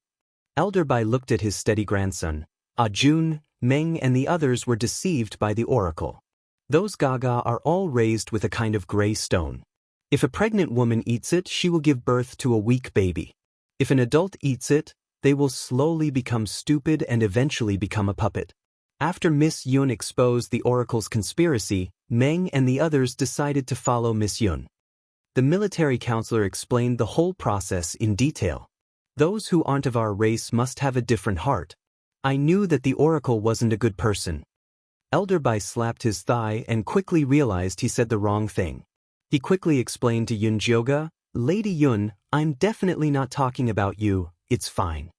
Elder Bai looked at his steady grandson. Jun, Meng and the others were deceived by the oracle. Those gaga are all raised with a kind of gray stone. If a pregnant woman eats it, she will give birth to a weak baby. If an adult eats it, they will slowly become stupid and eventually become a puppet. After Miss Yun exposed the oracle's conspiracy, Meng and the others decided to follow Miss Yun. The military counselor explained the whole process in detail. Those who aren't of our race must have a different heart. I knew that the oracle wasn't a good person. Elder Bai slapped his thigh and quickly realized he said the wrong thing. He quickly explained to Yunjioge, "Lady Yun, I'm definitely not talking about you, it's fine."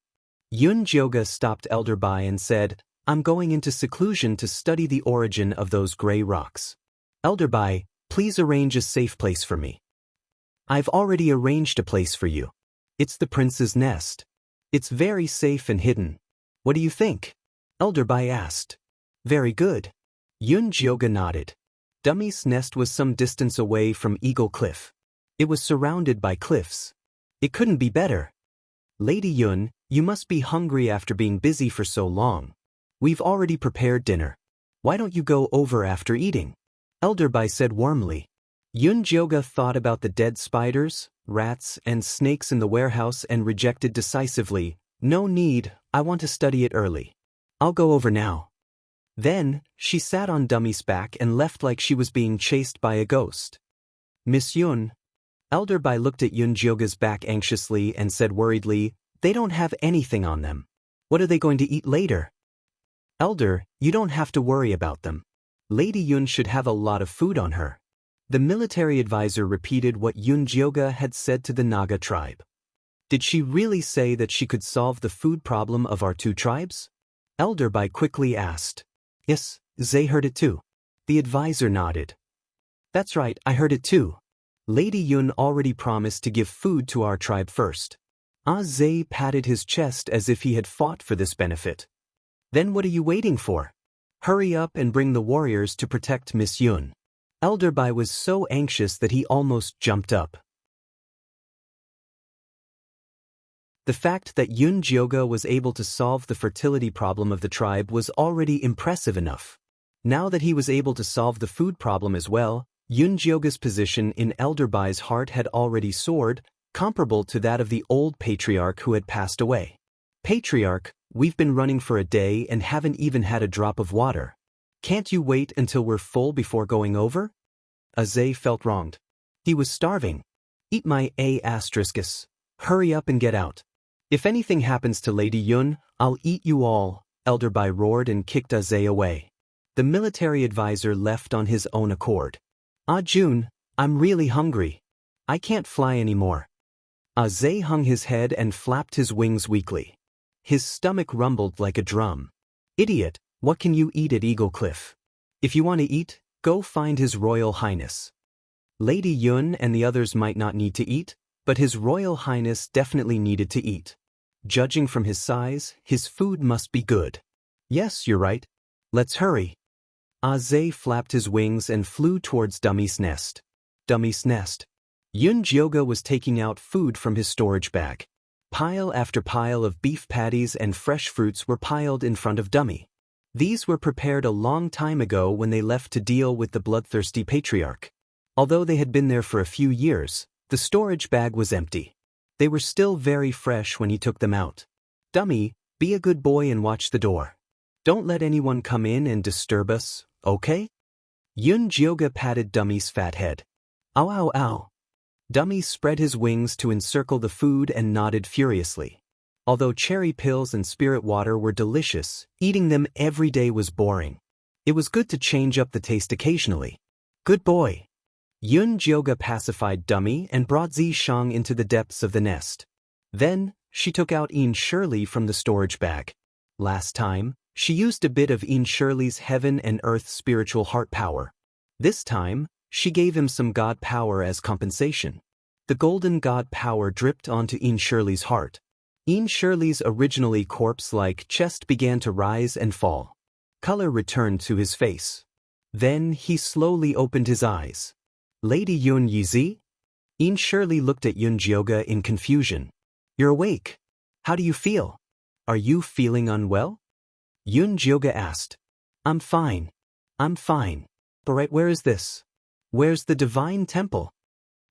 Yunjioge stopped Elder Bai and said, "I'm going into seclusion to study the origin of those gray rocks. Elder Bai, please arrange a safe place for me." "I've already arranged a place for you. It's the prince's nest. It's very safe and hidden. What do you think?" Elder Bai asked. "Very good." Yunjioge nodded. Dummy's nest was some distance away from Eagle Cliff. It was surrounded by cliffs. It couldn't be better. "Lady Yun, you must be hungry after being busy for so long. We've already prepared dinner. Why don't you go over after eating?" Elder Bai said warmly. Yunjioge thought about the dead spiders, rats, and snakes in the warehouse and rejected decisively, "No need, I want to study it early. I'll go over now." Then, she sat on Dummy's back and left like she was being chased by a ghost. "Miss Yun." Elder Bai looked at Yunjioge's back anxiously and said worriedly, "They don't have anything on them. What are they going to eat later?" "Elder, you don't have to worry about them. Lady Yun should have a lot of food on her." The military advisor repeated what Yunjioge had said to the Naga tribe. Did she really say that she could solve the food problem of our two tribes? Elder Bai quickly asked. "Yes, Zhe heard it too." The advisor nodded. "That's right, I heard it too. Lady Yun already promised to give food to our tribe first." Zhe patted his chest as if he had fought for this benefit. "Then what are you waiting for? Hurry up and bring the warriors to protect Miss Yun." Elder Bai was so anxious that he almost jumped up. The fact that Yunjioge was able to solve the fertility problem of the tribe was already impressive enough. Now that he was able to solve the food problem as well, Yunjioge's position in Elder Bai's heart had already soared, comparable to that of the old patriarch who had passed away. "Patriarch, we've been running for a day and haven't even had a drop of water. Can't you wait until we're full before going over?" Zhe felt wronged. He was starving. "Eat my asteriskis. Hurry up and get out. If anything happens to Lady Yun, I'll eat you all," Elder Bai roared and kicked Zhe away. The military advisor left on his own accord. "Jun, I'm really hungry. I can't fly anymore." Zhe hung his head and flapped his wings weakly. His stomach rumbled like a drum. "Idiot, what can you eat at Eagle Cliff? If you want to eat, go find His Royal Highness." Lady Yun and the others might not need to eat, but His Royal Highness definitely needed to eat. Judging from his size, his food must be good. "Yes, you're right. Let's hurry." Zhe flapped his wings and flew towards Dummy's nest. Dummy's nest. Yunjioge was taking out food from his storage bag. Pile after pile of beef patties and fresh fruits were piled in front of Dummy. These were prepared a long time ago when they left to deal with the bloodthirsty patriarch. Although they had been there for a few years, the storage bag was empty. They were still very fresh when he took them out. Dummy, be a good boy and watch the door. Don't let anyone come in and disturb us, okay? Jioga patted Dummy's fat head. Ow ow ow. Dummy spread his wings to encircle the food and nodded furiously. Although cherry pills and spirit water were delicious, eating them every day was boring. It was good to change up the taste occasionally. Good boy. Jioga pacified Dummy and brought Zishang into the depths of the nest. Then, she took out Shirley from the storage bag. Last time, she used a bit of Shirley's heaven and earth spiritual heart power. This time, she gave him some god power as compensation. The golden god power dripped onto Shirley's heart. Shirley's originally corpse-like chest began to rise and fall. Color returned to his face. Then he slowly opened his eyes. Lady Yun Yizi? Shirley looked at Jioga in confusion. You're awake. How do you feel? Are you feeling unwell? Jioga asked. I'm fine. I'm fine. But right, where is this? Where's the divine temple?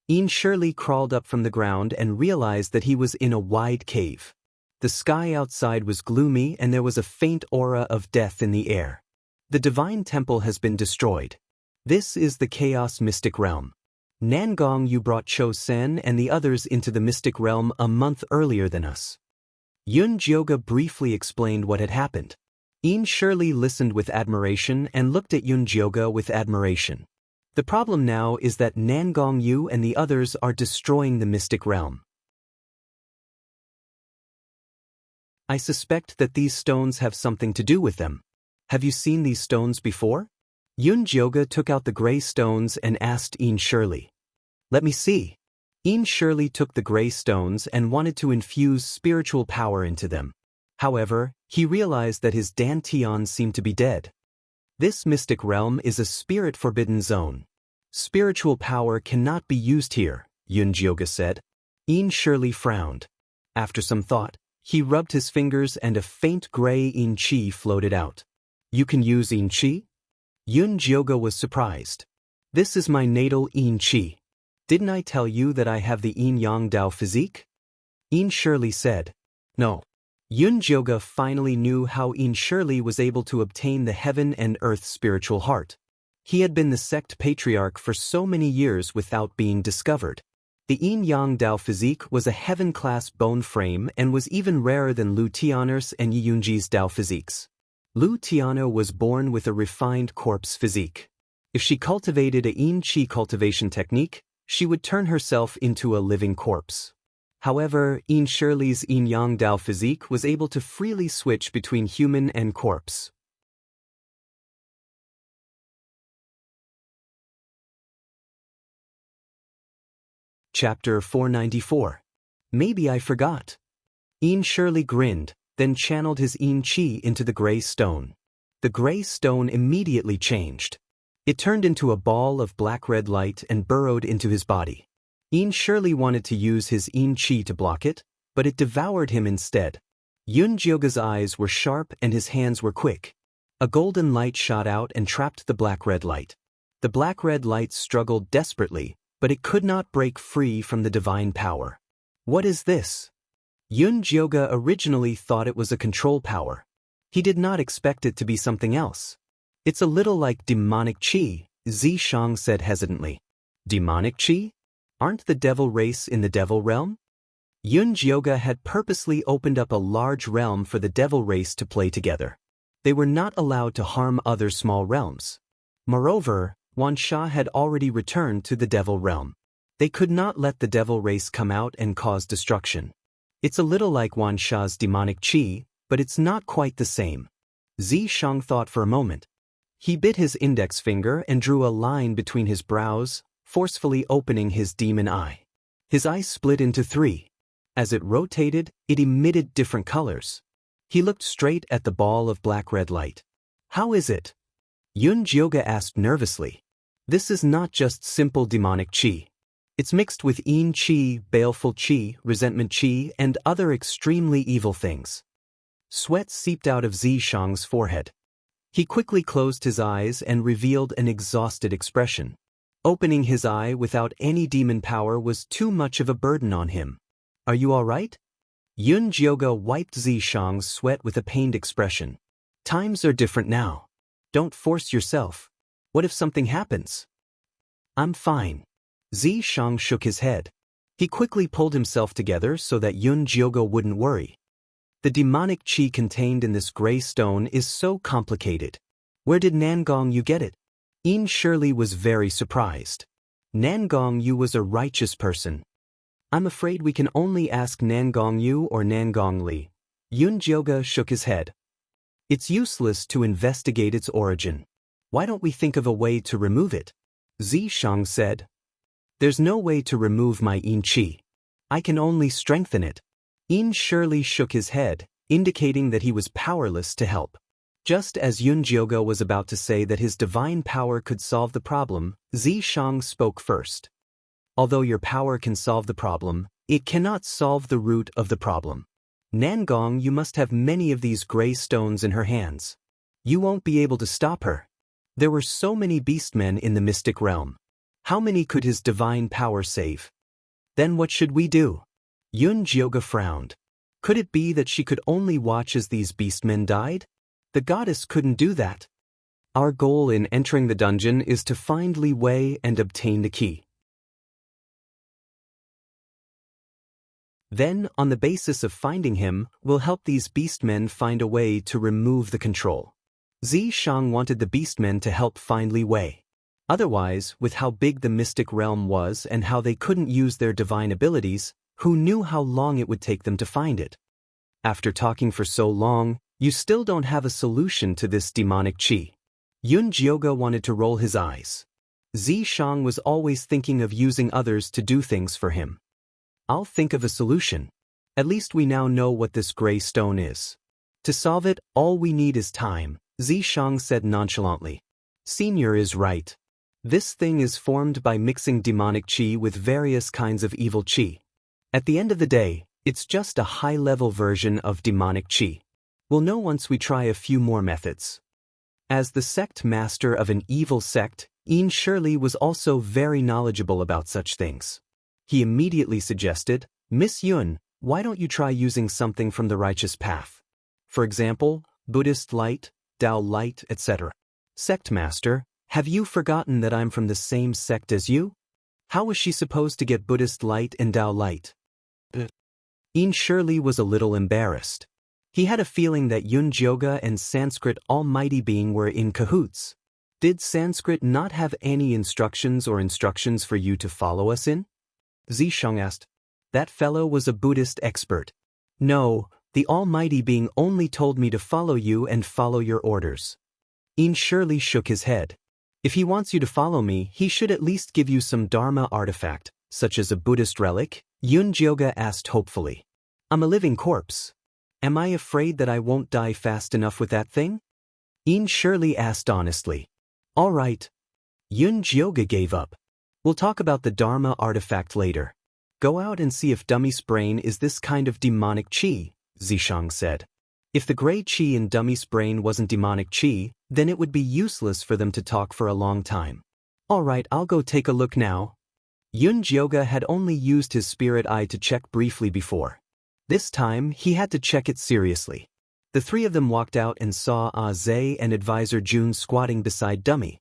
Shirley crawled up from the ground and realized that he was in a wide cave. The sky outside was gloomy and there was a faint aura of death in the air. The divine temple has been destroyed. This is the chaos mystic realm. Nangong, you brought Cho Sen and the others into the mystic realm a month earlier than us. Jioga briefly explained what had happened. Shirley listened with admiration and looked at Jioga with admiration. The problem now is that Nangong Yu and the others are destroying the mystic realm. I suspect that these stones have something to do with them. Have you seen these stones before? Jioga took out the gray stones and asked Shirley. Let me see. Shirley took the gray stones and wanted to infuse spiritual power into them. However, he realized that his dantian seemed to be dead. This mystic realm is a spirit-forbidden zone. Spiritual power cannot be used here, Jioga said. Shirley frowned. After some thought, he rubbed his fingers and a faint gray chi floated out. You can use chi? Jioga was surprised. This is my natal chi. Didn't I tell you that I have the yin-yang Dao physique? Shirley said. No. Jioga finally knew how Shirley was able to obtain the heaven and earth spiritual heart. He had been the sect patriarch for so many years without being discovered. The yin-yang Dao physique was a heaven-class bone frame and was even rarer than Lu Tianer's and Yunji's Dao physiques. Lu Tiana was born with a refined corpse physique. If she cultivated a yin-chi cultivation technique, she would turn herself into a living corpse. However, Shirley's yin-yang Dao physique was able to freely switch between human and corpse. Chapter 494. Maybe I forgot. Shirley grinned, then channeled his chi into the gray stone. The gray stone immediately changed. It turned into a ball of black-red light and burrowed into his body. Shirley wanted to use his chi to block it, but it devoured him instead. Jioga's eyes were sharp and his hands were quick. A golden light shot out and trapped the black-red light. The black-red light struggled desperately, but it could not break free from the divine power. What is this? Jioga originally thought it was a control power. He did not expect it to be something else. It's a little like demonic chi, Zishang said hesitantly. Demonic chi? Aren't the devil race in the devil realm? Jioga had purposely opened up a large realm for the devil race to play together. They were not allowed to harm other small realms. Moreover, Xianxia had already returned to the devil realm. They could not let the devil race come out and cause destruction. It's a little like Xia's demonic chi, but it's not quite the same. Zishang thought for a moment. He bit his index finger and drew a line between his brows, forcefully opening his demon eye. His eye split into three. As it rotated, it emitted different colors. He looked straight at the ball of black-red light. How is it? Jioga asked nervously. This is not just simple demonic chi. It's mixed with yin chi, baleful chi, resentment chi, and other extremely evil things. Sweat seeped out of Zishang's forehead. He quickly closed his eyes and revealed an exhausted expression. Opening his eye without any demon power was too much of a burden on him. Are you all right? Yun Jioga wiped Zishang's sweat with a pained expression. Times are different now. Don't force yourself. What if something happens? I'm fine. Zishang shook his head. He quickly pulled himself together so that Yun Jioga wouldn't worry. The demonic qi contained in this gray stone is so complicated. Where did Nangong Yu get it? Yin Shirley was very surprised. Nangong Yu was a righteous person. I'm afraid we can only ask Nangong Yu or Nangong Li. Yun Jioga shook his head. It's useless to investigate its origin. Why don't we think of a way to remove it? Zishang said. There's no way to remove my Yin Qi. I can only strengthen it. Yin Shirley shook his head, indicating that he was powerless to help. Just as Yun Jioga was about to say that his divine power could solve the problem, Zishang spoke first. Although your power can solve the problem, it cannot solve the root of the problem. Nangong, you must have many of these gray stones in her hands. You won't be able to stop her. There were so many beastmen in the mystic realm. How many could his divine power save? Then what should we do? Yun Jioga frowned. Could it be that she could only watch as these beastmen died? The goddess couldn't do that. Our goal in entering the dungeon is to find Li Wei and obtain the key. Then, on the basis of finding him, we'll help these beastmen find a way to remove the control. Zishang wanted the beastmen to help find Li Wei. Otherwise, with how big the mystic realm was and how they couldn't use their divine abilities, who knew how long it would take them to find it? After talking for so long, you still don't have a solution to this demonic qi. Yun Jioga wanted to roll his eyes. Zishang was always thinking of using others to do things for him. I'll think of a solution. At least we now know what this gray stone is. To solve it, all we need is time, Zishang said nonchalantly. Senior is right. This thing is formed by mixing demonic qi with various kinds of evil qi. At the end of the day, it's just a high-level version of demonic qi. We'll know once we try a few more methods. As the sect master of an evil sect, Yin Shirley was also very knowledgeable about such things. He immediately suggested, Miss Yun, why don't you try using something from the righteous path? For example, Buddhist light, Tao light, etc. Sect master, have you forgotten that I'm from the same sect as you? How was she supposed to get Buddhist light and Tao light? Yin Shirley was a little embarrassed. He had a feeling that Yun Jioga and Sanskrit Almighty Being were in cahoots. Did Sanskrit not have any instructions for you to follow us in? Zishang asked. That fellow was a Buddhist expert. No, the Almighty Being only told me to follow you and follow your orders. Yin Shirley shook his head. If he wants you to follow me, he should at least give you some Dharma artifact, such as a Buddhist relic, Yun Jioga asked hopefully. I'm a living corpse. Am I afraid that I won't die fast enough with that thing? Yin Shirley asked honestly. All right. Yun Jioga gave up. We'll talk about the Dharma artifact later. Go out and see if Dummy's brain is this kind of demonic qi, Zishang said. If the gray qi in Dummy's brain wasn't demonic qi, then it would be useless for them to talk for a long time. All right, I'll go take a look now. Yun Jioga had only used his spirit eye to check briefly before. This time, he had to check it seriously. The three of them walked out and saw Zhe and Advisor June squatting beside Dummy.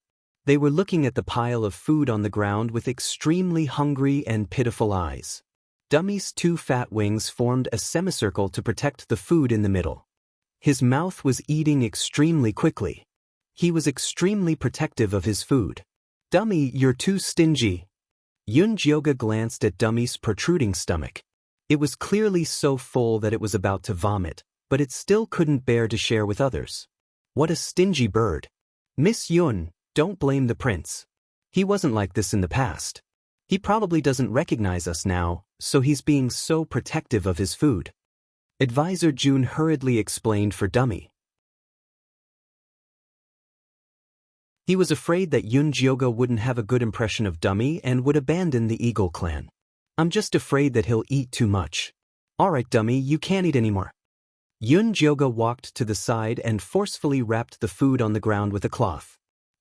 They were looking at the pile of food on the ground with extremely hungry and pitiful eyes. Dummy's two fat wings formed a semicircle to protect the food in the middle. His mouth was eating extremely quickly. He was extremely protective of his food. Dummy, you're too stingy. Yun Jioga glanced at Dummy's protruding stomach. It was clearly so full that it was about to vomit, but it still couldn't bear to share with others. What a stingy bird. Miss Yun, don't blame the prince. He wasn't like this in the past. He probably doesn't recognize us now, so he's being so protective of his food. Advisor June hurriedly explained for Dummy. He was afraid that Yun Jioga wouldn't have a good impression of Dummy and would abandon the Eagle clan. I'm just afraid that he'll eat too much. All right, Dummy, you can't eat anymore. Yun Jioga walked to the side and forcefully wrapped the food on the ground with a cloth.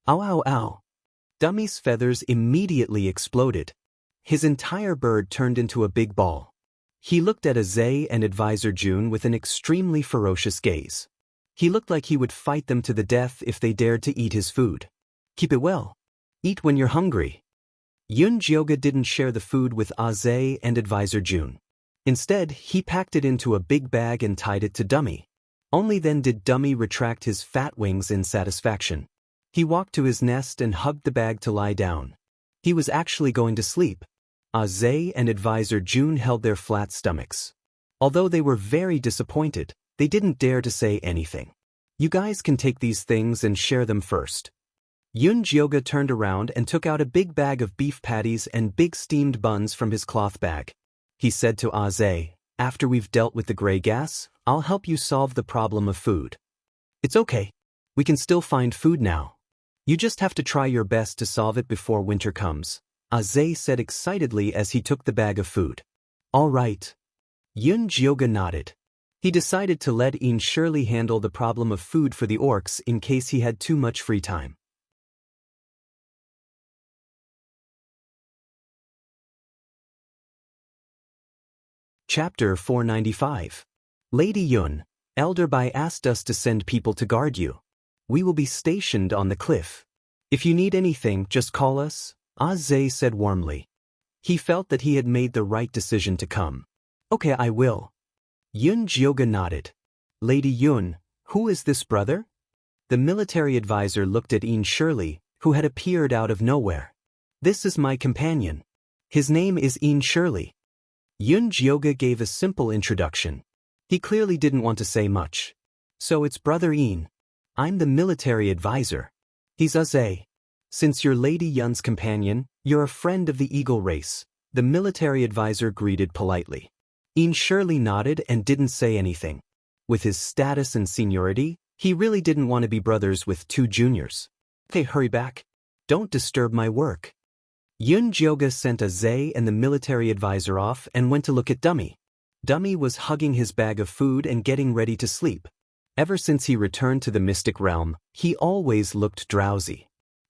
Ow, ow, ow. Dummy's feathers immediately exploded. His entire bird turned into a big ball. He looked at Aze and advisor June with an extremely ferocious gaze. He looked like he would fight them to the death if they dared to eat his food. Keep it well. Eat when you're hungry. Yun Jioga didn't share the food with Aze and advisor June. Instead, he packed it into a big bag and tied it to Dummy. Only then did Dummy retract his fat wings in satisfaction. He walked to his nest and hugged the bag to lie down. He was actually going to sleep. Aze and advisor June held their flat stomachs. Although they were very disappointed, they didn't dare to say anything. You guys can take these things and share them first. Yun Jioga turned around and took out a big bag of beef patties and big steamed buns from his cloth bag. He said to Aze, after we've dealt with the gray gas, I'll help you solve the problem of food. It's okay. We can still find food now. You just have to try your best to solve it before winter comes, Aze said excitedly as he took the bag of food. All right. Yun Jioga nodded. He decided to let Ian Shirley handle the problem of food for the orcs in case he had too much free time. Chapter 495. Lady Yun, Elder Bai asked us to send people to guard you. We will be stationed on the cliff. If you need anything, just call us, Aze said warmly. He felt that he had made the right decision to come. Okay, I will. Yun Jioga nodded. Lady Yun, who is this brother? The military advisor looked at Ian Shirley, who had appeared out of nowhere. This is my companion. His name is Ian Shirley. Yun Jioga gave a simple introduction. He clearly didn't want to say much. So it's Brother Ian. I'm the military advisor. He's Aze. Since you're Lady Yun's companion, you're a friend of the eagle race, the military advisor greeted politely. Ian Shirley nodded and didn't say anything. With his status and seniority, he really didn't want to be brothers with two juniors. Hey, hurry back. Don't disturb my work. Yun Jioga sent Aze and the military advisor off and went to look at Dummy. Dummy was hugging his bag of food and getting ready to sleep. Ever since he returned to the mystic realm, he always looked drowsy.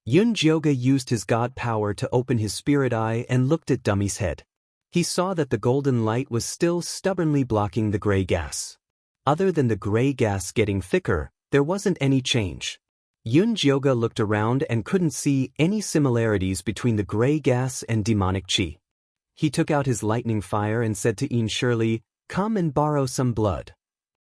Yun Jioga used his god power to open his spirit eye and looked at Dummy's head. He saw that the golden light was still stubbornly blocking the gray gas. Other than the gray gas getting thicker, there wasn't any change. Yun Jioga looked around and couldn't see any similarities between the gray gas and demonic chi. He took out his lightning fire and said to Ian Shirley, "Come and borrow some blood."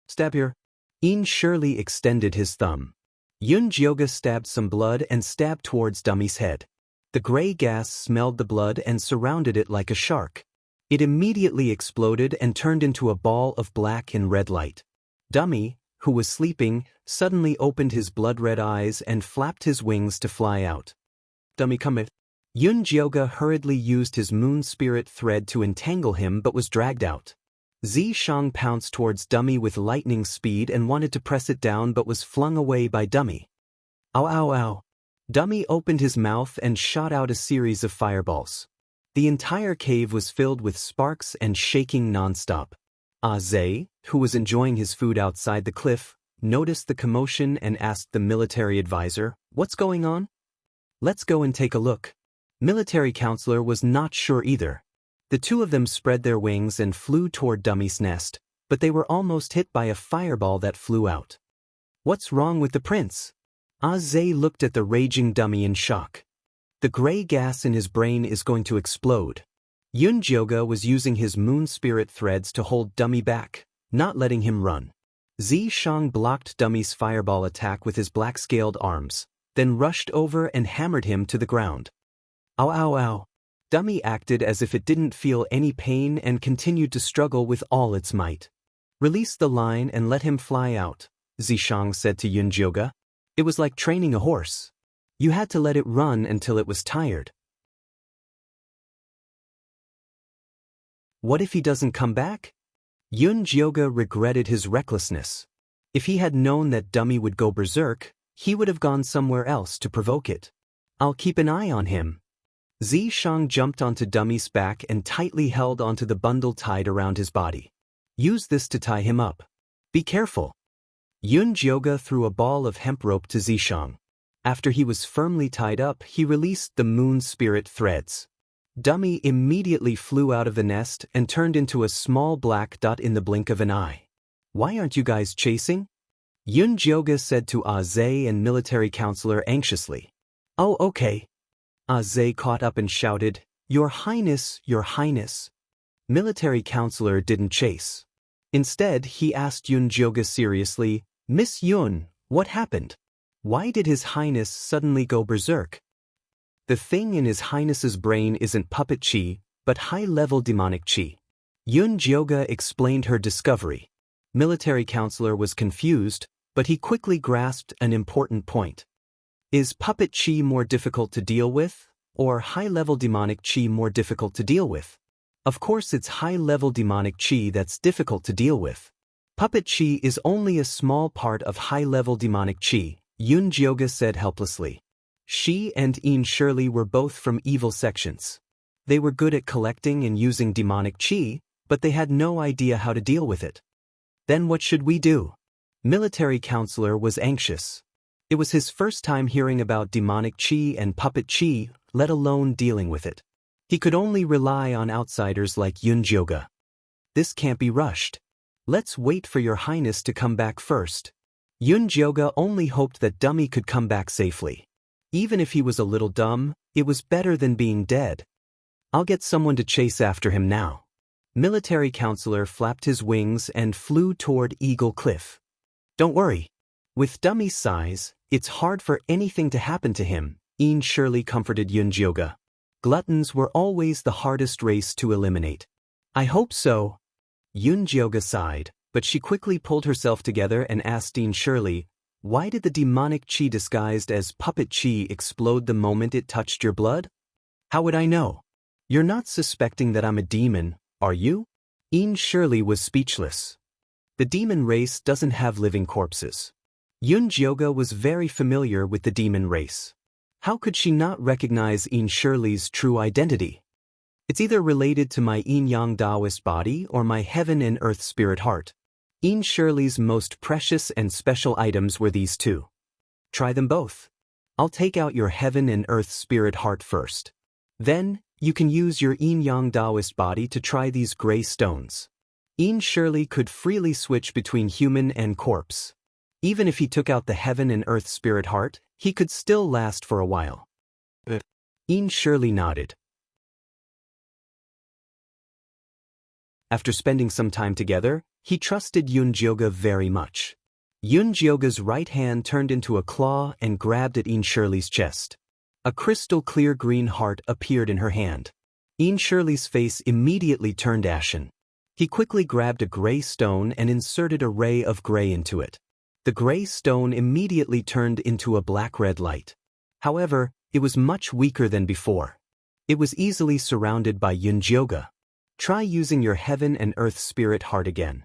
"Stab here." Ian Shirley extended his thumb. Yun Jioga stabbed some blood and stabbed towards Dummy's head. The gray gas smelled the blood and surrounded it like a shark. It immediately exploded and turned into a ball of black and red light. Dummy, who was sleeping, suddenly opened his blood-red eyes and flapped his wings to fly out. "Dummy, come here." Yun Jioga hurriedly used his moon spirit thread to entangle him but was dragged out. Xianxia pounced towards Dummy with lightning speed and wanted to press it down but was flung away by Dummy. Ow, ow, ow. Dummy opened his mouth and shot out a series of fireballs. The entire cave was filled with sparks and shaking non-stop. Aze, who was enjoying his food outside the cliff, noticed the commotion and asked the military advisor, "What's going on?" "Let's go and take a look." Military counselor was not sure either. The two of them spread their wings and flew toward Dummy's nest, but they were almost hit by a fireball that flew out. "What's wrong with the prince?" Aze looked at the raging Dummy in shock. The gray gas in his brain is going to explode. Yun Jioga was using his moon spirit threads to hold Dummy back, not letting him run. Xianxia blocked Dummy's fireball attack with his black-scaled arms, then rushed over and hammered him to the ground. Ow, ow, ow. Dummy acted as if it didn't feel any pain and continued to struggle with all its might. "Release the line and let him fly out," Xianxia said to Yun Jioga. "It was like training a horse. You had to let it run until it was tired." What if he doesn't come back? Yun Jioga regretted his recklessness. If he had known that Dummy would go berserk, he would have gone somewhere else to provoke it. "I'll keep an eye on him." Xianxia jumped onto Dummy's back and tightly held onto the bundle tied around his body. "Use this to tie him up. Be careful." Yun Jioga threw a ball of hemp rope to Xianxia. After he was firmly tied up, he released the moon spirit threads. Dummy immediately flew out of the nest and turned into a small black dot in the blink of an eye. Why aren't you guys chasing? Yunjioga said to Aze and military counselor anxiously. Oh, okay. Aze caught up and shouted, Your Highness, Your Highness. Military counselor didn't chase. Instead, he asked Yunjioga seriously, Miss Yun, what happened? Why did His Highness suddenly go berserk? The thing in His Highness's brain isn't puppet chi, but high-level demonic chi. Yunjioga explained her discovery. Military counselor was confused, but he quickly grasped an important point. Is puppet chi more difficult to deal with, or high-level demonic chi more difficult to deal with? Of course it's high-level demonic chi that's difficult to deal with. Puppet chi is only a small part of high-level demonic chi, Yunjioga said helplessly. She and Ian Shirley were both from evil sections. They were good at collecting and using demonic chi, but they had no idea how to deal with it. Then what should we do? Military counselor was anxious. It was his first time hearing about demonic chi and puppet chi, let alone dealing with it. He could only rely on outsiders like Yunjioga. This can't be rushed. Let's wait for Your Highness to come back first. Yunjioga only hoped that Dummy could come back safely. Even if he was a little dumb, it was better than being dead. I'll get someone to chase after him now. Military counselor flapped his wings and flew toward Eagle Cliff. Don't worry. With Dummy's size, it's hard for anything to happen to him, Ian Shirley comforted Yunjioga. Gluttons were always the hardest race to eliminate. I hope so. Yunjioga sighed, but she quickly pulled herself together and asked Ian Shirley, Why did the demonic chi disguised as puppet chi explode the moment it touched your blood? How would I know? You're not suspecting that I'm a demon, are you? Ian Shirley was speechless. The demon race doesn't have living corpses. Yunjioga was very familiar with the demon race. How could she not recognize Ian Shirley's true identity? It's either related to my yin-yang Daoist body or my heaven and earth spirit heart. Ian Shirley's most precious and special items were these two. Try them both. I'll take out your heaven and earth spirit heart first. Then, you can use your yin-yang Daoist body to try these gray stones. Ian Shirley could freely switch between human and corpse. Even if he took out the heaven and earth spirit heart, he could still last for a while. Ian Shirley nodded. After spending some time together, he trusted Yunjioga very much. Yunjioga's right hand turned into a claw and grabbed at Ian Shirley's chest. A crystal-clear green heart appeared in her hand. Ian Shirley's face immediately turned ashen. He quickly grabbed a gray stone and inserted a ray of gray into it. The gray stone immediately turned into a black-red light. However, it was much weaker than before. It was easily surrounded by Yunjioga. Try using your heaven and earth spirit heart again.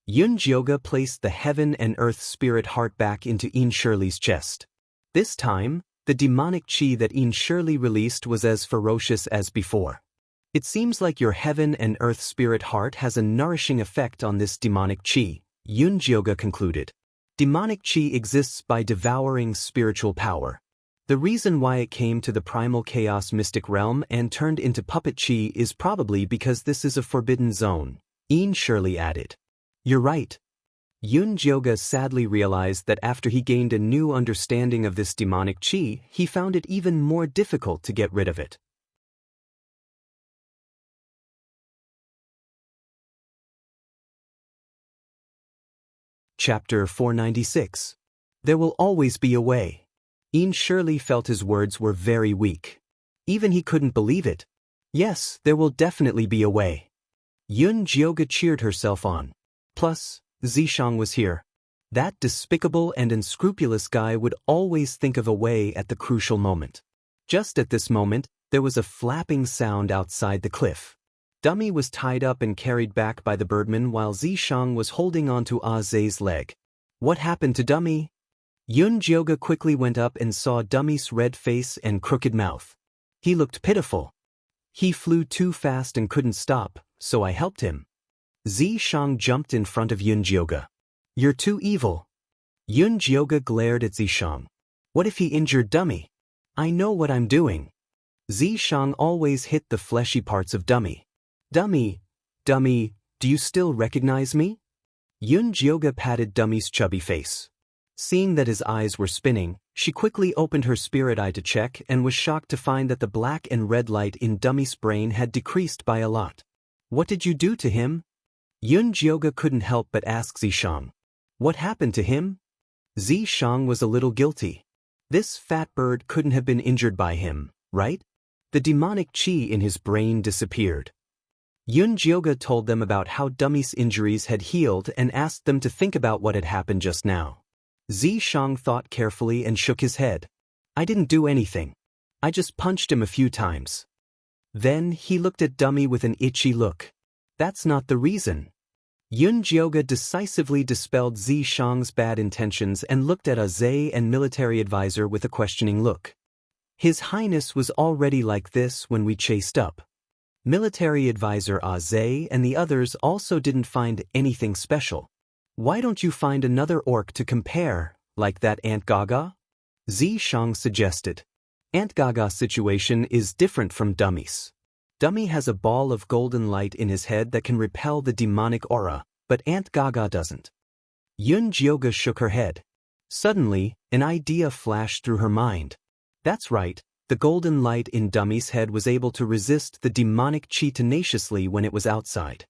Yunjioga placed the heaven and earth spirit heart back into Ian Shirley's chest. This time, the demonic chi that Ian Shirley released was as ferocious as before. It seems like your heaven and earth spirit heart has a nourishing effect on this demonic chi, Yunjioga concluded. Demonic chi exists by devouring spiritual power. The reason why it came to the primal chaos mystic realm and turned into puppet chi is probably because this is a forbidden zone, Ian Shirley added. You're right. Yunjioga sadly realized that after he gained a new understanding of this demonic chi, he found it even more difficult to get rid of it. Chapter 496. There will always be a way. Ian Shirley felt his words were very weak. Even he couldn't believe it. Yes, there will definitely be a way. Yunjioga cheered herself on. Plus, Zishang was here. That despicable and unscrupulous guy would always think of a way at the crucial moment. Just at this moment, there was a flapping sound outside the cliff. Dummy was tied up and carried back by the birdman while Zishang was holding onto Aze's leg. What happened to Dummy? Yunjioga quickly went up and saw Dummy's red face and crooked mouth. He looked pitiful. He flew too fast and couldn't stop, so I helped him. Zishang jumped in front of Yunjioga. You're too evil. Yunjioga glared at Zishang. What if he injured Dummy? I know what I'm doing. Zishang always hit the fleshy parts of Dummy. Dummy, do you still recognize me? Yunjioga patted Dummy's chubby face. Seeing that his eyes were spinning, she quickly opened her spirit eye to check and was shocked to find that the black and red light in Dummy's brain had decreased by a lot. What did you do to him? Yunjioga couldn't help but ask Zishang. What happened to him? Zishang was a little guilty. This fat bird couldn't have been injured by him, right? The demonic chi in his brain disappeared. Yunjioga told them about how Dummy's injuries had healed and asked them to think about what had happened just now. Zishang thought carefully and shook his head. I didn't do anything. I just punched him a few times. Then he looked at Dummy with an itchy look. That's not the reason. Yunjioga decisively dispelled Zishang's bad intentions and looked at Aze and military advisor with a questioning look. His Highness was already like this when we chased up. Military advisor Aze and the others also didn't find anything special. Why don't you find another orc to compare, like that Aunt Gaga? Zishang suggested. Aunt Gaga's situation is different from Dummy's. Dummy has a ball of golden light in his head that can repel the demonic aura, but Aunt Gaga doesn't. Yunjioga shook her head. Suddenly, an idea flashed through her mind. That's right, the golden light in Dummy's head was able to resist the demonic chi tenaciously when it was outside.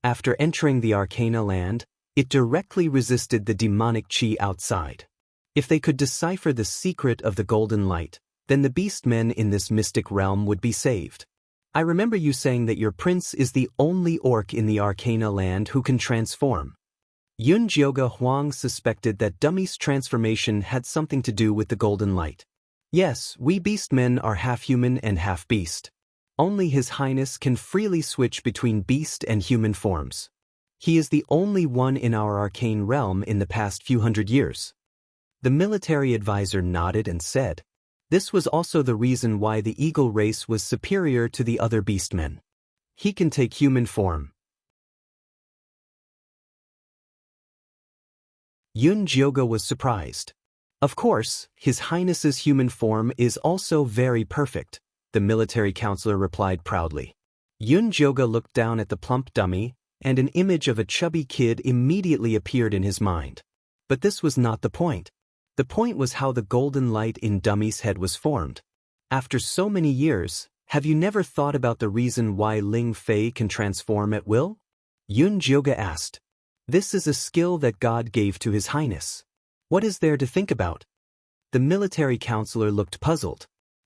After entering the Arcana land, it directly resisted the demonic chi outside. If they could decipher the secret of the golden light, then the beastmen in this mystic realm would be saved. I remember you saying that your prince is the only orc in the Arcana land who can transform. Yunjioga Huang suspected that Dummy's transformation had something to do with the golden light. Yes, we beastmen are half human and half beast. Only His Highness can freely switch between beast and human forms. He is the only one in our arcane realm in the past few hundred years. The military advisor nodded and said, this was also the reason why the eagle race was superior to the other beastmen. He can take human form. Yunjioga was surprised. Of course, His Highness's human form is also very perfect, the military counselor replied proudly. Yunjioga looked down at the plump dummy, and an image of a chubby kid immediately appeared in his mind. But this was not the point. The point was how the golden light in Dummy's head was formed. After so many years, have you never thought about the reason why Ling Fei can transform at will? Yunjioga asked. This is a skill that God gave to His Highness. What is there to think about? The military counselor looked puzzled.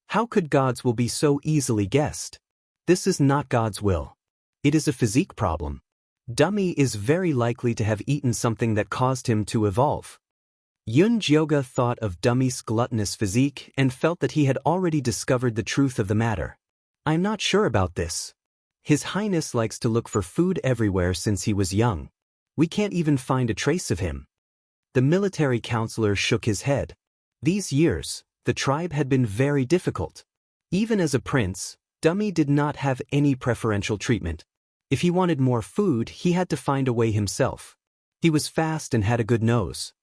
How could God's will be so easily guessed? This is not God's will. It is a physique problem. Dummy is very likely to have eaten something that caused him to evolve. Yunjioga thought of Dummy's gluttonous physique and felt that he had already discovered the truth of the matter. I'm not sure about this. His Highness likes to look for food everywhere since he was young. We can't even find a trace of him. The military counselor shook his head. These years, the tribe had been very difficult. Even as a prince, Dummy did not have any preferential treatment. If he wanted more food, he had to find a way himself. He was fast and had a good nose.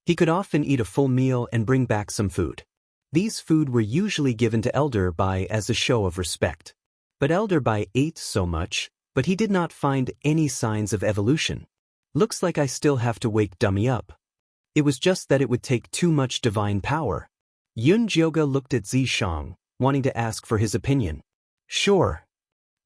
He could often eat a full meal and bring back some food. These food were usually given to Elder Bai as a show of respect. But Elder Bai ate so much, but he did not find any signs of evolution. Looks like I still have to wake Dummy up. It was just that it would take too much divine power. Yunjioga looked at Zishang, wanting to ask for his opinion. Sure.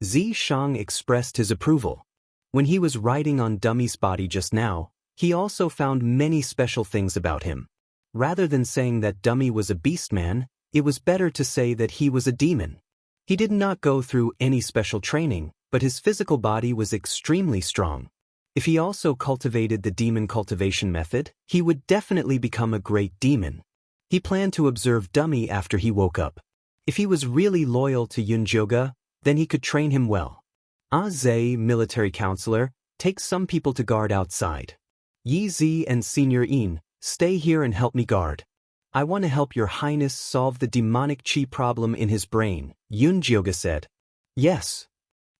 Zishang expressed his approval. When he was riding on Dummy's body just now, he also found many special things about him. Rather than saying that Dummy was a beastman, it was better to say that he was a demon. He did not go through any special training, but his physical body was extremely strong. If he also cultivated the demon cultivation method, he would definitely become a great demon. He planned to observe Dummy after he woke up. If he was really loyal to Yunjioga, then he could train him well. Aze, military counselor, take some people to guard outside. Yi and Senior Yin, stay here and help me guard. I want to help Your Highness solve the demonic chi problem in his brain, Yunjioga said. Yes.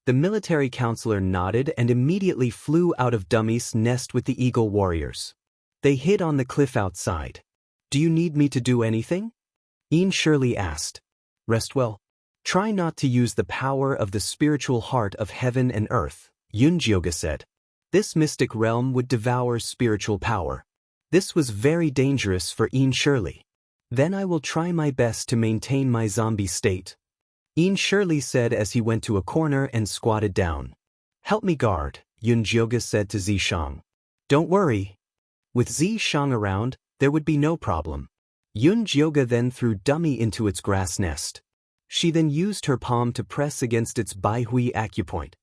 The military counselor nodded and immediately flew out of Dummy's nest with the eagle warriors. They hid on the cliff outside. Do you need me to do anything? Ian Shirley asked. Rest well. Try not to use the power of the spiritual heart of heaven and earth, Yunjioga said. This mystic realm would devour spiritual power. This was very dangerous for Shirley. Then I will try my best to maintain my zombie state, Shirley said as he went to a corner and squatted down. Help me guard, Yunjioga said to Zishang. Don't worry. With Zishang around, there would be no problem. Yunjioga then threw Dummy into its grass nest. She then used her palm to press against its Baihui acupoint.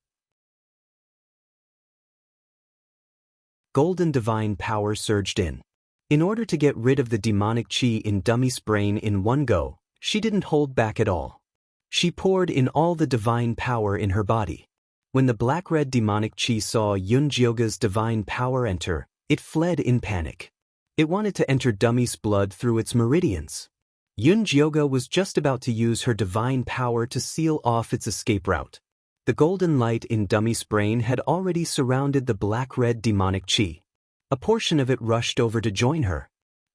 Golden divine power surged in. In order to get rid of the demonic chi in Dummy's brain in one go, she didn't hold back at all. She poured in all the divine power in her body. When the black-red demonic chi saw Yunjioga's divine power enter, it fled in panic. It wanted to enter Dummy's blood through its meridians. Yunjioga was just about to use her divine power to seal off its escape route. The golden light in Dummy's brain had already surrounded the black-red demonic chi. A portion of it rushed over to join her.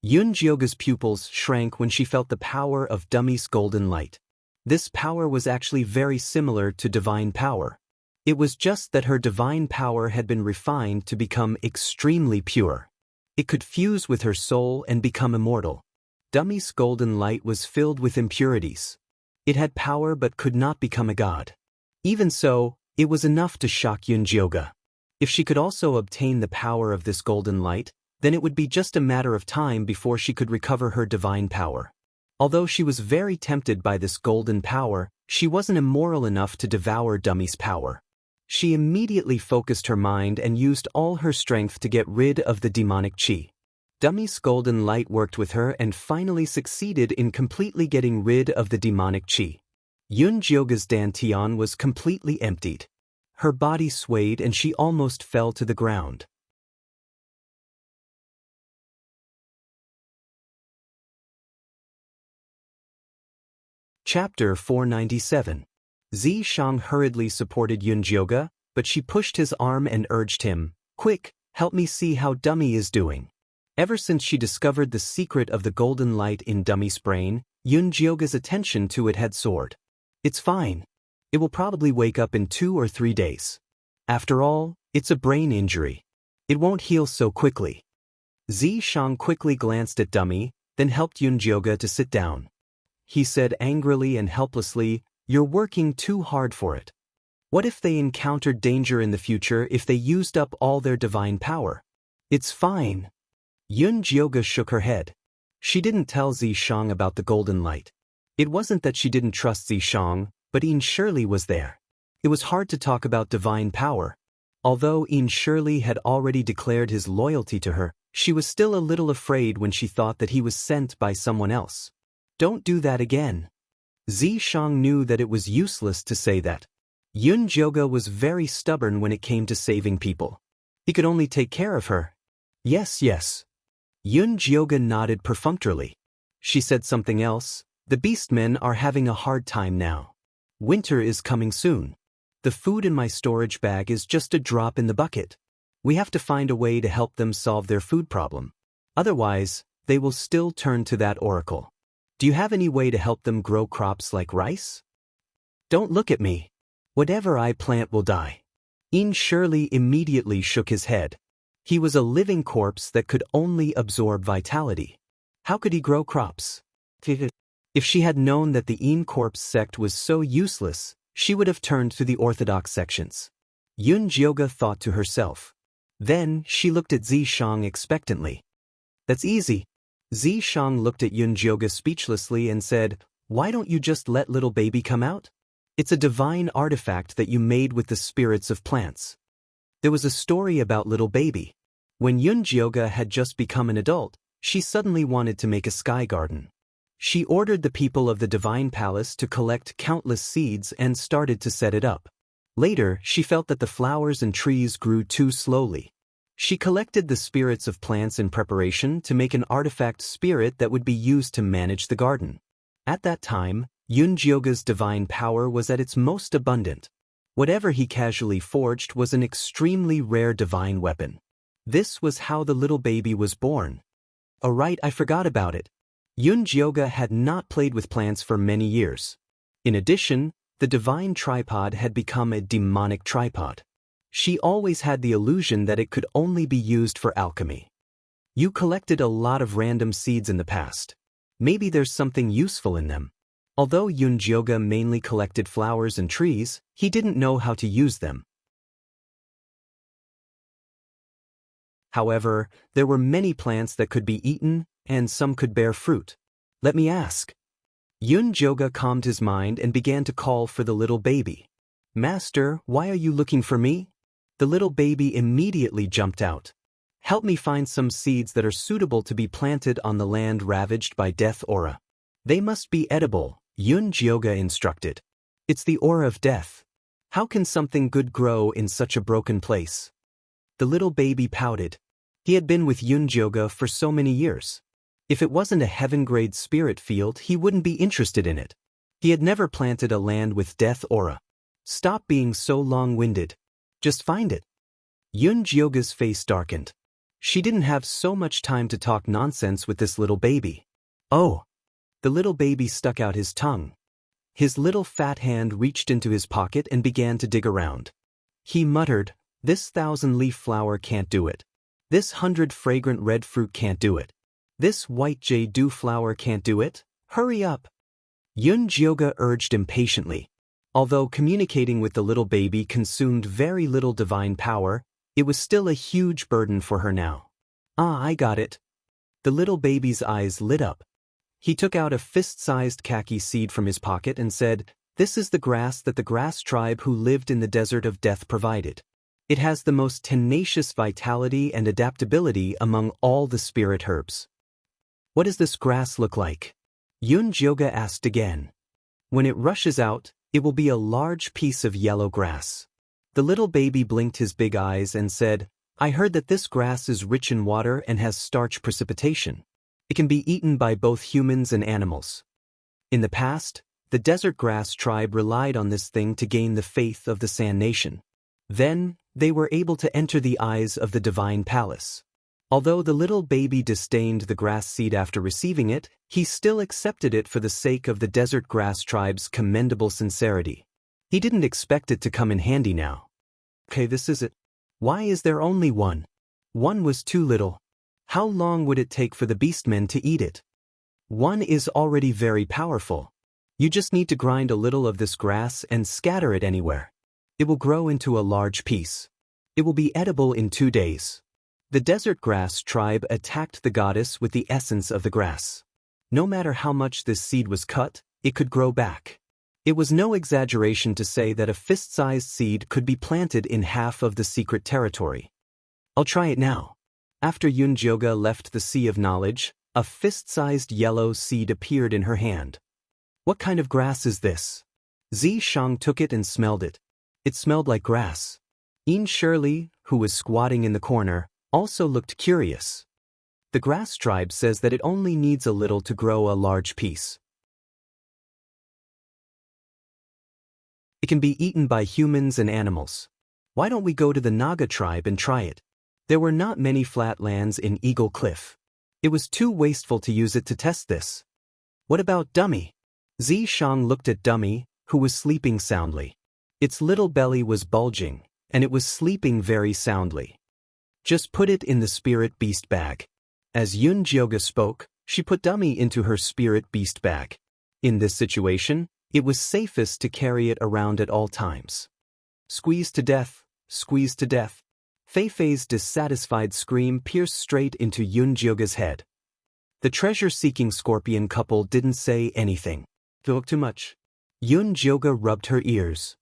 Yunjioga's pupils shrank when she felt the power of Dummy's golden light. This power was actually very similar to divine power. It was just that her divine power had been refined to become extremely pure. It could fuse with her soul and become immortal. Dummy's golden light was filled with impurities. It had power but could not become a god. Even so, it was enough to shock Yunjioga. If she could also obtain the power of this golden light, then it would be just a matter of time before she could recover her divine power. Although she was very tempted by this golden power, she wasn't immoral enough to devour Dummy's power. She immediately focused her mind and used all her strength to get rid of the demonic chi. Dummy's golden light worked with her and finally succeeded in completely getting rid of the demonic chi. Yunjioga's dantian was completely emptied. Her body swayed and she almost fell to the ground. Chapter 497. Zishang hurriedly supported Yunjioga, but she pushed his arm and urged him, "Quick, help me see how Dummy is doing." Ever since she discovered the secret of the golden light in Dummy's brain, Yunjioga's attention to it had soared. It's fine. It will probably wake up in 2 or 3 days. After all, it's a brain injury. It won't heal so quickly. Zishang quickly glanced at Dummy, then helped Yunjioga to sit down. He said angrily and helplessly, "You're working too hard for it. What if they encountered danger in the future if they used up all their divine power?" "It's fine." Yunjioga shook her head. She didn't tell Zishang about the golden light. It wasn't that she didn't trust Zishang, but Shirley was there. It was hard to talk about divine power. Although Shirley had already declared his loyalty to her, she was still a little afraid when she thought that he was sent by someone else. "Don't do that again." Zishang knew that it was useless to say that. Yunjioga was very stubborn when it came to saving people. He could only take care of her. Yes. Yunjioga nodded perfunctorily. She said something else. "The beastmen are having a hard time now. Winter is coming soon. The food in my storage bag is just a drop in the bucket. We have to find a way to help them solve their food problem. Otherwise, they will still turn to that oracle. Do you have any way to help them grow crops like rice?" "Don't look at me. Whatever I plant will die." Shirley immediately shook his head. He was a living corpse that could only absorb vitality. How could he grow crops? If she had known that the corpse sect was so useless, she would have turned to the orthodox sections. Yunjioga thought to herself. Then she looked at Zishang expectantly. "That's easy." Zishang looked at Yunjioga speechlessly and said, "Why don't you just let little baby come out? It's a divine artifact that you made with the spirits of plants." There was a story about little baby. When Yunjioga had just become an adult, she suddenly wanted to make a sky garden. She ordered the people of the divine palace to collect countless seeds and started to set it up. Later, she felt that the flowers and trees grew too slowly. She collected the spirits of plants in preparation to make an artifact spirit that would be used to manage the garden. At that time, Yunjioga's divine power was at its most abundant. Whatever he casually forged was an extremely rare divine weapon. This was how the little baby was born. "Oh right, I forgot about it." Yunjioga had not played with plants for many years. In addition, the divine tripod had become a demonic tripod. She always had the illusion that it could only be used for alchemy. You collected a lot of random seeds in the past. Maybe there's something useful in them. Although Yunjioge mainly collected flowers and trees, he didn't know how to use them. However, there were many plants that could be eaten, and some could bear fruit. Let me ask. Yunjioge calmed his mind and began to call for the little baby. Master, why are you looking for me? The little baby immediately jumped out. Help me find some seeds that are suitable to be planted on the land ravaged by death aura. They must be edible, Yunjioge instructed. It's the aura of death. How can something good grow in such a broken place? The little baby pouted. He had been with Yunjioge for so many years. If it wasn't a heaven-grade spirit field, he wouldn't be interested in it. He had never planted a land with death aura. Stop being so long-winded. Just find it. Yunjioge's face darkened. She didn't have so much time to talk nonsense with this little baby. Oh! The little baby stuck out his tongue. His little fat hand reached into his pocket and began to dig around. He muttered, "This 1,000-leaf flower can't do it. This 100 fragrant red fruit can't do it. This white jade flower can't do it. Hurry up!" Yunjioge urged impatiently. Although communicating with the little baby consumed very little divine power, it was still a huge burden for her now. Ah, I got it. The little baby's eyes lit up. He took out a fist-sized khaki seed from his pocket and said, "This is the grass that the grass tribe who lived in the desert of death provided. It has the most tenacious vitality and adaptability among all the spirit herbs." "What does this grass look like?" Yunjioge asked again. "When it rushes out, it will be a large piece of yellow grass." The little baby blinked his big eyes and said, "I heard that this grass is rich in water and has starch precipitation. It can be eaten by both humans and animals." In the past, the desert grass tribe relied on this thing to gain the faith of the Sand Nation. Then, they were able to enter the eyes of the divine palace. Although the little baby disdained the grass seed after receiving it, he still accepted it for the sake of the desert grass tribe's commendable sincerity. He didn't expect it to come in handy now. Okay, this is it. Why is there only one? One was too little. How long would it take for the beastmen to eat it? One is already very powerful. You just need to grind a little of this grass and scatter it anywhere. It will grow into a large piece. It will be edible in 2 days. The desert grass tribe attacked the goddess with the essence of the grass. No matter how much this seed was cut, it could grow back. It was no exaggeration to say that a fist-sized seed could be planted in half of the secret territory. I'll try it now. After Yunjioge left the Sea of Knowledge, a fist-sized yellow seed appeared in her hand. What kind of grass is this? Xianxia took it and smelled it. It smelled like grass. Shirley, who was squatting in the corner, also looked curious. The grass tribe says that it only needs a little to grow a large piece. It can be eaten by humans and animals. Why don't we go to the Naga tribe and try it? There were not many flat lands in Eagle Cliff. It was too wasteful to use it to test this. What about Dummy? Xianxia looked at Dummy, who was sleeping soundly. Its little belly was bulging, and it was sleeping very soundly. Just put it in the spirit beast bag. As Yunjioge spoke, she put Dummy into her spirit beast bag. In this situation, it was safest to carry it around at all times. Squeeze to death, squeeze to death. Feifei's dissatisfied scream pierced straight into Yunjioge's head. The treasure-seeking scorpion couple didn't say anything. Talk too much. Yunjioge rubbed her ears.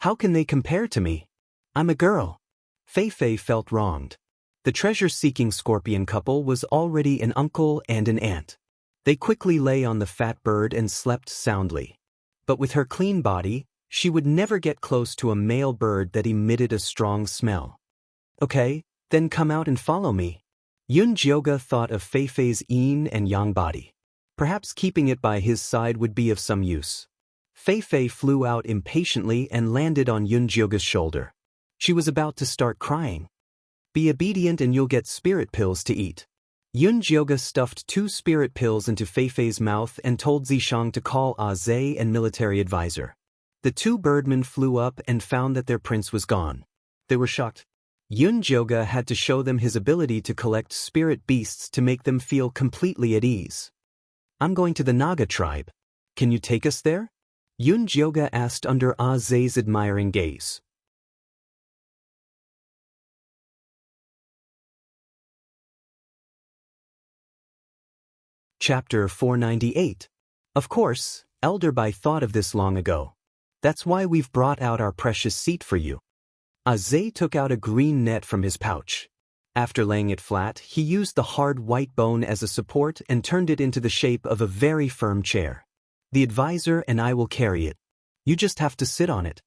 How can they compare to me? I'm a girl. Feifei felt wronged. The treasure-seeking scorpion couple was already an uncle and an aunt. They quickly lay on the fat bird and slept soundly. But with her clean body, she would never get close to a male bird that emitted a strong smell. Okay, then come out and follow me. Yunjioge thought of Feifei's yin and yang body. Perhaps keeping it by his side would be of some use. Feifei flew out impatiently and landed on Yunjioge's shoulder. She was about to start crying. Be obedient and you'll get spirit pills to eat. Yunjioga stuffed 2 spirit pills into Feifei's mouth and told Zishang to call Zhe and military advisor. The 2 birdmen flew up and found that their prince was gone. They were shocked. Yunjioga had to show them his ability to collect spirit beasts to make them feel completely at ease. I'm going to the Naga tribe. Can you take us there? Yunjioga asked under Zhe's admiring gaze. Chapter 498. Of course, Elder Bai thought of this long ago. That's why we've brought out our precious seat for you. Zhe took out a green net from his pouch. After laying it flat, he used the hard white bone as a support and turned it into the shape of a very firm chair. The advisor and I will carry it. You just have to sit on it.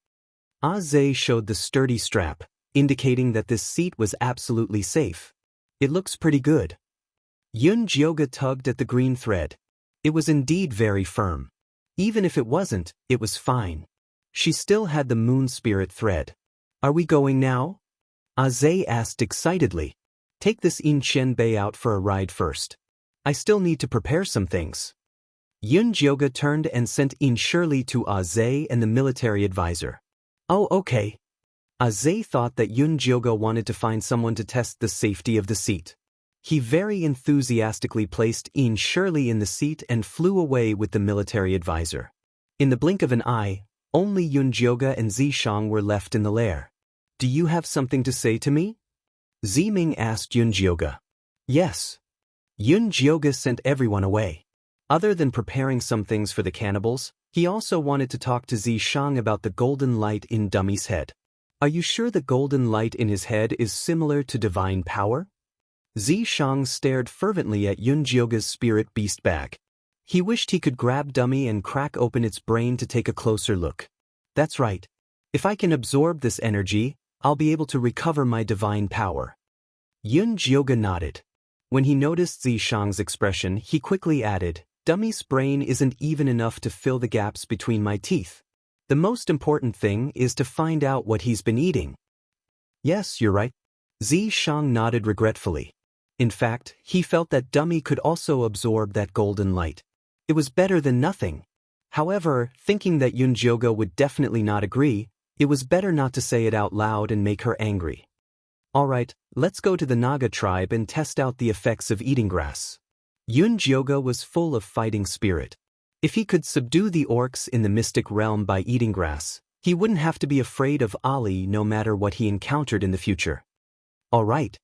Zhe showed the sturdy strap, indicating that this seat was absolutely safe. It looks pretty good. Yunjioga tugged at the green thread. It was indeed very firm. Even if it wasn't, it was fine. She still had the moon spirit thread. Are we going now? Zhe asked excitedly. Take this In Chen Bei out for a ride first. I still need to prepare some things. Yunjioga turned and sent In Shirley to Zhe and the military advisor. Oh, okay. Zhe thought that Yunjioga wanted to find someone to test the safety of the seat. He very enthusiastically placed In Shirley in the seat and flew away with the military advisor. In the blink of an eye, only Yunjioga and Zishang were left in the lair. Do you have something to say to me? Ziming asked Yunjioga. Yes. Yunjioga sent everyone away. Other than preparing some things for the cannibals, he also wanted to talk to Zishang about the golden light in Dummy's head. Are you sure the golden light in his head is similar to divine power? Zishang stared fervently at Yunjioga's spirit beast bag. He wished he could grab Dummy and crack open its brain to take a closer look. That's right. If I can absorb this energy, I'll be able to recover my divine power. Yunjioga nodded. When he noticed Zishang's expression, he quickly added, Dummy's brain isn't even enough to fill the gaps between my teeth. The most important thing is to find out what he's been eating. Yes, you're right. Zishang nodded regretfully. In fact, he felt that Dummy could also absorb that golden light. It was better than nothing. However, thinking that Yunjioga would definitely not agree, it was better not to say it out loud and make her angry. Alright, let's go to the Naga tribe and test out the effects of eating grass. Yunjioga was full of fighting spirit. If he could subdue the orcs in the mystic realm by eating grass, he wouldn't have to be afraid of Ali no matter what he encountered in the future. Alright.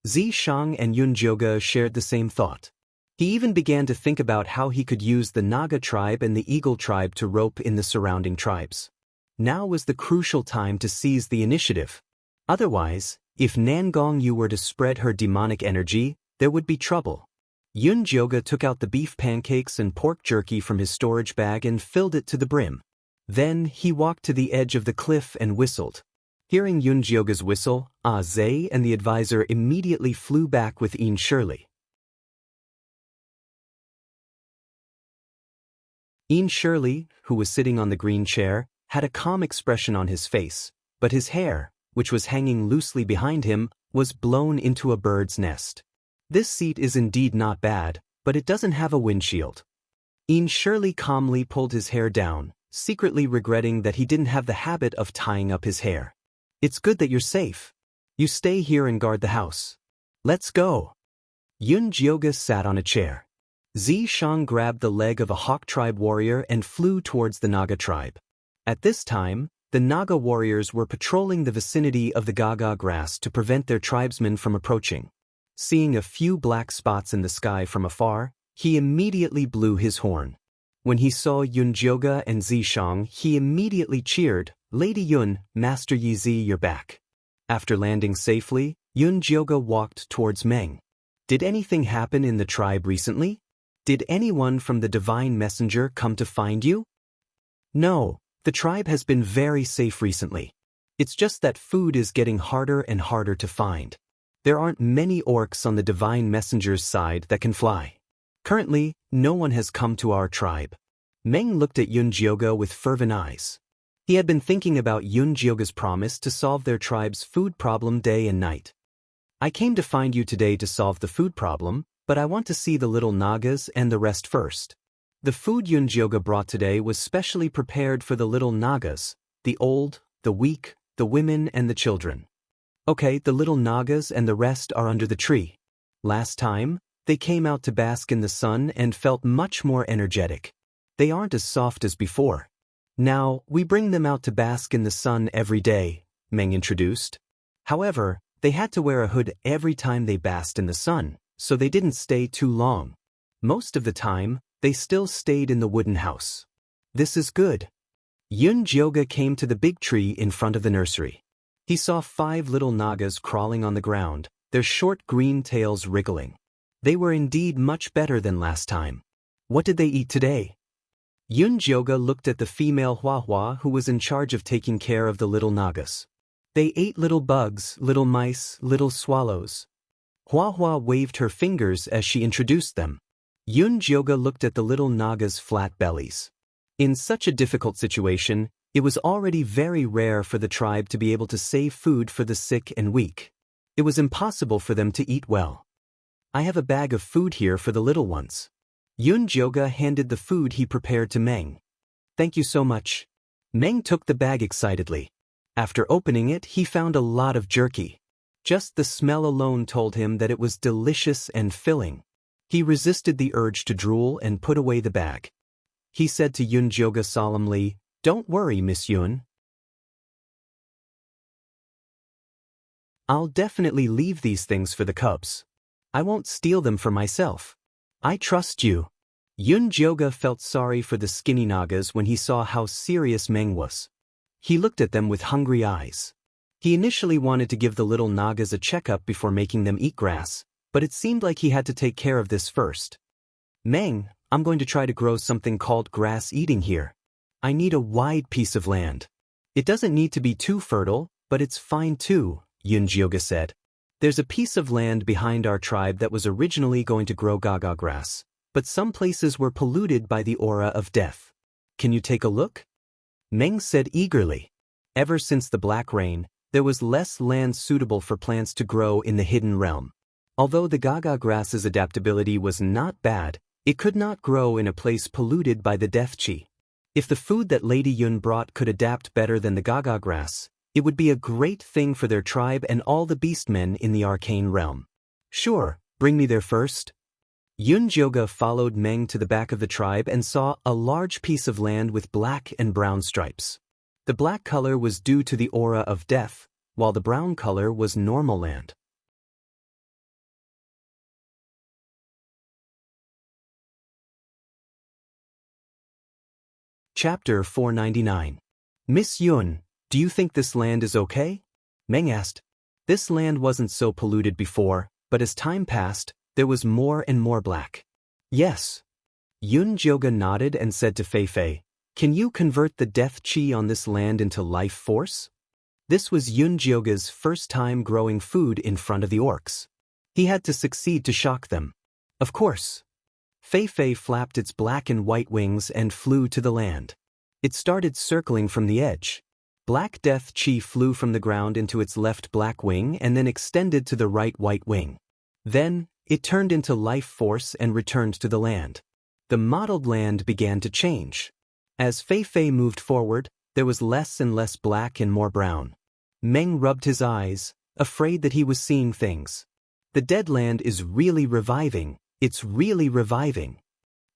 Zishang and Yunjioga shared the same thought. He even began to think about how he could use the Naga tribe and the Eagle tribe to rope in the surrounding tribes. Now was the crucial time to seize the initiative. Otherwise, if Nangong Yu were to spread her demonic energy, there would be trouble. Yunjioga took out the beef pancakes and pork jerky from his storage bag and filled it to the brim. Then he walked to the edge of the cliff and whistled. Hearing Yunjioga's whistle, Zhe and the advisor immediately flew back with In Shirley. In Shirley, who was sitting on the green chair, had a calm expression on his face, but his hair, which was hanging loosely behind him, was blown into a bird's nest. This seat is indeed not bad, but it doesn't have a windshield. In Shirley calmly pulled his hair down, secretly regretting that he didn't have the habit of tying up his hair. It's good that you're safe. You stay here and guard the house. Let's go. Yunjioga sat on a chair. Zishang grabbed the leg of a Hawk tribe warrior and flew towards the Naga tribe. At this time, the Naga warriors were patrolling the vicinity of the Gaga grass to prevent their tribesmen from approaching. Seeing a few black spots in the sky from afar, he immediately blew his horn. When he saw Yunjioga and Zishang, he immediately cheered, Lady Yun, Master Yi Zi, you're back. After landing safely, Yunjioga walked towards Meng. Did anything happen in the tribe recently? Did anyone from the Divine Messenger come to find you? No, the tribe has been very safe recently. It's just that food is getting harder and harder to find. There aren't many orcs on the Divine Messenger's side that can fly. Currently, no one has come to our tribe. Meng looked at Yunjioga with fervent eyes. He had been thinking about Yunjioga's promise to solve their tribe's food problem day and night. I came to find you today to solve the food problem, but I want to see the little Nagas and the rest first. The food Yunjioga brought today was specially prepared for the little Nagas, the old, the weak, the women and the children. Okay, the little Nagas and the rest are under the tree. Last time, they came out to bask in the sun and felt much more energetic. They aren't as soft as before. Now, we bring them out to bask in the sun every day, Meng introduced. However, they had to wear a hood every time they basked in the sun, so they didn't stay too long. Most of the time, they still stayed in the wooden house. This is good. Yunjioga came to the big tree in front of the nursery. He saw 5 little Nagas crawling on the ground, their short green tails wriggling. They were indeed much better than last time. What did they eat today? Yunjioga looked at the female Huahua who was in charge of taking care of the little Nagas. They ate little bugs, little mice, little swallows. Huahua waved her fingers as she introduced them. Yunjioga looked at the little Nagas' flat bellies. In such a difficult situation, it was already very rare for the tribe to be able to save food for the sick and weak. It was impossible for them to eat well. I have a bag of food here for the little ones. Yunjioga handed the food he prepared to Meng. Thank you so much. Meng took the bag excitedly. After opening it, he found a lot of jerky. Just the smell alone told him that it was delicious and filling. He resisted the urge to drool and put away the bag. He said to Yunjioga solemnly, "Don't worry, Miss Yun. I'll definitely leave these things for the cubs. I won't steal them for myself. I trust you." Yunjioga felt sorry for the skinny Nagas when he saw how serious Meng was. He looked at them with hungry eyes. He initially wanted to give the little Nagas a checkup before making them eat grass, but it seemed like he had to take care of this first. Meng, I'm going to try to grow something called grass eating here. I need a wide piece of land. It doesn't need to be too fertile, but it's fine too, Yunjioga said. There's a piece of land behind our tribe that was originally going to grow gaga grass, but some places were polluted by the aura of death. Can you take a look? Meng said eagerly. Ever since the Black Rain, there was less land suitable for plants to grow in the hidden realm. Although the gaga grass's adaptability was not bad, it could not grow in a place polluted by the death chi. If the food that Lady Yun brought could adapt better than the gaga grass, it would be a great thing for their tribe and all the beastmen in the arcane realm. Sure, bring me there first. Yunjioga followed Meng to the back of the tribe and saw a large piece of land with black and brown stripes. The black color was due to the aura of death, while the brown color was normal land. Chapter 499. Miss Yun, do you think this land is okay? Meng asked. This land wasn't so polluted before, but as time passed, there was more and more black. Yes. Yunjioga nodded and said to Fei, can you convert the death chi on this land into life force? This was Yunjioga's first time growing food in front of the orcs. He had to succeed to shock them. Of course. Fei flapped its black and white wings and flew to the land. It started circling from the edge. Black death chi flew from the ground into its left black wing and then extended to the right white wing. Then, it turned into life force and returned to the land. The modeled land began to change. As Fei moved forward, there was less and less black and more brown. Meng rubbed his eyes, afraid that he was seeing things. The dead land is really reviving. It's really reviving.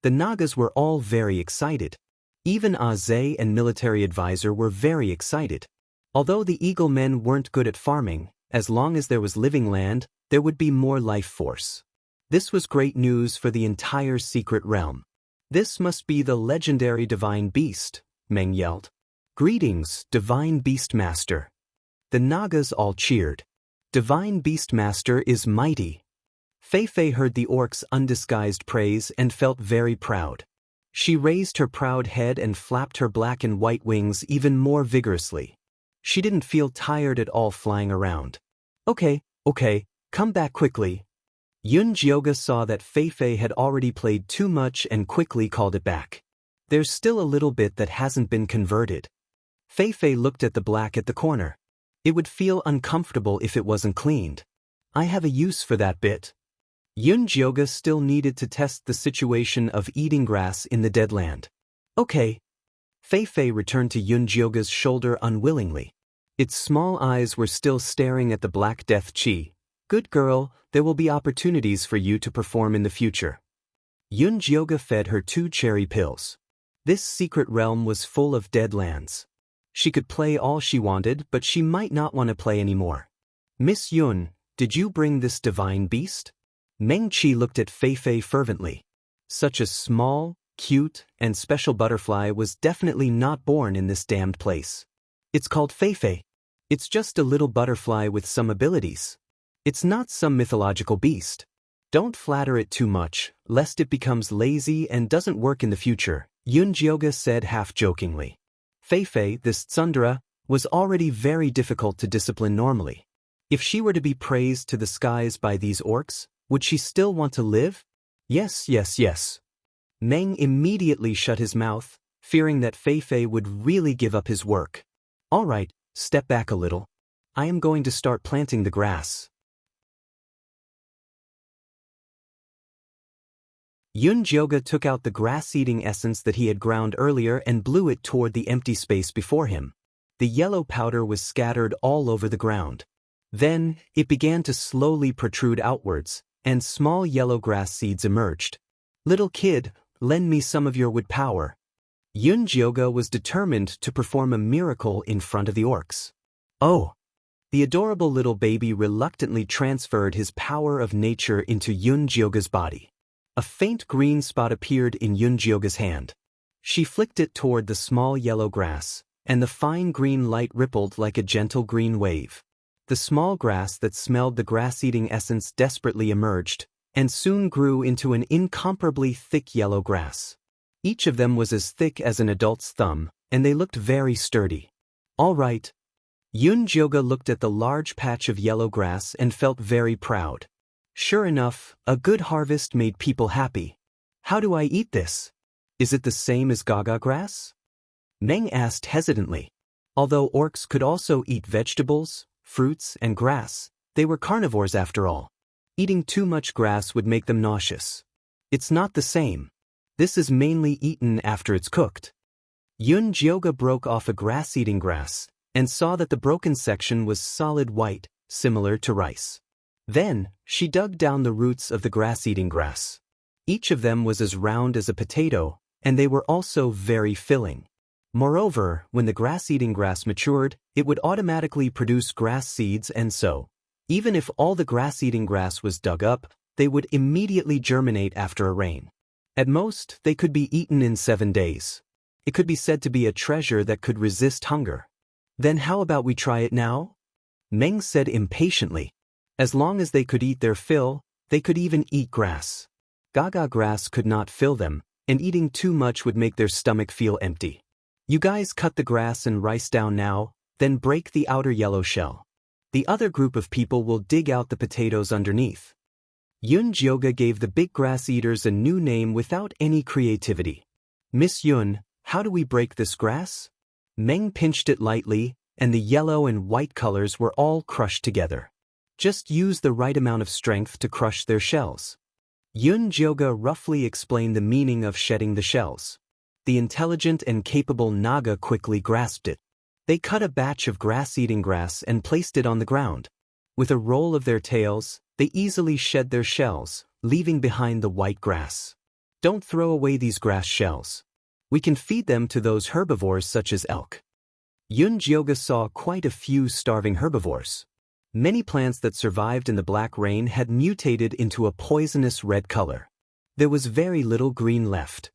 The Nagas were all very excited. Even Aze and military advisor were very excited. Although the Eagle men weren't good at farming, as long as there was living land, there would be more life force. This was great news for the entire secret realm. This must be the legendary divine beast, Meng yelled. Greetings, divine beast master. The Nagas all cheered. Divine beast master is mighty. Fei heard the orc's undisguised praise and felt very proud. She raised her proud head and flapped her black and white wings even more vigorously. She didn't feel tired at all flying around. Okay, come back quickly. Yunjioga saw that Fei had already played too much and quickly called it back. There's still a little bit that hasn't been converted. Fei looked at the black at the corner. It would feel uncomfortable if it wasn't cleaned. I have a use for that bit. Yunjioga still needed to test the situation of eating grass in the dead land. Okay. Fei Fei returned to Yunjioga's shoulder unwillingly. Its small eyes were still staring at the Black Death Chi. Good girl, there will be opportunities for you to perform in the future. Yunjioga fed her 2 cherry pills. This secret realm was full of dead lands. She could play all she wanted, but she might not want to play anymore. Miss Yun, did you bring this divine beast? Meng Qi looked at Fei Fei fervently. Such a small, cute, and special butterfly was definitely not born in this damned place. It's called Fei Fei. It's just a little butterfly with some abilities. It's not some mythological beast. Don't flatter it too much, lest it becomes lazy and doesn't work in the future, Yunjioga said half-jokingly. Fei Fei, this tsundere, was already very difficult to discipline normally. If she were to be praised to the skies by these orcs, would she still want to live? Yes, yes, yes. Meng immediately shut his mouth, fearing that Fei Fei would really give up his work. All right, step back a little. I am going to start planting the grass. Yunjioga took out the grass-eating essence that he had ground earlier and blew it toward the empty space before him. The yellow powder was scattered all over the ground. Then, it began to slowly protrude outwards, and small yellow grass seeds emerged. Little kid, lend me some of your wood power. Yunjioga was determined to perform a miracle in front of the orcs. Oh! The adorable little baby reluctantly transferred his power of nature into Yunjioga's body. A faint green spot appeared in Yunjioga's hand. She flicked it toward the small yellow grass, and the fine green light rippled like a gentle green wave. The small grass that smelled the grass-eating essence desperately emerged, and soon grew into an incomparably thick yellow grass. Each of them was as thick as an adult's thumb, and they looked very sturdy. All right. Yunjioga looked at the large patch of yellow grass and felt very proud. Sure enough, a good harvest made people happy. How do I eat this? Is it the same as gaga grass? Meng asked hesitantly. Although orcs could also eat vegetables, fruits, and grass, they were carnivores after all. Eating too much grass would make them nauseous. It's not the same. This is mainly eaten after it's cooked. Yunjioga broke off a grass-eating grass, and saw that the broken section was solid white, similar to rice. Then, she dug down the roots of the grass-eating grass. Each of them was as round as a potato, and they were also very filling. Moreover, when the grass-eating grass matured, it would automatically produce grass seeds, and so, even if all the grass-eating grass was dug up, they would immediately germinate after a rain. At most, they could be eaten in 7 days. It could be said to be a treasure that could resist hunger. Then how about we try it now? Meng said impatiently. As long as they could eat their fill, they could even eat grass. Gaga grass could not fill them, and eating too much would make their stomach feel empty. You guys cut the grass and rice down now, then break the outer yellow shell. The other group of people will dig out the potatoes underneath. Yunjioga gave the big grass eaters a new name without any creativity. Miss Yun, how do we break this grass? Meng pinched it lightly, and the yellow and white colors were all crushed together. Just use the right amount of strength to crush their shells. Yunjioga roughly explained the meaning of shedding the shells. The intelligent and capable Naga quickly grasped it. They cut a batch of grass-eating grass and placed it on the ground. With a roll of their tails, they easily shed their shells, leaving behind the white grass. Don't throw away these grass shells. We can feed them to those herbivores such as elk. Yunjioga saw quite a few starving herbivores. Many plants that survived in the black rain had mutated into a poisonous red color. There was very little green left.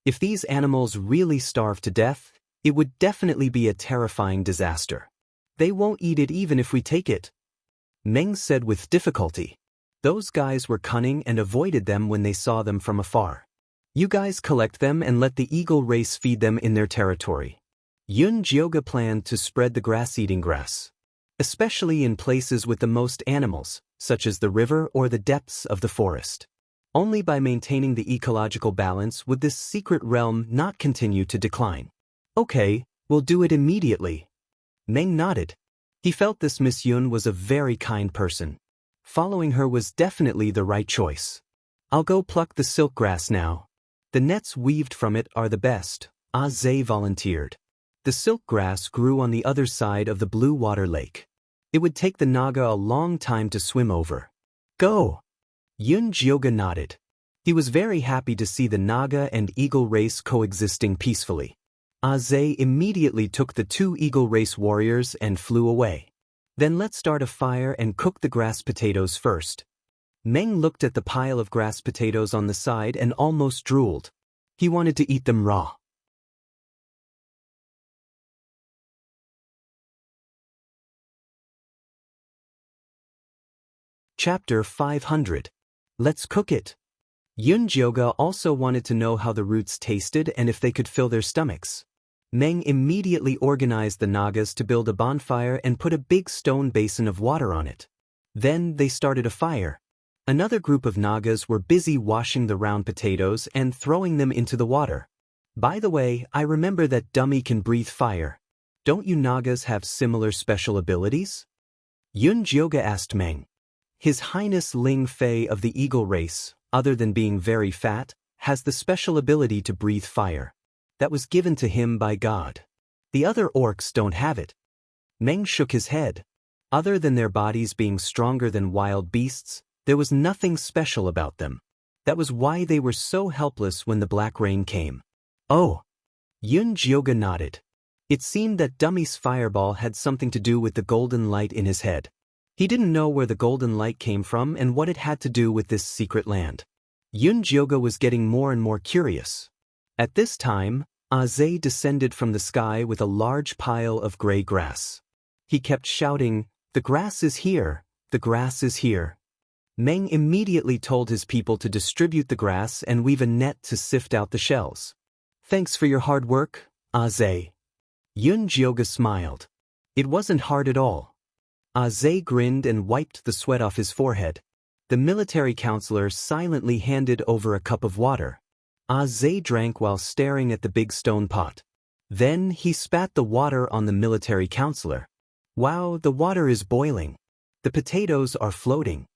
If these animals really starve to death, it would definitely be a terrifying disaster. They won't eat it even if we take it. Meng said with difficulty. Those guys were cunning and avoided them when they saw them from afar. You guys collect them and let the eagle race feed them in their territory. Yunjioga planned to spread the grass-eating grass, especially in places with the most animals, such as the river or the depths of the forest. Only by maintaining the ecological balance would this secret realm not continue to decline. Okay, we'll do it immediately. Meng nodded. He felt this Miss Yun was a very kind person. Following her was definitely the right choice. I'll go pluck the silk grass now. The nets weaved from it are the best, Zhe volunteered. The silk grass grew on the other side of the blue water lake. It would take the Naga a long time to swim over. Go! Yun Jioga nodded. He was very happy to see the Naga and eagle race coexisting peacefully. Zhe immediately took the two eagle race warriors and flew away. Then let's start a fire and cook the grass potatoes first. Meng looked at the pile of grass potatoes on the side and almost drooled. He wanted to eat them raw. Chapter 500. Let's cook it. Yun Jioga also wanted to know how the roots tasted and if they could fill their stomachs. Meng immediately organized the Nagas to build a bonfire and put a big stone basin of water on it. Then they started a fire. Another group of Nagas were busy washing the round potatoes and throwing them into the water. By the way, I remember that Dummy can breathe fire. Don't you Nagas have similar special abilities? Yun Jioga asked Meng. His Highness Ling Fei of the eagle race, other than being very fat, has the special ability to breathe fire. That was given to him by God. The other orcs don't have it. Meng shook his head. Other than their bodies being stronger than wild beasts, there was nothing special about them. That was why they were so helpless when the black rain came. Oh! Yun Jioga nodded. It seemed that Dummy's fireball had something to do with the golden light in his head. He didn't know where the golden light came from and what it had to do with this secret land. Yun Jioga was getting more and more curious. At this time, Zhe descended from the sky with a large pile of gray grass. He kept shouting, "The grass is here! The grass is here!" Meng immediately told his people to distribute the grass and weave a net to sift out the shells. Thanks for your hard work, Zhe. Yun Jioga smiled. It wasn't hard at all. Zhe grinned and wiped the sweat off his forehead. The military counselor silently handed over a cup of water. Zhe drank while staring at the big stone pot. Then he spat the water on the military counselor. Wow, the water is boiling. The potatoes are floating.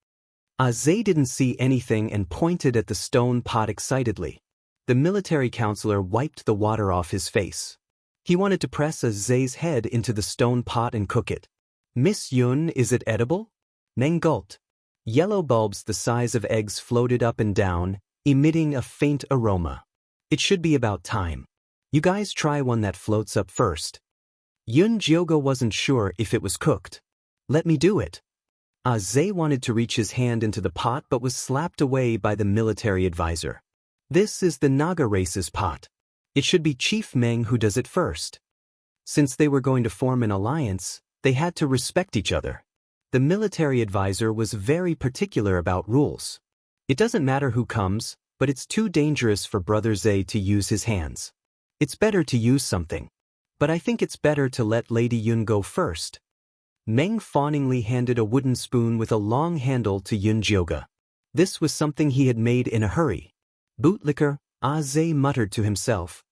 Zhe didn't see anything and pointed at the stone pot excitedly. The military counselor wiped the water off his face. He wanted to press Zhe's head into the stone pot and cook it. Miss Yun, is it edible? Meng gulped. Yellow bulbs the size of eggs floated up and down, emitting a faint aroma. It should be about time. You guys try one that floats up first. Yun Jioga wasn't sure if it was cooked. Let me do it. Zhe wanted to reach his hand into the pot but was slapped away by the military advisor. This is the Naga race's pot. It should be Chief Meng who does it first. Since they were going to form an alliance, they had to respect each other. The military advisor was very particular about rules. It doesn't matter who comes, but it's too dangerous for Brother Zhe to use his hands. It's better to use something. But I think it's better to let Lady Yun go first. Meng fawningly handed a wooden spoon with a long handle to Yun Jioga. This was something he had made in a hurry. Bootlicker, Zhe muttered to himself.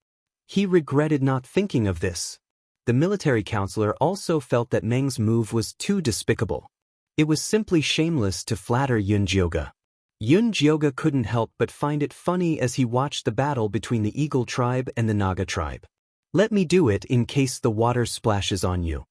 He regretted not thinking of this. The military counselor also felt that Meng's move was too despicable. It was simply shameless to flatter Yun Jioga. Yun Jioga couldn't help but find it funny as he watched the battle between the Eagle tribe and the Naga tribe. Let me do it in case the water splashes on you.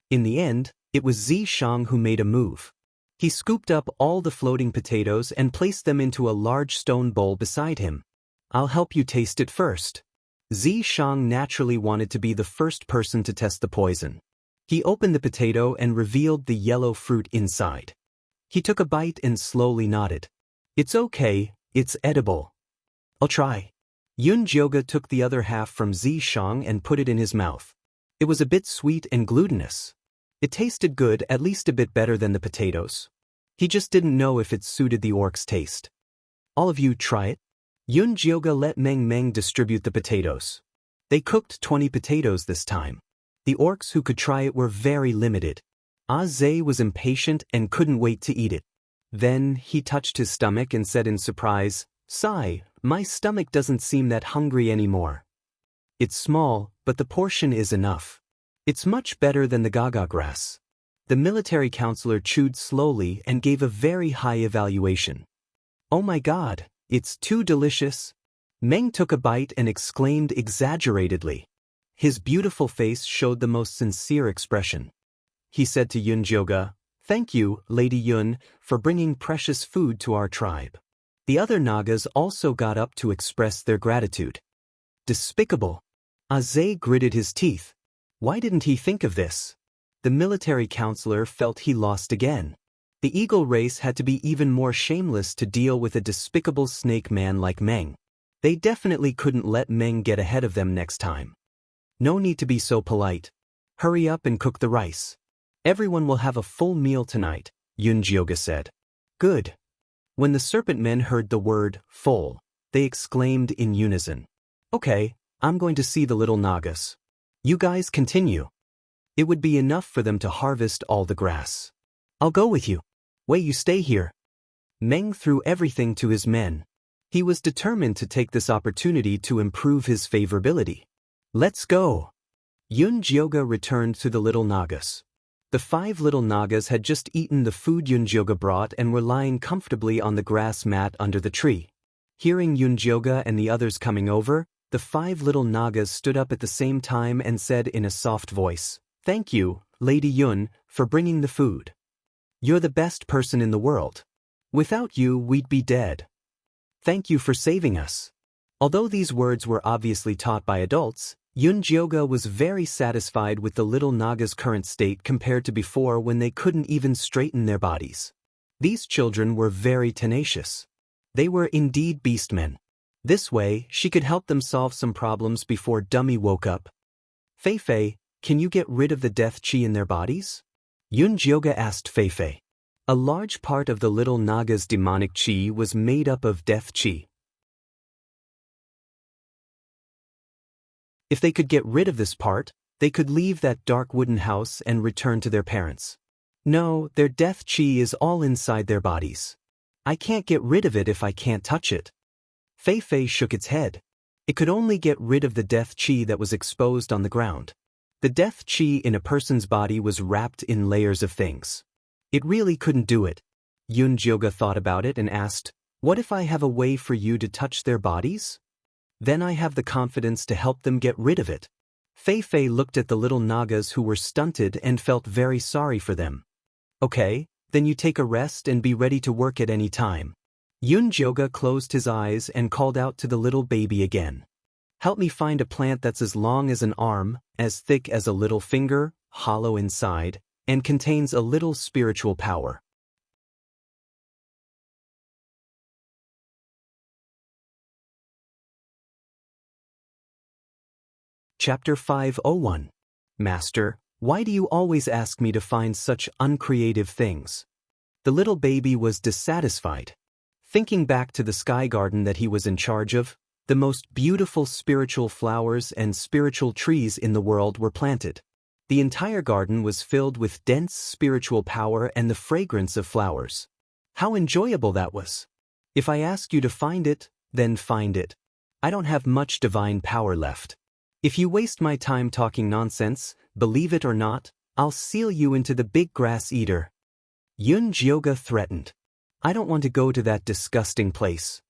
In the end, it was Zi Shang who made a move. He scooped up all the floating potatoes and placed them into a large stone bowl beside him. I'll help you taste it first. Zi Shang naturally wanted to be the first person to test the poison. He opened the potato and revealed the yellow fruit inside. He took a bite and slowly nodded. It's okay, it's edible. I'll try. Yun Jioga took the other half from Zi Shang and put it in his mouth. It was a bit sweet and glutinous. It tasted good, at least a bit better than the potatoes. He just didn't know if it suited the orc's taste. All of you try it. Yun Jioga let Meng distribute the potatoes. They cooked 20 potatoes this time. The orcs who could try it were very limited. Zhe was impatient and couldn't wait to eat it. Then he touched his stomach and said in surprise, "Sigh, my stomach doesn't seem that hungry anymore." It's small, but the portion is enough. It's much better than the gaga grass. The military counselor chewed slowly and gave a very high evaluation. Oh my God, it's too delicious. Meng took a bite and exclaimed exaggeratedly. His beautiful face showed the most sincere expression. He said to Yun Jioge, "Thank you, Lady Yun, for bringing precious food to our tribe." The other Nagas also got up to express their gratitude. Despicable. Azay gritted his teeth. Why didn't he think of this? The military counselor felt he lost again. The eagle race had to be even more shameless to deal with a despicable snake man like Meng. They definitely couldn't let Meng get ahead of them next time. No need to be so polite. Hurry up and cook the rice. Everyone will have a full meal tonight, Yun Jioge said. Good. When the serpent men heard the word full, they exclaimed in unison. Okay, I'm going to see the little Nagas. You guys continue. It would be enough for them to harvest all the grass. I'll go with you. Wei, you stay here. Meng threw everything to his men. He was determined to take this opportunity to improve his favorability. Let's go. Yun Jioge returned to the little Nagas. The 5 little Nagas had just eaten the food Yun Jioge brought and were lying comfortably on the grass mat under the tree. Hearing Yun Jioge and the others coming over, the 5 little Nagas stood up at the same time and said in a soft voice, "Thank you, Lady Yun, for bringing the food. You're the best person in the world. Without you, we'd be dead. Thank you for saving us." Although these words were obviously taught by adults, Yun Jioge was very satisfied with the little Naga's current state compared to before when they couldn't even straighten their bodies. These children were very tenacious. They were indeed beastmen. This way, she could help them solve some problems before Dummy woke up. Fei Fei, can you get rid of the death chi in their bodies? Yun Jioge asked Fei Fei. A large part of the little Naga's demonic chi was made up of death chi. If they could get rid of this part, they could leave that dark wooden house and return to their parents. No, their death chi is all inside their bodies. I can't get rid of it if I can't touch it. Fei Fei shook its head. It could only get rid of the death chi that was exposed on the ground. The death chi in a person's body was wrapped in layers of things. It really couldn't do it. Yun Jioge thought about it and asked, "What if I have a way for you to touch their bodies? Then I have the confidence to help them get rid of it." Fei Fei looked at the little Nagas who were stunted and felt very sorry for them. Okay, then you take a rest and be ready to work at any time. Yun Jioge closed his eyes and called out to the little baby again. Help me find a plant that's as long as an arm, as thick as a little finger, hollow inside, and contains a little spiritual power. Chapter 501. Master, why do you always ask me to find such uncreative things? The little baby was dissatisfied. Thinking back to the sky garden that he was in charge of, the most beautiful spiritual flowers and spiritual trees in the world were planted. The entire garden was filled with dense spiritual power and the fragrance of flowers. How enjoyable that was! If I ask you to find it, then find it. I don't have much divine power left. If you waste my time talking nonsense, believe it or not, I'll seal you into the big grass eater. Yun Jioge threatened. I don't want to go to that disgusting place.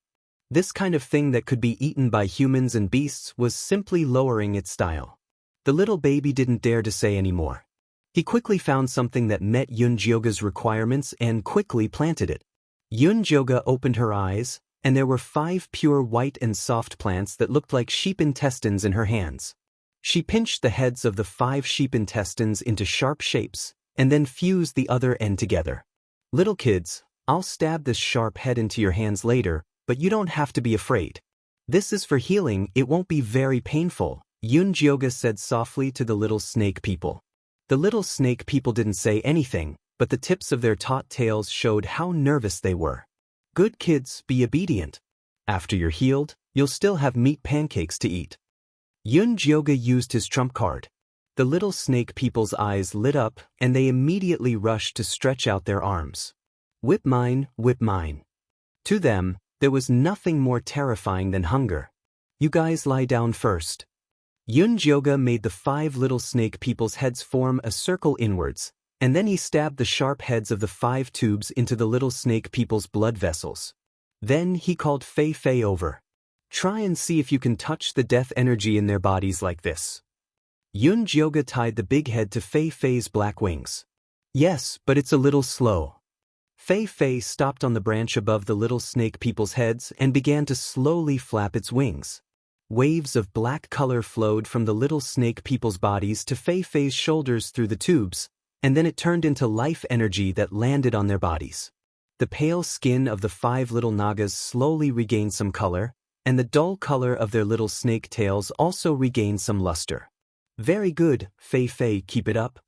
This kind of thing that could be eaten by humans and beasts was simply lowering its style. The little baby didn't dare to say any more. He quickly found something that met Yun Jioge's requirements and quickly planted it. Yun Jioge opened her eyes, and there were 5 pure white and soft plants that looked like sheep intestines in her hands. She pinched the heads of the 5 sheep intestines into sharp shapes, and then fused the other end together. Little kids, I'll stab this sharp head into your hands later, but you don't have to be afraid. This is for healing, it won't be very painful, Yun Jioge said softly to the little snake people. The little snake people didn't say anything, but the tips of their taut tails showed how nervous they were. Good kids, be obedient. After you're healed, you'll still have meat pancakes to eat. Yun Jioge used his trump card. The little snake people's eyes lit up, and they immediately rushed to stretch out their arms. Whip mine, whip mine. To them, there was nothing more terrifying than hunger. You guys lie down first. Yunjioga made the 5 little snake people's heads form a circle inwards, and then he stabbed the sharp heads of the 5 tubes into the little snake people's blood vessels. Then he called Fei Fei over. Try and see if you can touch the death energy in their bodies like this. Yunjioga tied the big head to Fei Fei's black wings. Yes, but it's a little slow. Fei Fei stopped on the branch above the little snake people's heads and began to slowly flap its wings. Waves of black color flowed from the little snake people's bodies to Fei Fei's shoulders through the tubes, and then it turned into life energy that landed on their bodies. The pale skin of the 5 little nagas slowly regained some color, and the dull color of their little snake tails also regained some luster. Very good, Fei Fei, keep it up.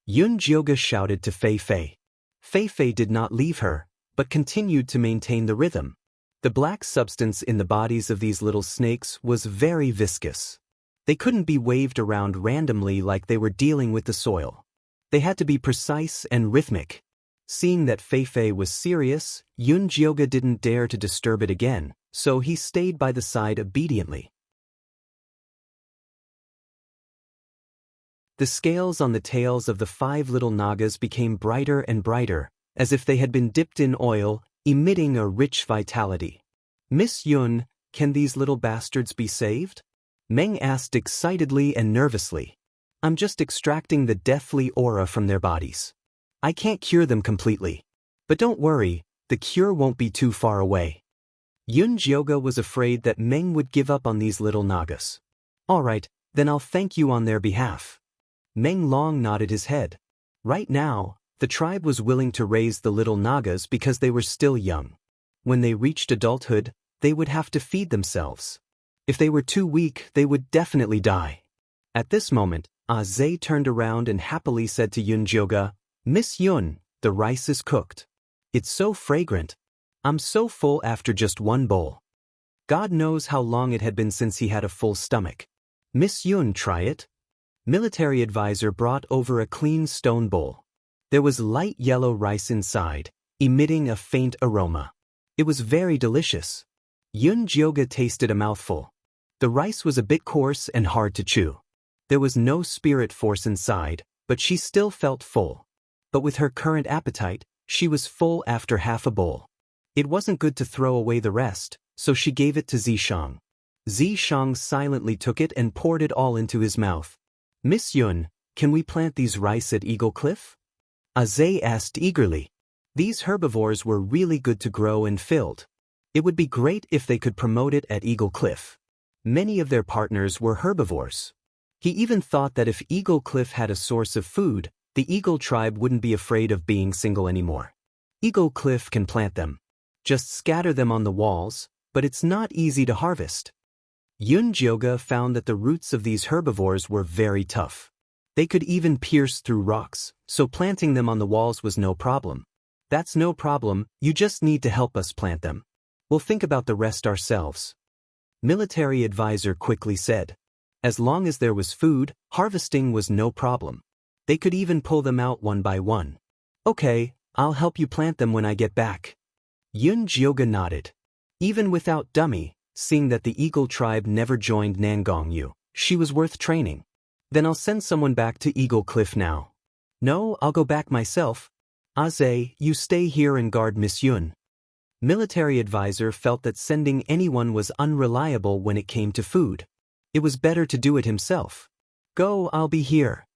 Yunjioga shouted to Fei Fei. Fei Fei did not leave her, but continued to maintain the rhythm. The black substance in the bodies of these little snakes was very viscous. They couldn't be waved around randomly like they were dealing with the soil. They had to be precise and rhythmic. Seeing that Fei Fei was serious, Yunjioga didn't dare to disturb it again, so he stayed by the side obediently. The scales on the tails of the 5 little nagas became brighter and brighter, as if they had been dipped in oil, emitting a rich vitality. Miss Yun, can these little bastards be saved? Meng asked excitedly and nervously. I'm just extracting the deathly aura from their bodies. I can't cure them completely. But don't worry, the cure won't be too far away. Yunjioga was afraid that Meng would give up on these little nagas. All right, then I'll thank you on their behalf. Meng Long nodded his head. Right now, the tribe was willing to raise the little nagas because they were still young. When they reached adulthood, they would have to feed themselves. If they were too weak, they would definitely die. At this moment, Zhe turned around and happily said to Yunjioga, Miss Yun, the rice is cooked. It's so fragrant. I'm so full after just one bowl. God knows how long it had been since he had a full stomach. Miss Yun, try it. Military advisor brought over a clean stone bowl. There was light yellow rice inside, emitting a faint aroma. It was very delicious. Yunjioga tasted a mouthful. The rice was a bit coarse and hard to chew. There was no spirit force inside, but she still felt full. But with her current appetite, she was full after half a bowl. It wasn't good to throw away the rest, so she gave it to Zishang. Zishang silently took it and poured it all into his mouth. Miss Yun, can we plant these rice at Eagle Cliff? Zhe asked eagerly. These herbivores were really good to grow and filled. It would be great if they could promote it at Eagle Cliff. Many of their partners were herbivores. He even thought that if Eagle Cliff had a source of food, the Eagle tribe wouldn't be afraid of being single anymore. Eagle Cliff can plant them. Just scatter them on the walls, but it's not easy to harvest. Yunjioga found that the roots of these herbivores were very tough. They could even pierce through rocks, so planting them on the walls was no problem. That's no problem, you just need to help us plant them. We'll think about the rest ourselves. Military advisor quickly said. As long as there was food, harvesting was no problem. They could even pull them out one by one. Okay, I'll help you plant them when I get back. Yunjioga nodded. Even without Dummy, seeing that the Eagle tribe never joined Nangongyu, she was worth training. Then I'll send someone back to Eagle Cliff now. No, I'll go back myself. Zhe, you stay here and guard Miss Yun. Military advisor felt that sending anyone was unreliable when it came to food. It was better to do it himself. Go, I'll be here.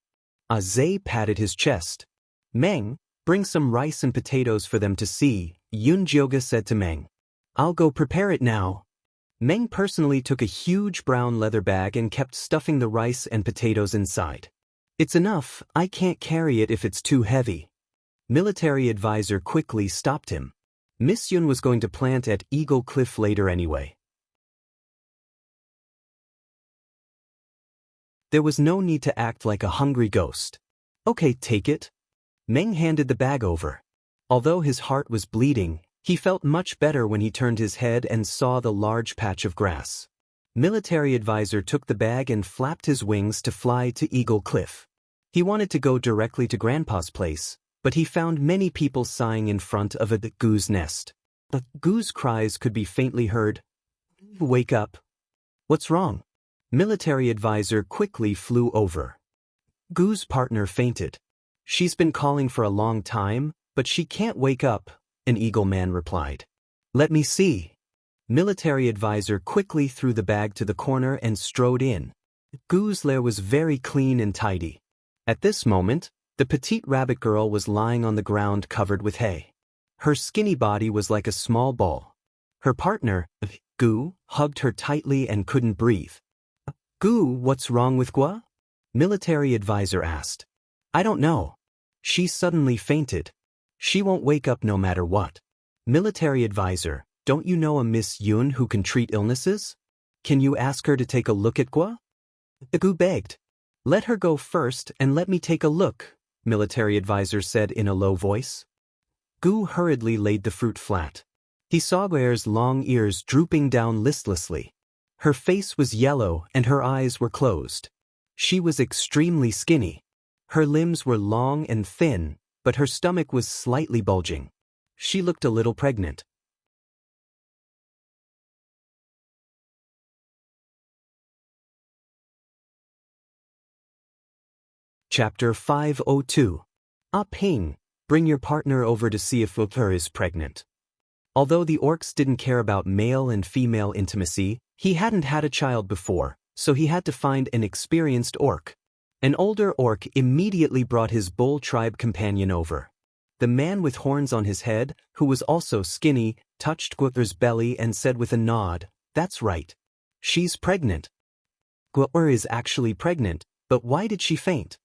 Zhe patted his chest. Meng, bring some rice and potatoes for them to see, Yunjioga said to Meng. I'll go prepare it now. Meng personally took a huge brown leather bag and kept stuffing the rice and potatoes inside. It's enough, I can't carry it if it's too heavy. Military advisor quickly stopped him. Miss Yun was going to plant at Eagle Cliff later anyway. There was no need to act like a hungry ghost. Okay, take it. Meng handed the bag over. Although his heart was bleeding, he felt much better when he turned his head and saw the large patch of grass. Military advisor took the bag and flapped his wings to fly to Eagle Cliff. He wanted to go directly to Grandpa's place, but he found many people sighing in front of a goose nest. The goose cries could be faintly heard. Wake up. What's wrong? Military advisor quickly flew over. Gu's partner fainted. She's been calling for a long time, but she can't wake up, an eagle man replied. Let me see. Military advisor quickly threw the bag to the corner and strode in. Gu's lair was very clean and tidy. At this moment, the petite rabbit girl was lying on the ground covered with hay. Her skinny body was like a small ball. Her partner, Gu, hugged her tightly and couldn't breathe. Gu, what's wrong with Gua? Military advisor asked. I don't know. She suddenly fainted. She won't wake up no matter what. Military advisor, don't you know a Miss Yun who can treat illnesses? Can you ask her to take a look at Gua? Gu begged. Let her go first and let me take a look, military advisor said in a low voice. Gu hurriedly laid the fruit flat. He saw Gua's long ears drooping down listlessly. Her face was yellow and her eyes were closed. She was extremely skinny. Her limbs were long and thin, but her stomach was slightly bulging. She looked a little pregnant. Chapter 502. Ah Ping, bring your partner over to see if Wuxia is pregnant. Although the orcs didn't care about male and female intimacy, he hadn't had a child before, so he had to find an experienced orc. An older orc immediately brought his bull tribe companion over. The man with horns on his head, who was also skinny, touched Wuxia's belly and said with a nod, That's right. She's pregnant. Wuxia is actually pregnant, but why did she faint?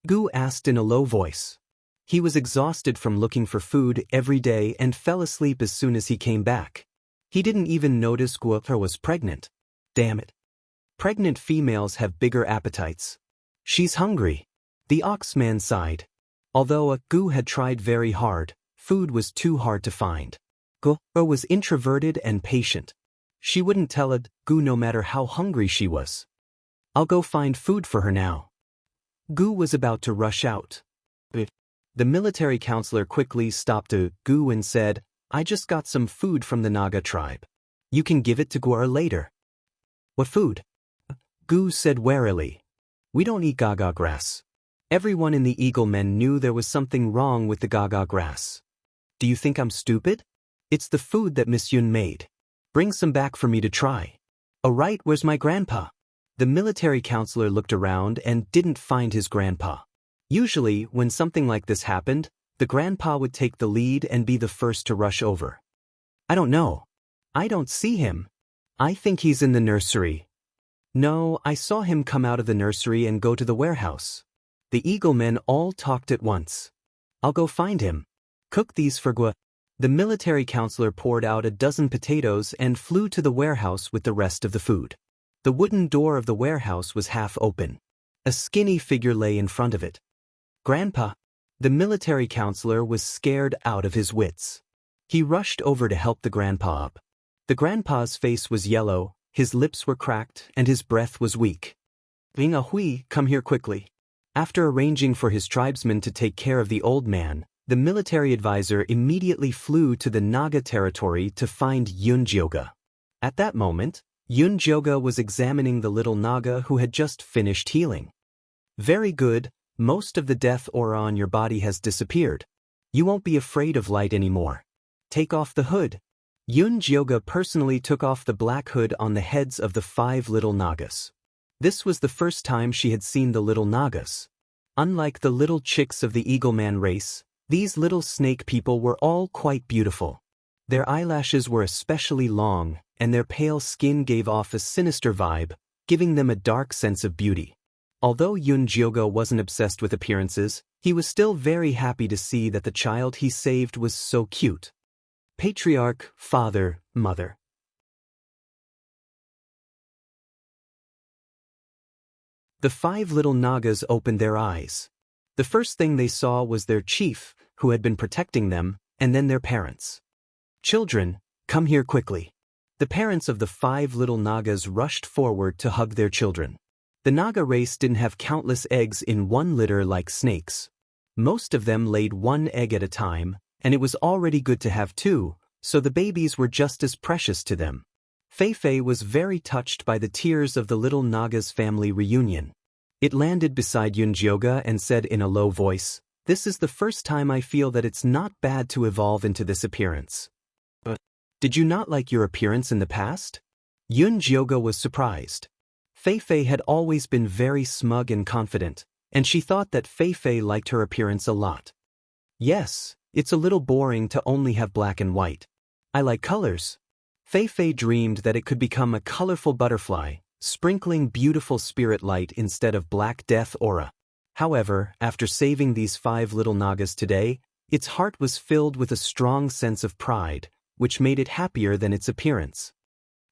Gu asked in a low voice. He was exhausted from looking for food every day and fell asleep as soon as he came back. He didn't even notice Wuxia was pregnant. Damn it. Pregnant females have bigger appetites. She's hungry. The oxman sighed. Although Gu had tried very hard, food was too hard to find. Wuxia was introverted and patient. She wouldn't tell Gu no matter how hungry she was. I'll go find food for her now. Gu was about to rush out. The military counselor quickly stopped Gu and said, I just got some food from the Naga tribe. You can give it to Gu later. What food? Gu said warily. We don't eat gaga grass. Everyone in the eagle men knew there was something wrong with the gaga grass. Do you think I'm stupid? It's the food that Miss Yun made. Bring some back for me to try. Oh right, where's my grandpa? The military counselor looked around and didn't find his grandpa. Usually, when something like this happened, the grandpa would take the lead and be the first to rush over. I don't know. I don't see him. I think he's in the nursery. No, I saw him come out of the nursery and go to the warehouse. The eagle men all talked at once. I'll go find him. Cook these for Gu. The military counselor poured out a dozen potatoes and flew to the warehouse with the rest of the food. The wooden door of the warehouse was half open. A skinny figure lay in front of it. Grandpa. The military counselor was scared out of his wits. He rushed over to help the grandpa up. The grandpa's face was yellow, his lips were cracked, and his breath was weak. Ling Hui, come here quickly. After arranging for his tribesmen to take care of the old man, the military advisor immediately flew to the Naga territory to find Yunjioga. At that moment, Yunjioga was examining the little Naga who had just finished healing. Very good, most of the death aura on your body has disappeared. You won't be afraid of light anymore. Take off the hood. Yunjioga personally took off the black hood on the heads of the 5 little Nagas. This was the first time she had seen the little Nagas. Unlike the little chicks of the Eagleman race, these little snake people were all quite beautiful. Their eyelashes were especially long, and their pale skin gave off a sinister vibe, giving them a dark sense of beauty. Although Yunjioga wasn't obsessed with appearances, he was still very happy to see that the child he saved was so cute. Patriarch, father, mother. The 5 little Nagas opened their eyes. The first thing they saw was their chief, who had been protecting them, and then their parents. Children, come here quickly. The parents of the 5 little Nagas rushed forward to hug their children. The Naga race didn't have countless eggs in one litter like snakes. Most of them laid 1 egg at a time, and it was already good to have 2, so the babies were just as precious to them. Fei was very touched by the tears of the little Naga's family reunion. It landed beside Yunjioga and said in a low voice, "This is the first time I feel that it's not bad to evolve into this appearance." "But did you not like your appearance in the past?" Yunjioga was surprised. Fei had always been very smug and confident, and she thought that Fei liked her appearance a lot. "Yes, it's a little boring to only have black and white. I like colors." Fei dreamed that it could become a colorful butterfly, sprinkling beautiful spirit light instead of black death aura. However, after saving these 5 little Nagas today, its heart was filled with a strong sense of pride, which made it happier than its appearance.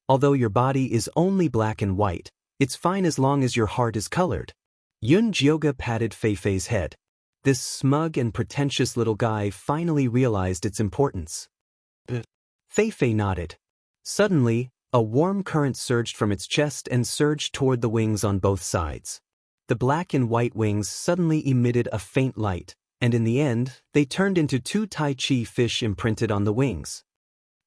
"Although your body is only black and white, it's fine as long as your heart is colored." Yunjioga patted Fei's head. This smug and pretentious little guy finally realized its importance. Fei nodded. Suddenly, a warm current surged from its chest and surged toward the wings on both sides. The black and white wings suddenly emitted a faint light, and in the end, they turned into 2 Tai Chi fish imprinted on the wings.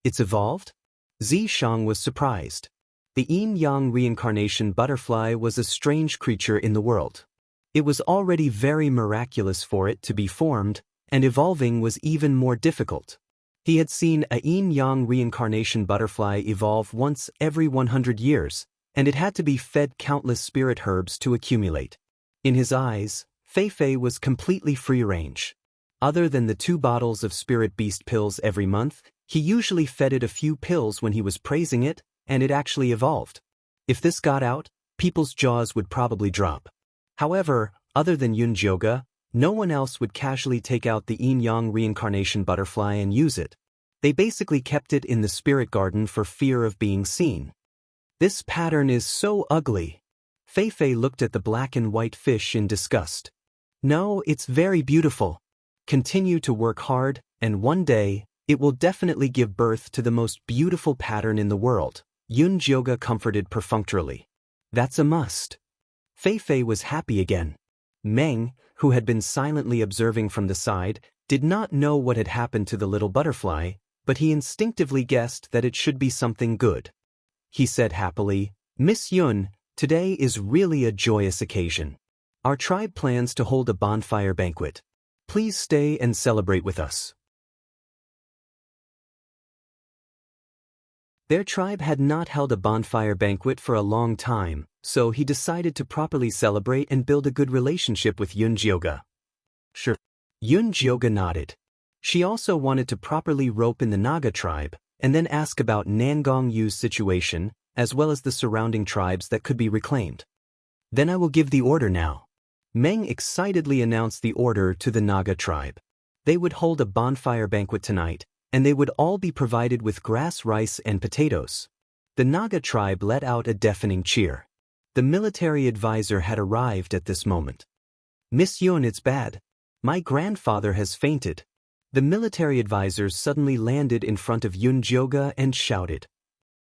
"It's evolved?" Xianxia was surprised. The yin-yang reincarnation butterfly was a strange creature in the world. It was already very miraculous for it to be formed, and evolving was even more difficult. He had seen a yin-yang reincarnation butterfly evolve once every 100 years, and it had to be fed countless spirit herbs to accumulate. In his eyes, Fei was completely free-range. Other than the 2 bottles of spirit beast pills every month, he usually fed it a few pills when he was praising it, and it actually evolved. If this got out, people's jaws would probably drop. However, other than Yunjioga, no one else would casually take out the yin-yang reincarnation butterfly and use it. They basically kept it in the spirit garden for fear of being seen. "This pattern is so ugly." Fei looked at the black and white fish in disgust. "No, it's very beautiful. Continue to work hard, and one day, it will definitely give birth to the most beautiful pattern in the world," Yunjioga comforted perfunctorily. "That's a must." Fei was happy again. Meng, who had been silently observing from the side, did not know what had happened to the little butterfly, but he instinctively guessed that it should be something good. He said happily, "Miss Yun, today is really a joyous occasion. Our tribe plans to hold a bonfire banquet. Please stay and celebrate with us." Their tribe had not held a bonfire banquet for a long time, so he decided to properly celebrate and build a good relationship with Yunjioga. "Sure." Yunjioga nodded. She also wanted to properly rope in the Naga tribe, and then ask about Nangong Yu's situation, as well as the surrounding tribes that could be reclaimed. "Then I will give the order now." Meng excitedly announced the order to the Naga tribe. They would hold a bonfire banquet tonight, and they would all be provided with grass, rice, and potatoes. The Naga tribe let out a deafening cheer. The military advisor had arrived at this moment. "Miss Yun, it's bad. My grandfather has fainted." The military advisor suddenly landed in front of Yunjioga and shouted,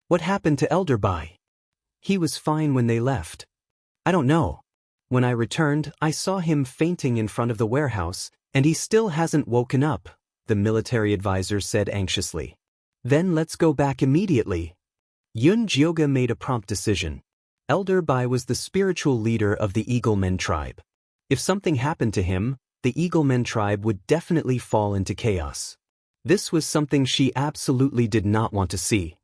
"What happened to Elder Bai? He was fine when they left." "I don't know. When I returned, I saw him fainting in front of the warehouse, and he still hasn't woken up," the military advisor said anxiously. "Then let's go back immediately." Yunjioga made a prompt decision. Elder Bai was the spiritual leader of the Eaglemen tribe. If something happened to him, the Eaglemen tribe would definitely fall into chaos. This was something she absolutely did not want to see.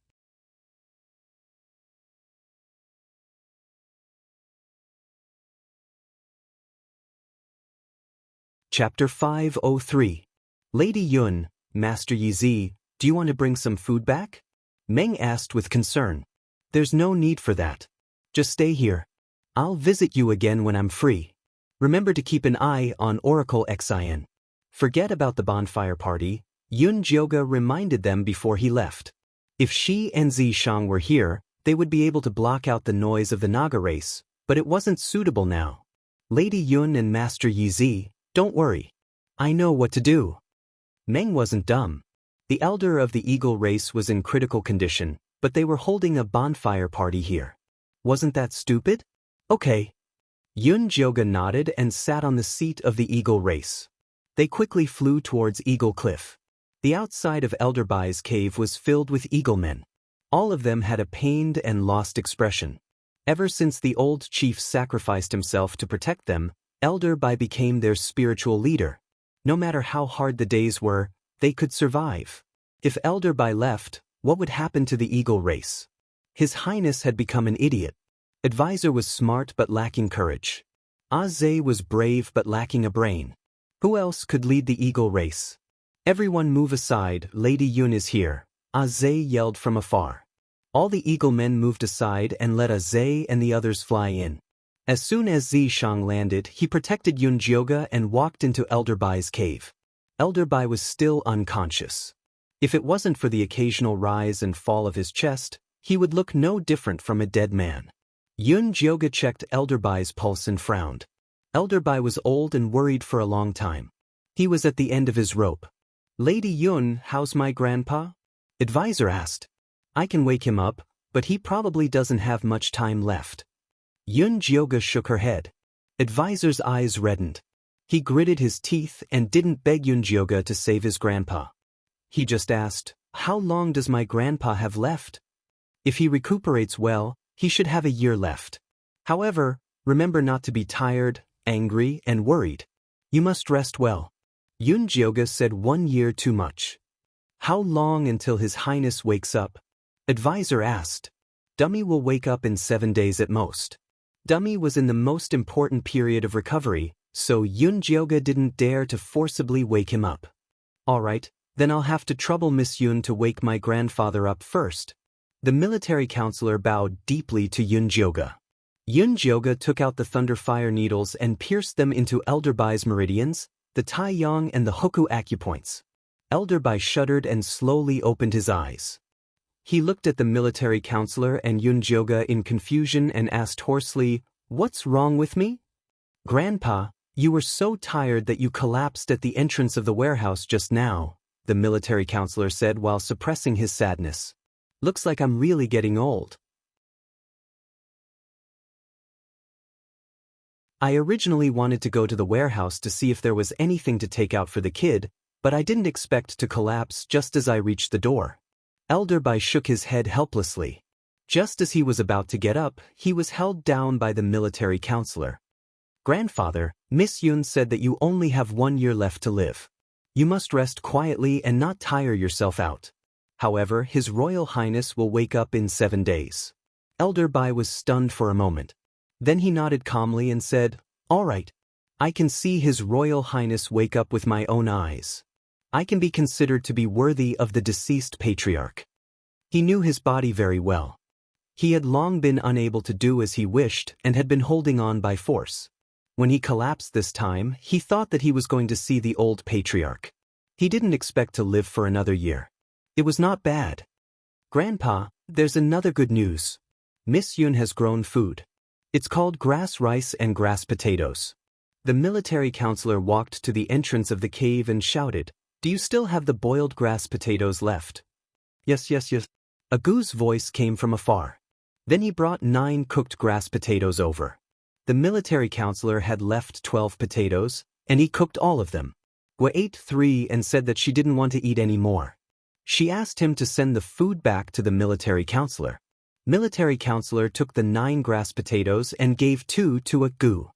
Chapter 503. "Lady Yun, Master Yizi, do you want to bring some food back?" Meng asked with concern. "There's no need for that. Just stay here. I'll visit you again when I'm free. Remember to keep an eye on Oracle Xin. Forget about the bonfire party," Yunjioga reminded them before he left. If she and Xianxia were here, they would be able to block out the noise of the Naga race, but it wasn't suitable now. "Lady Yun and Master Yizi, don't worry. I know what to do." Meng wasn't dumb. The elder of the eagle race was in critical condition, but they were holding a bonfire party here. Wasn't that stupid? Okay. Yunjioga nodded and sat on the seat of the eagle race. They quickly flew towards Eagle Cliff. The outside of Elder Bai's cave was filled with eaglemen. All of them had a pained and lost expression. Ever since the old chief sacrificed himself to protect them, Elder Bai became their spiritual leader. No matter how hard the days were, they could survive. If Elder Bai left, what would happen to the eagle race? His Highness had become an idiot. Advisor was smart but lacking courage. Zhe was brave but lacking a brain. Who else could lead the eagle race? Everyone move aside, Lady Yun is here, Zhe yelled from afar. All the eagle men moved aside and let Zhe and the others fly in. As soon as Zishang landed, he protected Yunjioge and walked into Elder Bai's cave. Elder Bai was still unconscious. If it wasn't for the occasional rise and fall of his chest, he would look no different from a dead man. Yunjioge checked Elder Bai's pulse and frowned. Elder Bai was old and worried for a long time. He was at the end of his rope. Lady Yun, how's my grandpa? Advisor asked. I can wake him up, but he probably doesn't have much time left. Yunjioge shook her head. Advisor's eyes reddened. He gritted his teeth and didn't beg Yunjioge to save his grandpa. He just asked, how long does my grandpa have left? If he recuperates well, he should have a year left. However, remember not to be tired, angry, and worried. You must rest well. Yunjioge said 1 year too much. How long until His Highness wakes up? Advisor asked. Dummy will wake up in 7 days at most. Dummy was in the most important period of recovery, so Yunjioge didn't dare to forcibly wake him up. Alright, then I'll have to trouble Miss Yun to wake my grandfather up first. The military counselor bowed deeply to Yunjioge. Yunjioge took out the thunder fire needles and pierced them into Elder Bai's meridians, the Taiyang and the Hoku acupoints. Elder Bai shuddered and slowly opened his eyes. He looked at the military counselor and Yunjioge in confusion and asked hoarsely, "What's wrong with me?" "Grandpa, you were so tired that you collapsed at the entrance of the warehouse just now," the military counselor said while suppressing his sadness. "Looks like I'm really getting old." I originally wanted to go to the warehouse to see if there was anything to take out for the kid, but I didn't expect to collapse just as I reached the door. Elder Bai shook his head helplessly. Just as he was about to get up, he was held down by the military counselor. "Grandfather, Miss Yun said that you only have 1 year left to live. You must rest quietly and not tire yourself out. However, His Royal Highness will wake up in 7 days. Elder Bai was stunned for a moment. Then he nodded calmly and said, "All right. I can see His Royal Highness wake up with my own eyes. I can be considered to be worthy of the deceased patriarch." He knew his body very well. He had long been unable to do as he wished and had been holding on by force. When he collapsed this time, he thought that he was going to see the old patriarch. He didn't expect to live for another year. It was not bad. "Grandpa, there's another good news. Miss Yun has grown food. It's called grass rice and grass potatoes." The military counselor walked to the entrance of the cave and shouted, "Do you still have the boiled grass potatoes left?" "Yes, yes, yes." A goose voice came from afar. Then he brought 9 cooked grass potatoes over. The military counselor had left 12 potatoes, and he cooked all of them. Gua ate 3 and said that she didn't want to eat any more. She asked him to send the food back to the military counselor. Military counselor took the 9 grass potatoes and gave 2 to a Gu.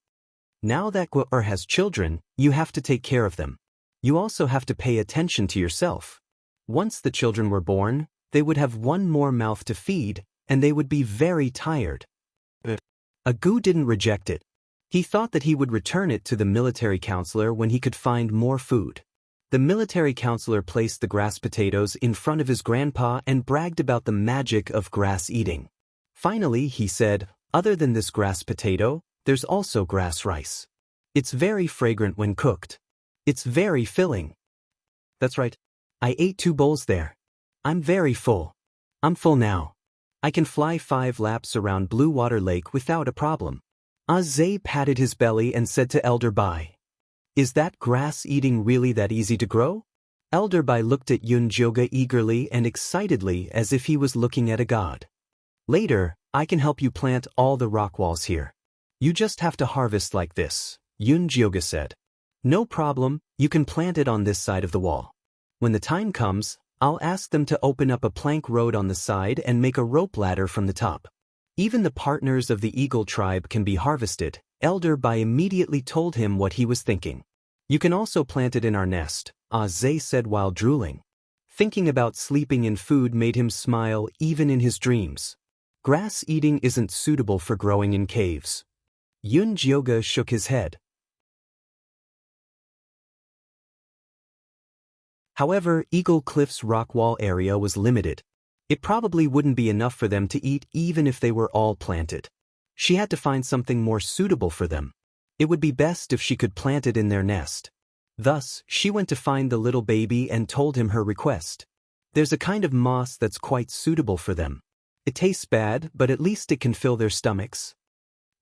"Now that Gua has children, you have to take care of them. You also have to pay attention to yourself. Once the children were born, they would have 1 more mouth to feed, and they would be very tired." A Gu didn't reject it. He thought that he would return it to the military counselor when he could find more food. The military counselor placed the grass potatoes in front of his grandpa and bragged about the magic of grass eating. Finally, he said, "Other than this grass potato, there's also grass rice. It's very fragrant when cooked. It's very filling." "That's right. I ate 2 bowls there. I'm very full. I'm full now. I can fly 5 laps around Blue Water Lake without a problem." Zhe patted his belly and said to Elder Bai, "Is that grass eating really that easy to grow?" Elder Bai looked at Yunjioge eagerly and excitedly as if he was looking at a god. "Later, I can help you plant all the rock walls here. You just have to harvest like this," Yunjioge said. "No problem, you can plant it on this side of the wall. When the time comes, I'll ask them to open up a plank road on the side and make a rope ladder from the top. Even the partners of the eagle tribe can be harvested. Elder Bai immediately told him what he was thinking. You can also plant it in our nest, Zhe said while drooling. Thinking about sleeping in food made him smile even in his dreams. Grass eating isn't suitable for growing in caves. Yun Jioga shook his head. However, Eagle Cliff's rock wall area was limited. It probably wouldn't be enough for them to eat even if they were all planted. She had to find something more suitable for them. It would be best if she could plant it in their nest. Thus, she went to find the little baby and told him her request. There's a kind of moss that's quite suitable for them. It tastes bad, but at least it can fill their stomachs.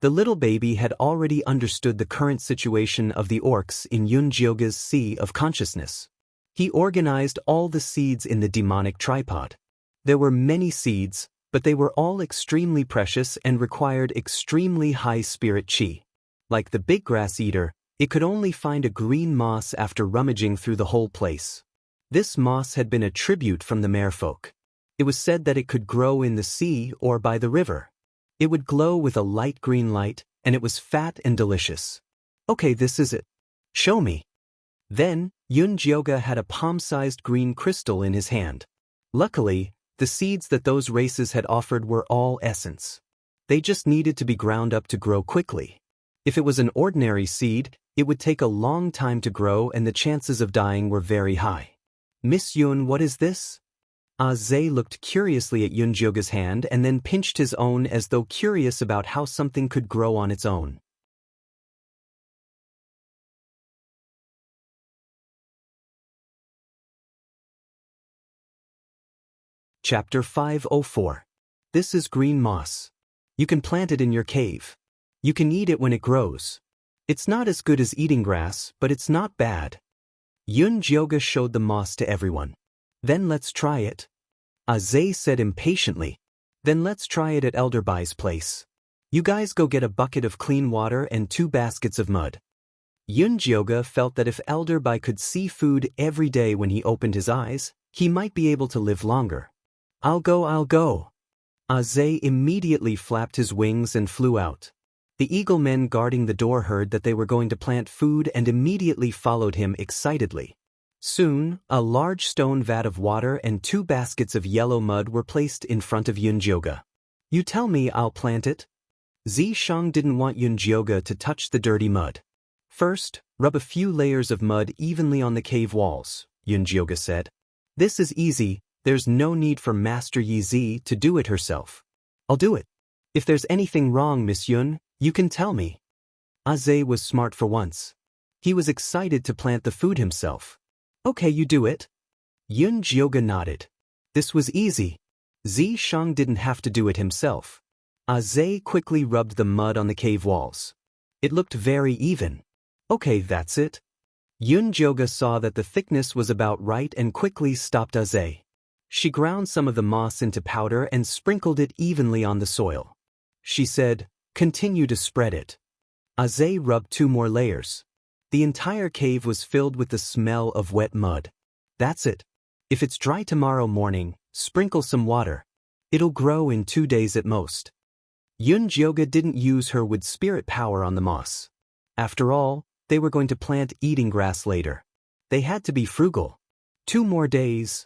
The little baby had already understood the current situation of the orcs in Yun Jioga's Sea of Consciousness. He organized all the seeds in the demonic tripod. There were many seeds, but they were all extremely precious and required extremely high spirit chi. Like the big grass eater, it could only find a green moss after rummaging through the whole place. This moss had been a tribute from the merfolk. It was said that it could grow in the sea or by the river. It would glow with a light green light, and it was fat and delicious. Okay, this is it. Show me. Then, Yun Jioga had a palm-sized green crystal in his hand. Luckily, the seeds that those races had offered were all essence. They just needed to be ground up to grow quickly. If it was an ordinary seed, it would take a long time to grow and the chances of dying were very high. Miss Yun, what is this? Zhe looked curiously at Yun Jioga's hand and then pinched his own as though curious about how something could grow on its own. Chapter 504. This is green moss. You can plant it in your cave. You can eat it when it grows. It's not as good as eating grass, but it's not bad. Yun Jioga showed the moss to everyone. Then let's try it. Zhe said impatiently. Then let's try it at Elder Bai's place. You guys go get a bucket of clean water and 2 baskets of mud. Yun Jioga felt that if Elder Bai could see food every day when he opened his eyes, he might be able to live longer. I'll go. Zhe immediately flapped his wings and flew out. The eagle men guarding the door heard that they were going to plant food and immediately followed him excitedly. Soon, a large stone vat of water and 2 baskets of yellow mud were placed in front of Yun Jioga. You tell me I'll plant it? Zishang didn't want Yun Jioga to touch the dirty mud. First, rub a few layers of mud evenly on the cave walls, Yun Jioga said. This is easy. There's no need for Master Yi Zi to do it herself. I'll do it. If there's anything wrong, Miss Yun, you can tell me. Zhe was smart for once. He was excited to plant the food himself. Okay, you do it. Yun Jioga nodded. This was easy. Zishang didn't have to do it himself. Zhe quickly rubbed the mud on the cave walls. It looked very even. Okay, that's it. Yun Jioga saw that the thickness was about right and quickly stopped Zhe. She ground some of the moss into powder and sprinkled it evenly on the soil. She said, continue to spread it. Zhe rubbed 2 more layers. The entire cave was filled with the smell of wet mud. That's it. If it's dry tomorrow morning, sprinkle some water. It'll grow in 2 days at most. Yun Jioga didn't use her wood spirit power on the moss. After all, they were going to plant eating grass later. They had to be frugal. 2 more days.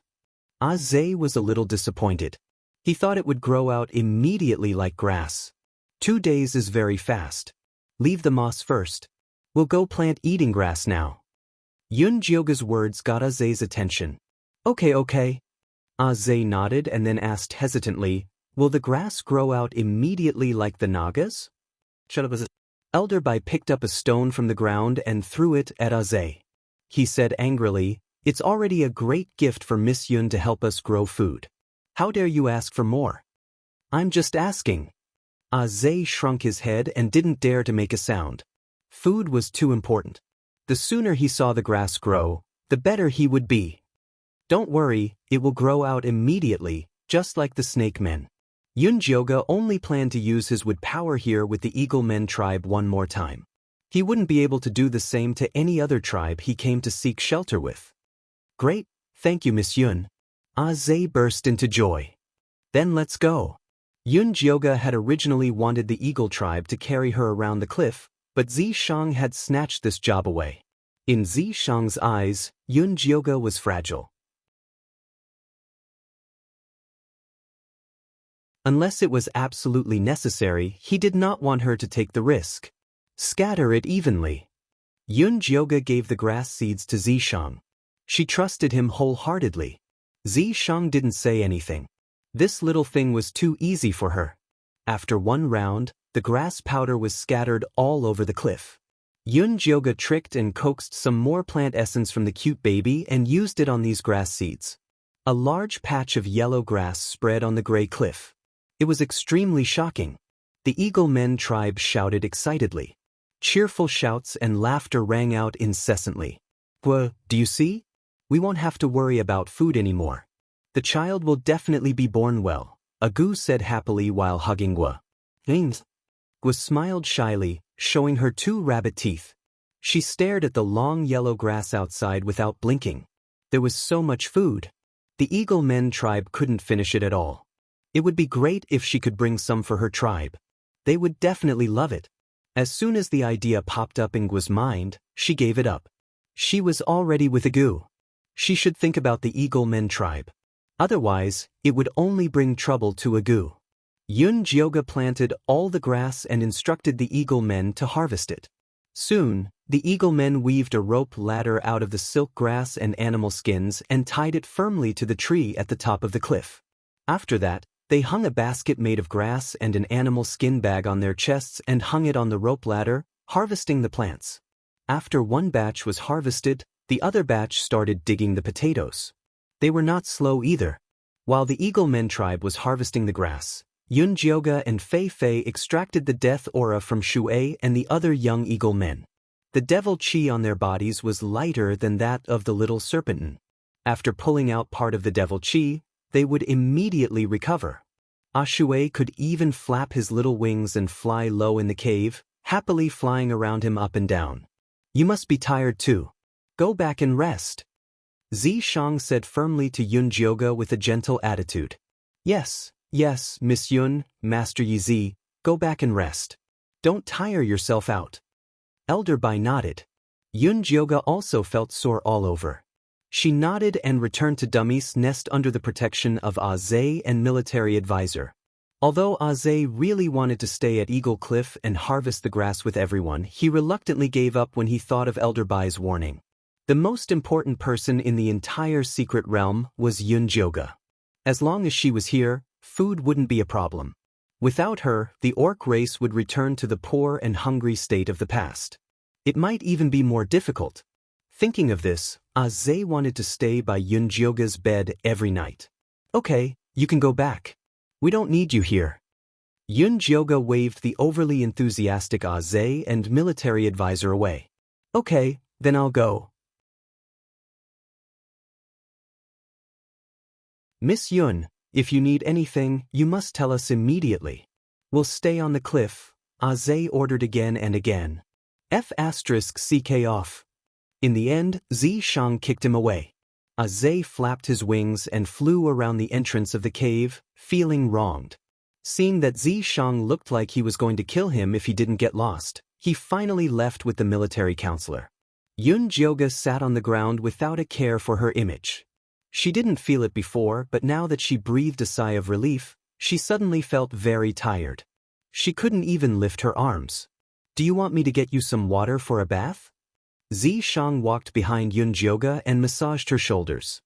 Zhe was a little disappointed. He thought it would grow out immediately like grass. 2 days is very fast. Leave the moss first. We'll go plant eating grass now. Yun Jioga's words got Zhe's attention. Okay. Zhe nodded and then asked hesitantly, will the grass grow out immediately like the Nagas? Shut up. Elder Bai picked up a stone from the ground and threw it at Zhe. He said angrily, it's already a great gift for Miss Yun to help us grow food. How dare you ask for more? I'm just asking. Zhe shrunk his head and didn't dare to make a sound. Food was too important. The sooner he saw the grass grow, the better he would be. Don't worry, it will grow out immediately, just like the snake men. Yun Jioga only planned to use his wood power here with the Eagle Men tribe one more time. He wouldn't be able to do the same to any other tribe he came to seek shelter with. Great, thank you Miss Yun. Zhe burst into joy. Then let's go. Jioge had originally wanted the eagle tribe to carry her around the cliff, but Zishang had snatched this job away. In Zishang's eyes, Jioge was fragile. Unless it was absolutely necessary, he did not want her to take the risk. Scatter it evenly. Jioge gave the grass seeds to Zishang. She trusted him wholeheartedly. Zishang didn't say anything. This little thing was too easy for her. After one round, the grass powder was scattered all over the cliff. Jioge tricked and coaxed some more plant essence from the cute baby and used it on these grass seeds. A large patch of yellow grass spread on the gray cliff. It was extremely shocking. The Eagle Men tribe shouted excitedly. Cheerful shouts and laughter rang out incessantly. Do you see? We won't have to worry about food anymore. The child will definitely be born well, Agu said happily while hugging Gua. Gua smiled shyly, showing her 2 rabbit teeth. She stared at the long yellow grass outside without blinking. There was so much food. The Eagle Men tribe couldn't finish it at all. It would be great if she could bring some for her tribe. They would definitely love it. As soon as the idea popped up in Gua's mind, she gave it up. She was already with Agu. She should think about the Eagle Men tribe. Otherwise, it would only bring trouble to Agu. Jioge planted all the grass and instructed the Eagle Men to harvest it. Soon, the Eagle Men weaved a rope ladder out of the silk grass and animal skins and tied it firmly to the tree at the top of the cliff. After that, they hung a basket made of grass and an animal skin bag on their chests and hung it on the rope ladder, harvesting the plants. After one batch was harvested, the other batch started digging the potatoes. They were not slow either. While the Eagle Men tribe was harvesting the grass, Jioge and Fei Fei extracted the death aura from Shui and the other young Eagle Men. The devil chi on their bodies was lighter than that of the little serpentin. After pulling out part of the devil chi, they would immediately recover. Shui could even flap his little wings and fly low in the cave, happily flying around him up and down. You must be tired too. Go back and rest. Zishang said firmly to Jioge with a gentle attitude. Yes, Miss Yun, Master Yizi, go back and rest. Don't tire yourself out. Elder Bai nodded. Jioge also felt sore all over. She nodded and returned to Dummy's nest under the protection of Zhe and military advisor. Although Zhe really wanted to stay at Eagle Cliff and harvest the grass with everyone, he reluctantly gave up when he thought of Elder Bai's warning. The most important person in the entire secret realm was Jioge. As long as she was here, food wouldn't be a problem. Without her, the orc race would return to the poor and hungry state of the past. It might even be more difficult. Thinking of this, Zhe wanted to stay by Jioge's bed every night. Okay, you can go back. We don't need you here. Jioge waved the overly enthusiastic Zhe and military advisor away. Okay, then I'll go. Miss Yun, if you need anything, you must tell us immediately. We'll stay on the cliff, Zhe ordered again and again. F***ck off. In the end, Zishang kicked him away. Zhe flapped his wings and flew around the entrance of the cave, feeling wronged. Seeing that Zishang looked like he was going to kill him if he didn't get lost, he finally left with the military counselor. Jioge sat on the ground without a care for her image. She didn't feel it before, but now that she breathed a sigh of relief, she suddenly felt very tired. She couldn't even lift her arms. Do you want me to get you some water for a bath? Zishang walked behind Jioge and massaged her shoulders.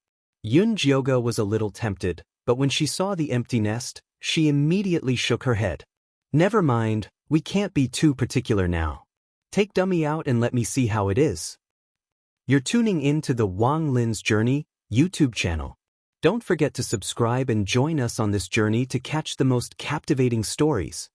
Jioge was a little tempted, but when she saw the empty nest, she immediately shook her head. Never mind, we can't be too particular now. Take Dummy out and let me see how it is. You're tuning in to the Wang Lin's Journey YouTube channel. Don't forget to subscribe and join us on this journey to catch the most captivating stories.